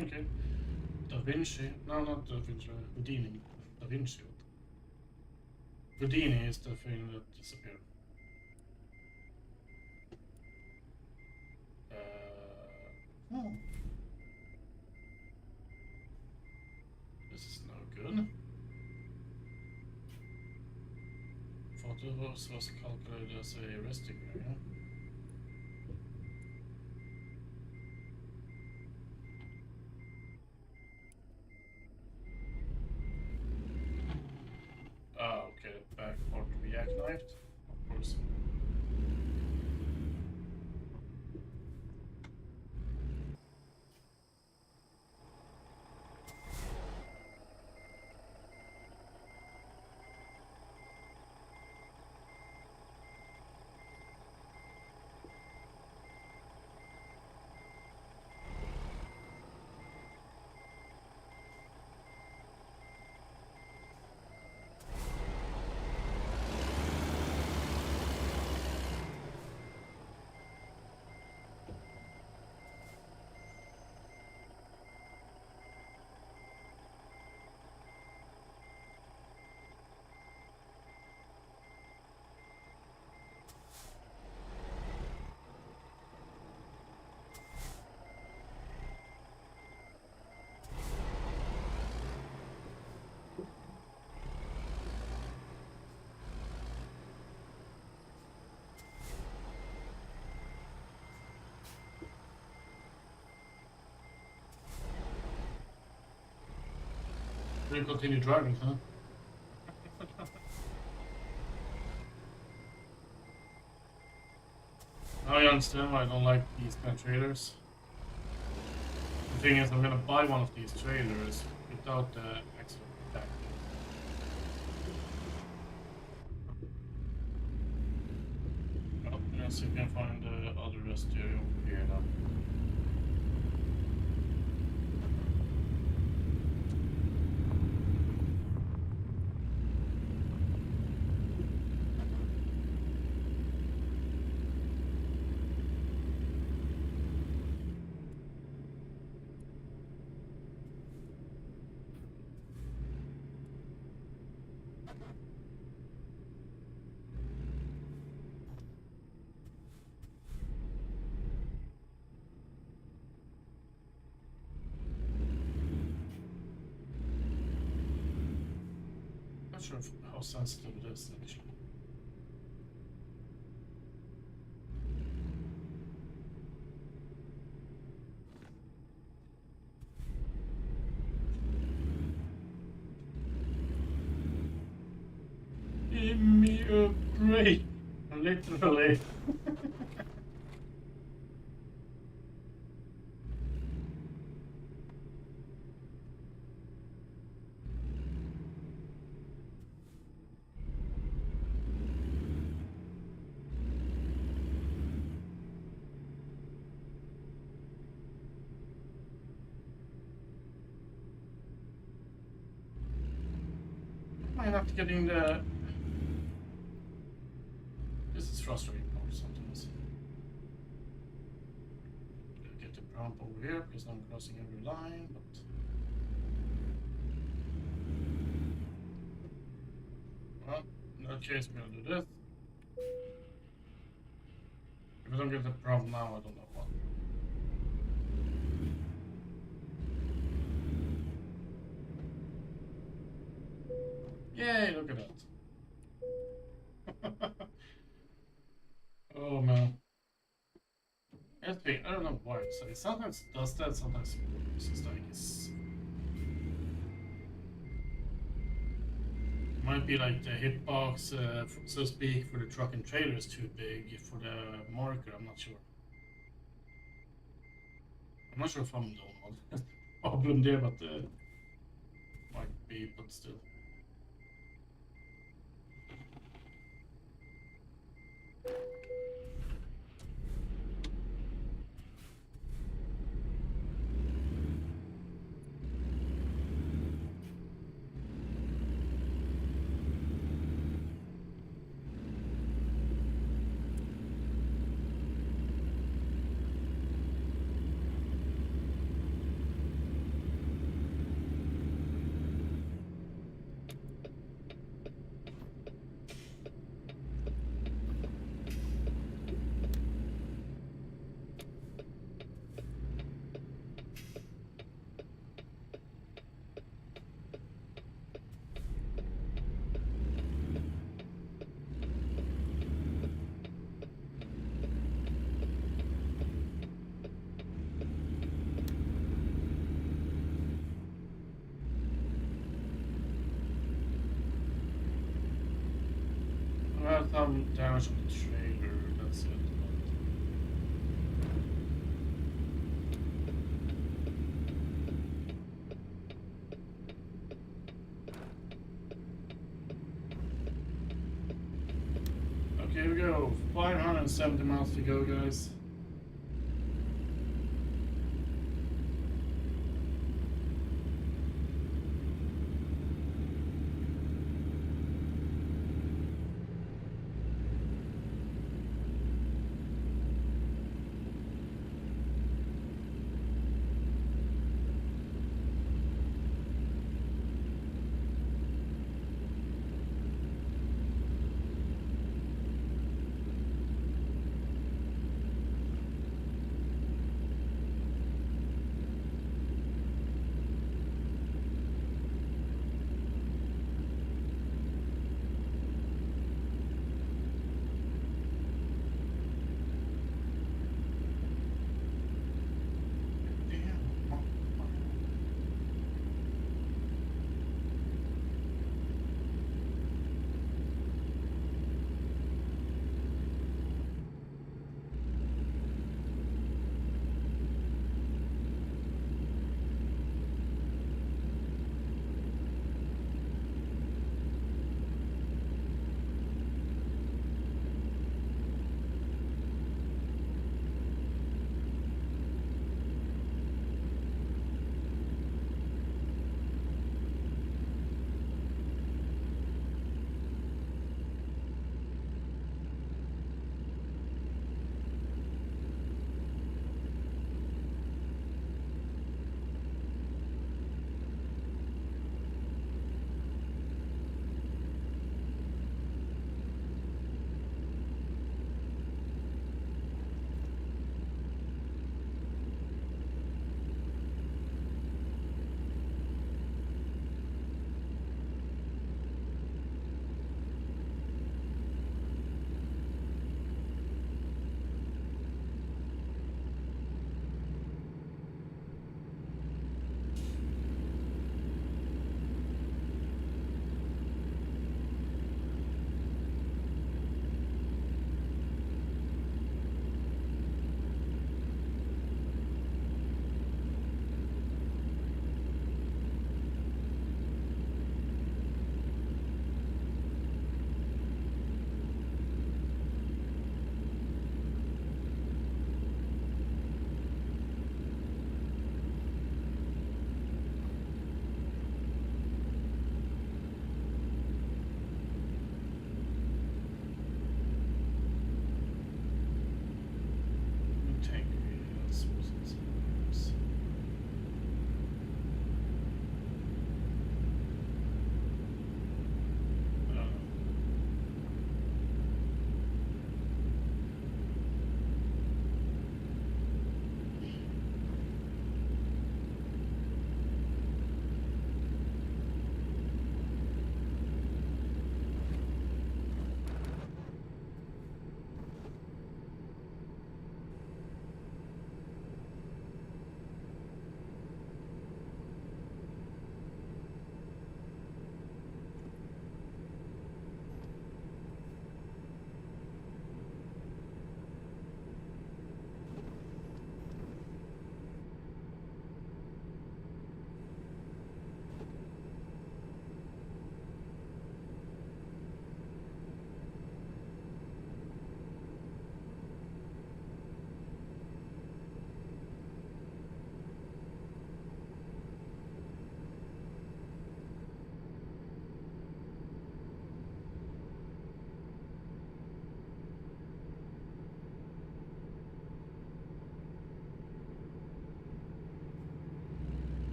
A: Okay. Da Vinci. No, not Da Vinci. Houdini. Da Vinci. Houdini is the thing that disappeared. Hmm. This is no good. Photos was calculated as a resting area. Ah, okay, the back part reactived, of course. We'll continue driving, huh? Now I understand why I don't like these kind of trailers. The thing is, I'm gonna buy one of these trailers without the extra back. Well, let's see if we can find the other rest area over here now. Not sure how sensitive it is actually. Give me a break, literally. I'm not getting the. This is frustrating sometimes. Get the prompt over here because I'm crossing every line, but. Well, in that case, we're gonna do this. If I don't get the prompt now, I don't know what. Yay, look at that. Oh man. I don't know why it's like sometimes it does that, sometimes it's just like it's might be like the hitbox, so to speak, for the truck and trailer is too big for the marker. I'm not sure. I'm not sure if I'm the only one. Problem there, but might be, but still. got some damage on the trailer, that's it. Okay, here we go. 570 miles to go, guys.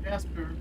A: Casper.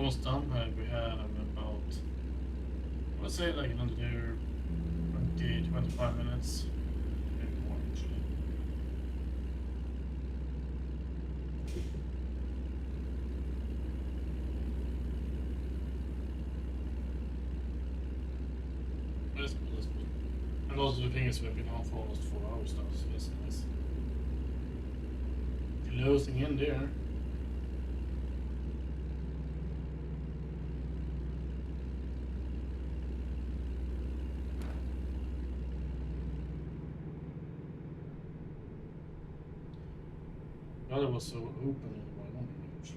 A: almost done. We have about, I would say like another 20-25 minutes, maybe more actually. That's cool, that's cool. And also the thing is we've been on for almost 4 hours now, so that's nice. Closing in there. God, it was so open in my morning actually.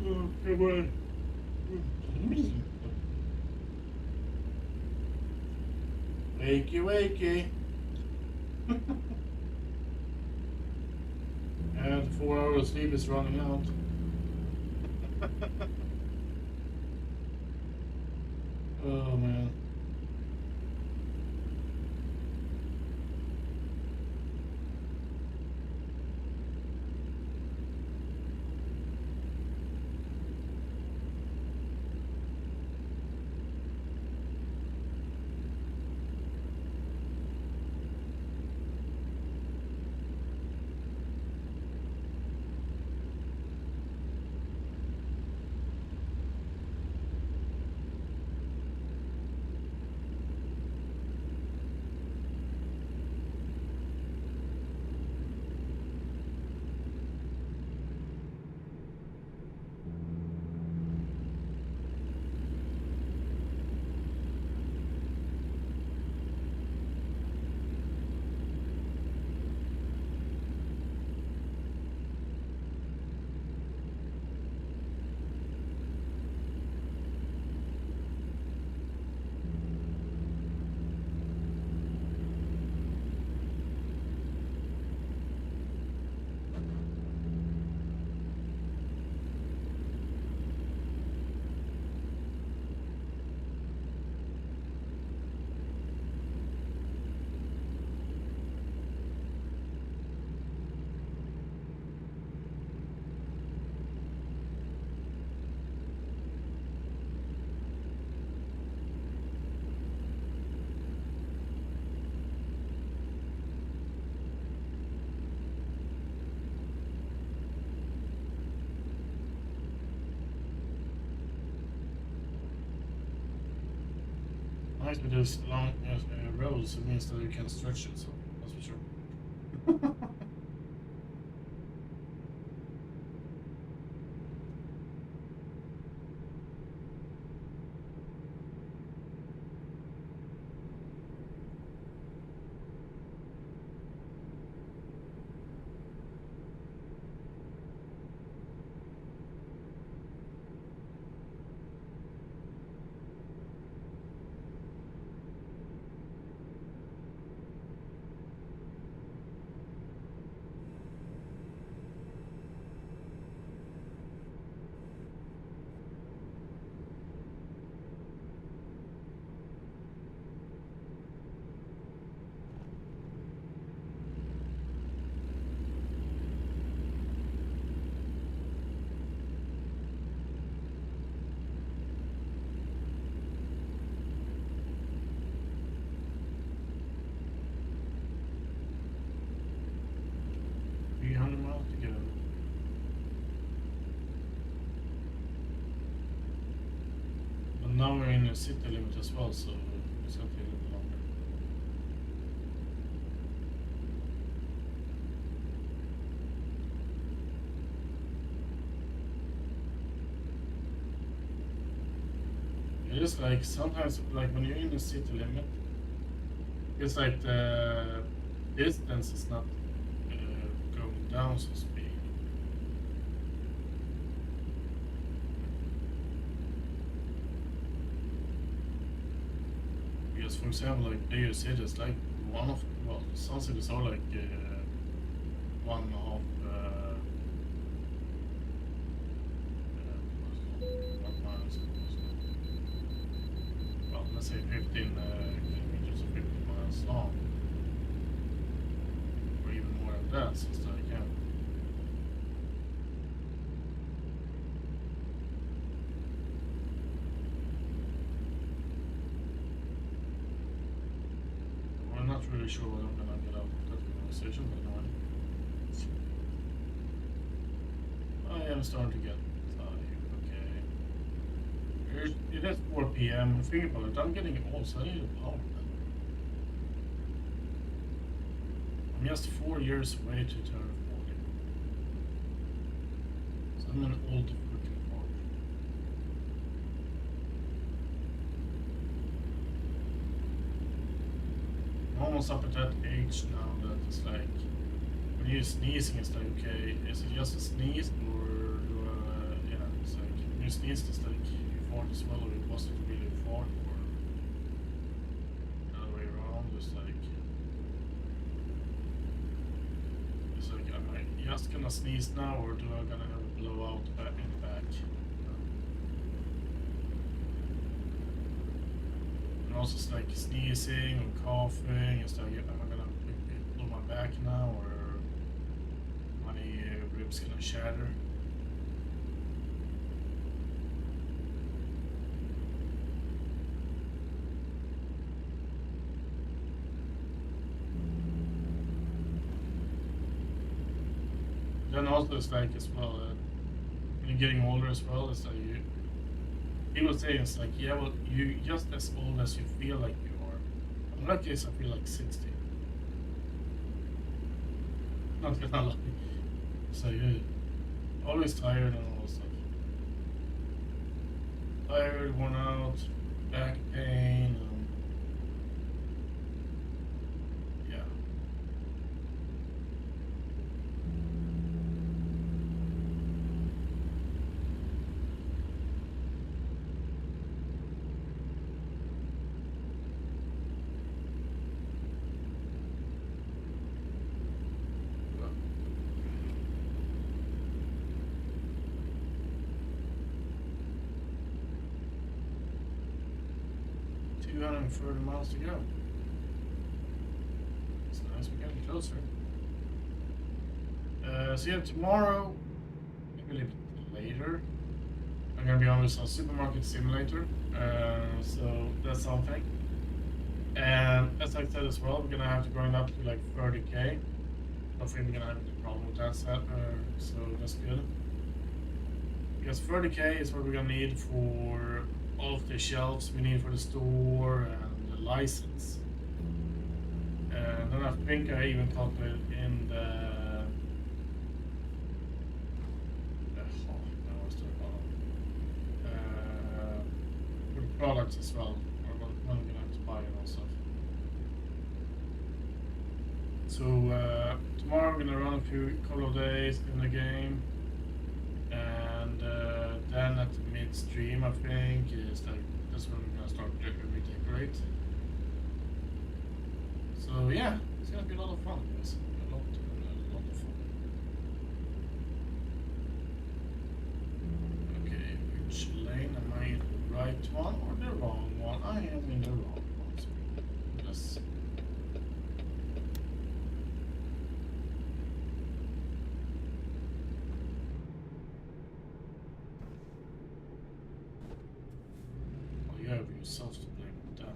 A: Okay, well. Wakey, wakey. And 4 hours sleep is running out. Oh man. Nice with those long rows, it means that you can stretch it, so that's for sure. good. But now we're in a city limit as well, so it's gonna take a little longer. It is like sometimes, like when you're in the city limit, it's like the distance is not going down so to speed. Because for example, like bigger cities, like some cities are like 1.5 not miles. Well, let's say 15 kilometers or 15 miles long, or even more than that, since I can. I'm not really sure what I'm gonna get out of that conversation, but no. I am starting to get tired. Okay. It is 4 p.m. Think about it. I'm getting old, so I need a power nap. I'm just 4 years away to turn 40. So I'm an old freaking fart. I'm almost up at that age now that it's like, when you're sneezing, it's like, okay, is it just a sneeze, or do yeah, it's like, when you sneeze, it's like, you fart as well, or it wasn't really a fart, or the other way around, it's like, am I just gonna sneeze now, or do I gonna have a blowout in the back? And also, it's like sneezing or coughing, it's like, am I gonna blow my back now, or my ribs gonna shatter? Then also it's like as well, when you're getting older as well, it's like people say it's like, yeah, well, you just as old as you feel like you are. In that case, I feel like 60. Not gonna lie. So you're always tired and all that stuff. Tired, worn out, back pain. Yeah. And 30 miles to go. It's nice, we're getting closer. So yeah, tomorrow, maybe a little bit later, I'm gonna be on this supermarket simulator. So that's something. And as I said as well, we're gonna have to grind up to like 30k. I don't think we're gonna have any problem with that set, so that's good. Because 30k is what we're gonna need for all of the shelves we need for the store and the license. And then I think I even calculated in the products as well, or what I'm gonna have to buy and all stuff. So tomorrow I'm gonna run a couple of days in the game, and then at the mid-stream I think is like that's when we're gonna start redecorate. So yeah, it's gonna be a lot of fun, guys. A lot of fun. Okay, which lane am I in? The right one or the wrong one? I am in the wrong one. So let's. Oh, you have yourself to blame with that.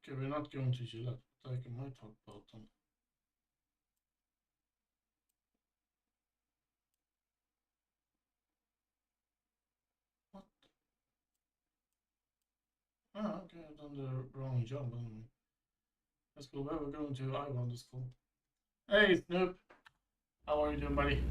A: Okay, we're not going to Gillette, but I might talk about them. What? Ah, okay, I've done the wrong job. Let's go. Where we're going to Ivan this call. Hey, Snoop. How are you doing, buddy?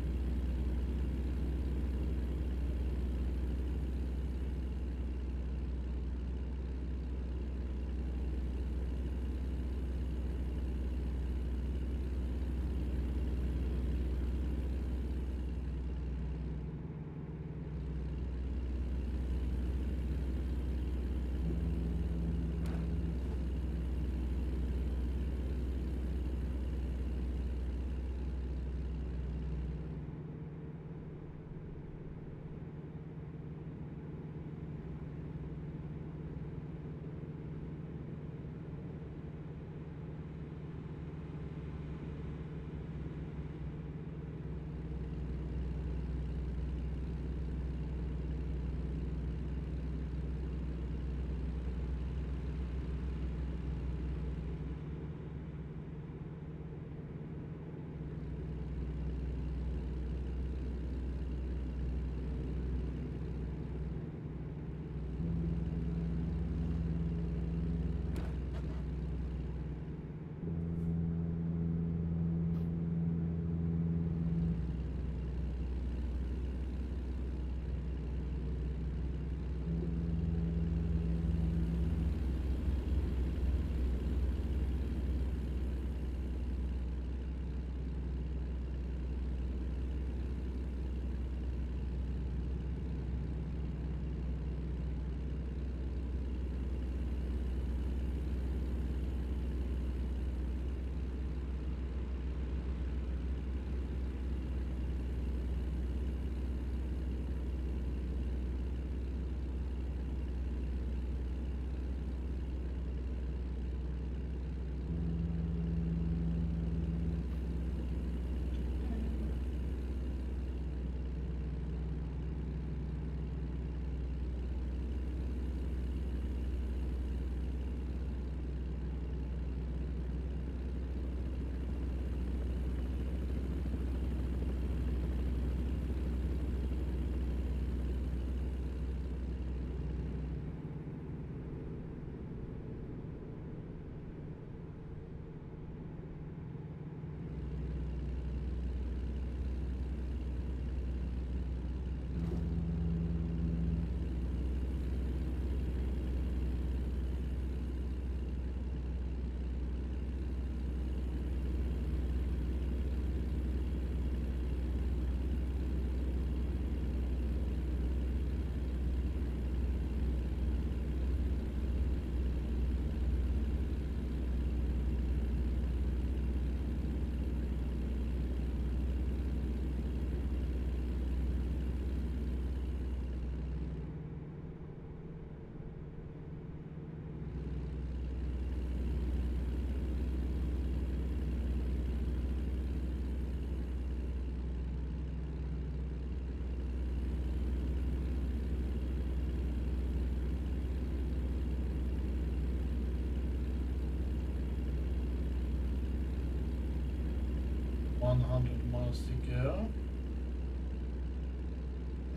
A: $100 to go.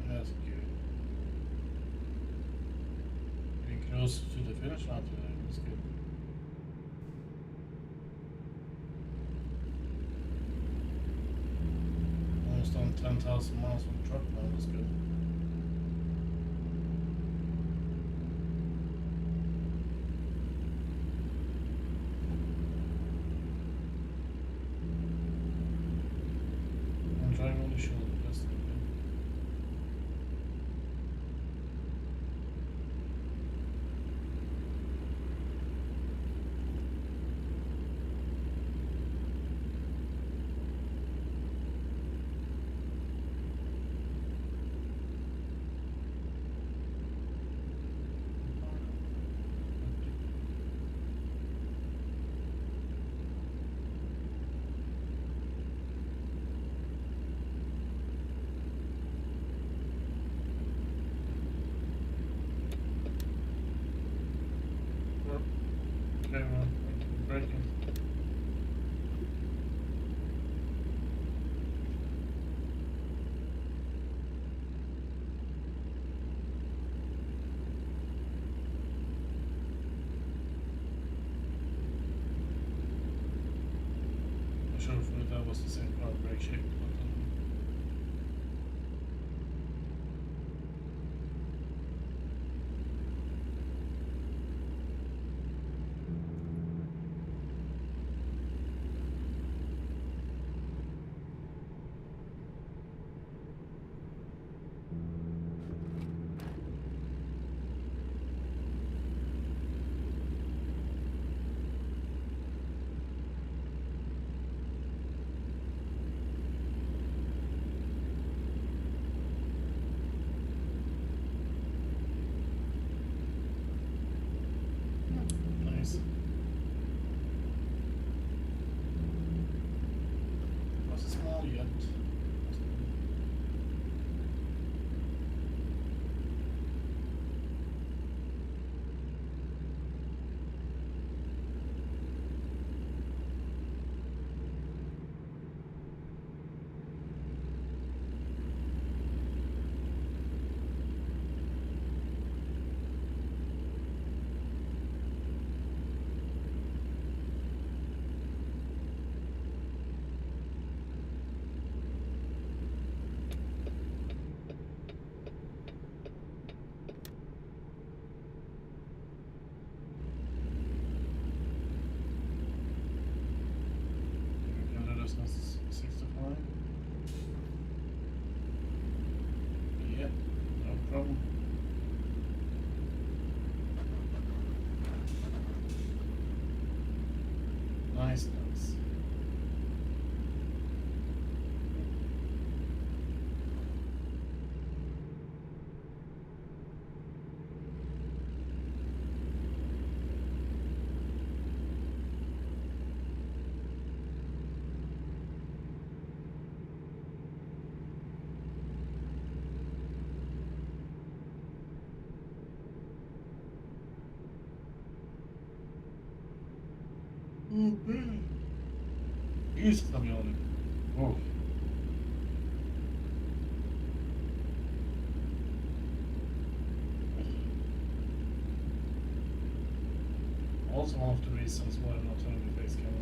A: That's good. Getting close to the finish line today. That's good. Almost done 10,000 miles on the truck now. That's good. I'm driving on the shoulder. That's good. sure if that was the same car brake shape. Nice. Was it small yet? Since 65. Yeah, no problem. Nice, nice. Jesus, I'm yawning. Oh. Also one of the reasons why I'm not turning the face camera.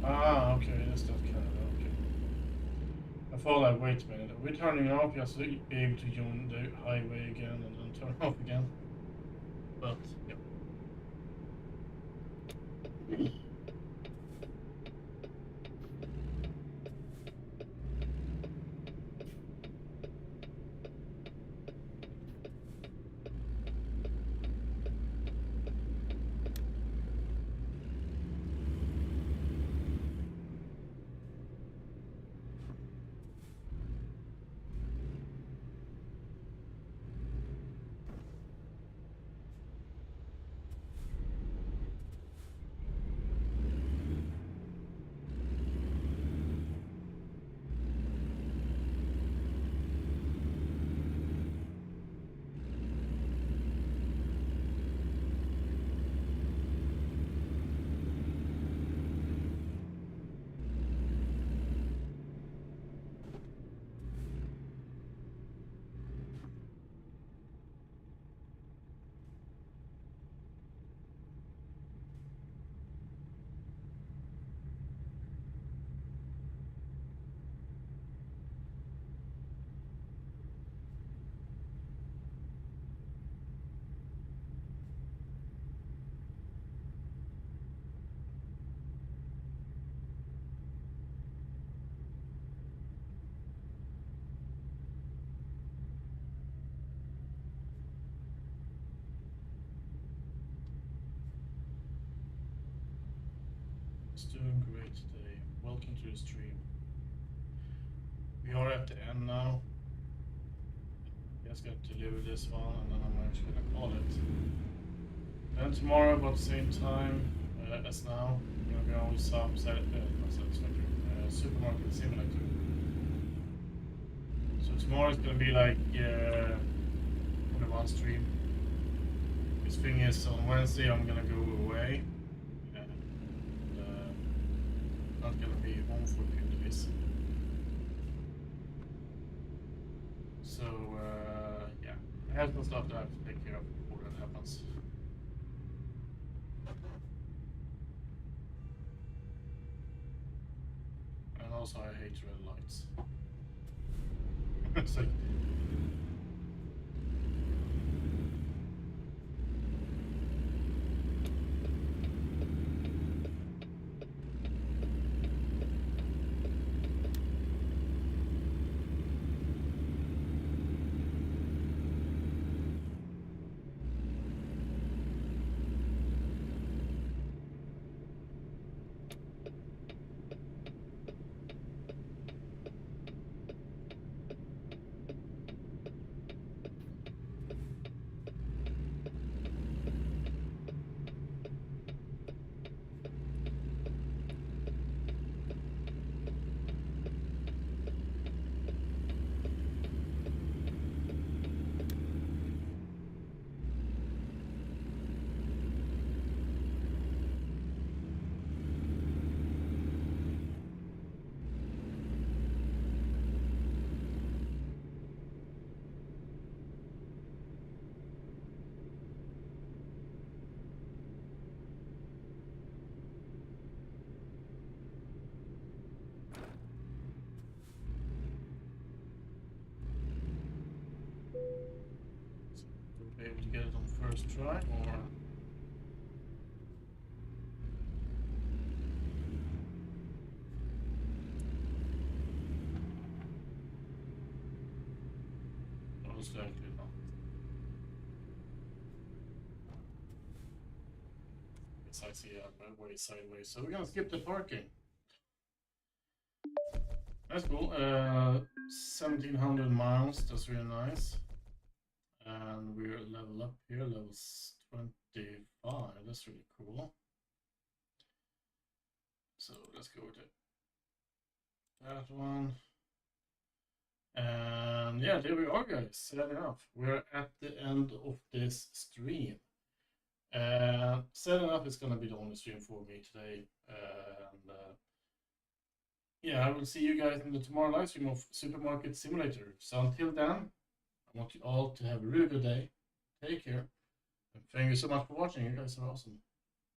A: Ah, okay, that's that Canada, okay. I thought like, wait a minute, are we turning off just to be able to join the highway again and then turn off again? But, yep. It's doing great today. Welcome to the stream. We are at the end now. just gonna deliver this one, and then I'm actually gonna call it. Then tomorrow, about the same time as now, we're gonna go with some supermarket simulator. So tomorrow is gonna be like only one stream. This thing is on Wednesday I'm gonna go away, and not gonna be home for a few days. So yeah, I have some stuff that I have to take care of before that happens. And also I hate red lights. It's like be able to get it on first try, or most likely not. Yes, I see way sideways. So we're gonna skip the parking. That's cool. 1700 miles. That's really nice. And we're level up here, level 25. That's really cool. So let's go with it. That one. And yeah, there we are, guys. Sad enough. We're at the end of this stream. Sad enough, it's gonna be the only stream for me today. Yeah, I will see you guys in the tomorrow live stream of Supermarket Simulator. So until then, I want you all to have a really good day. Take care. And thank you so much for watching. You guys are awesome.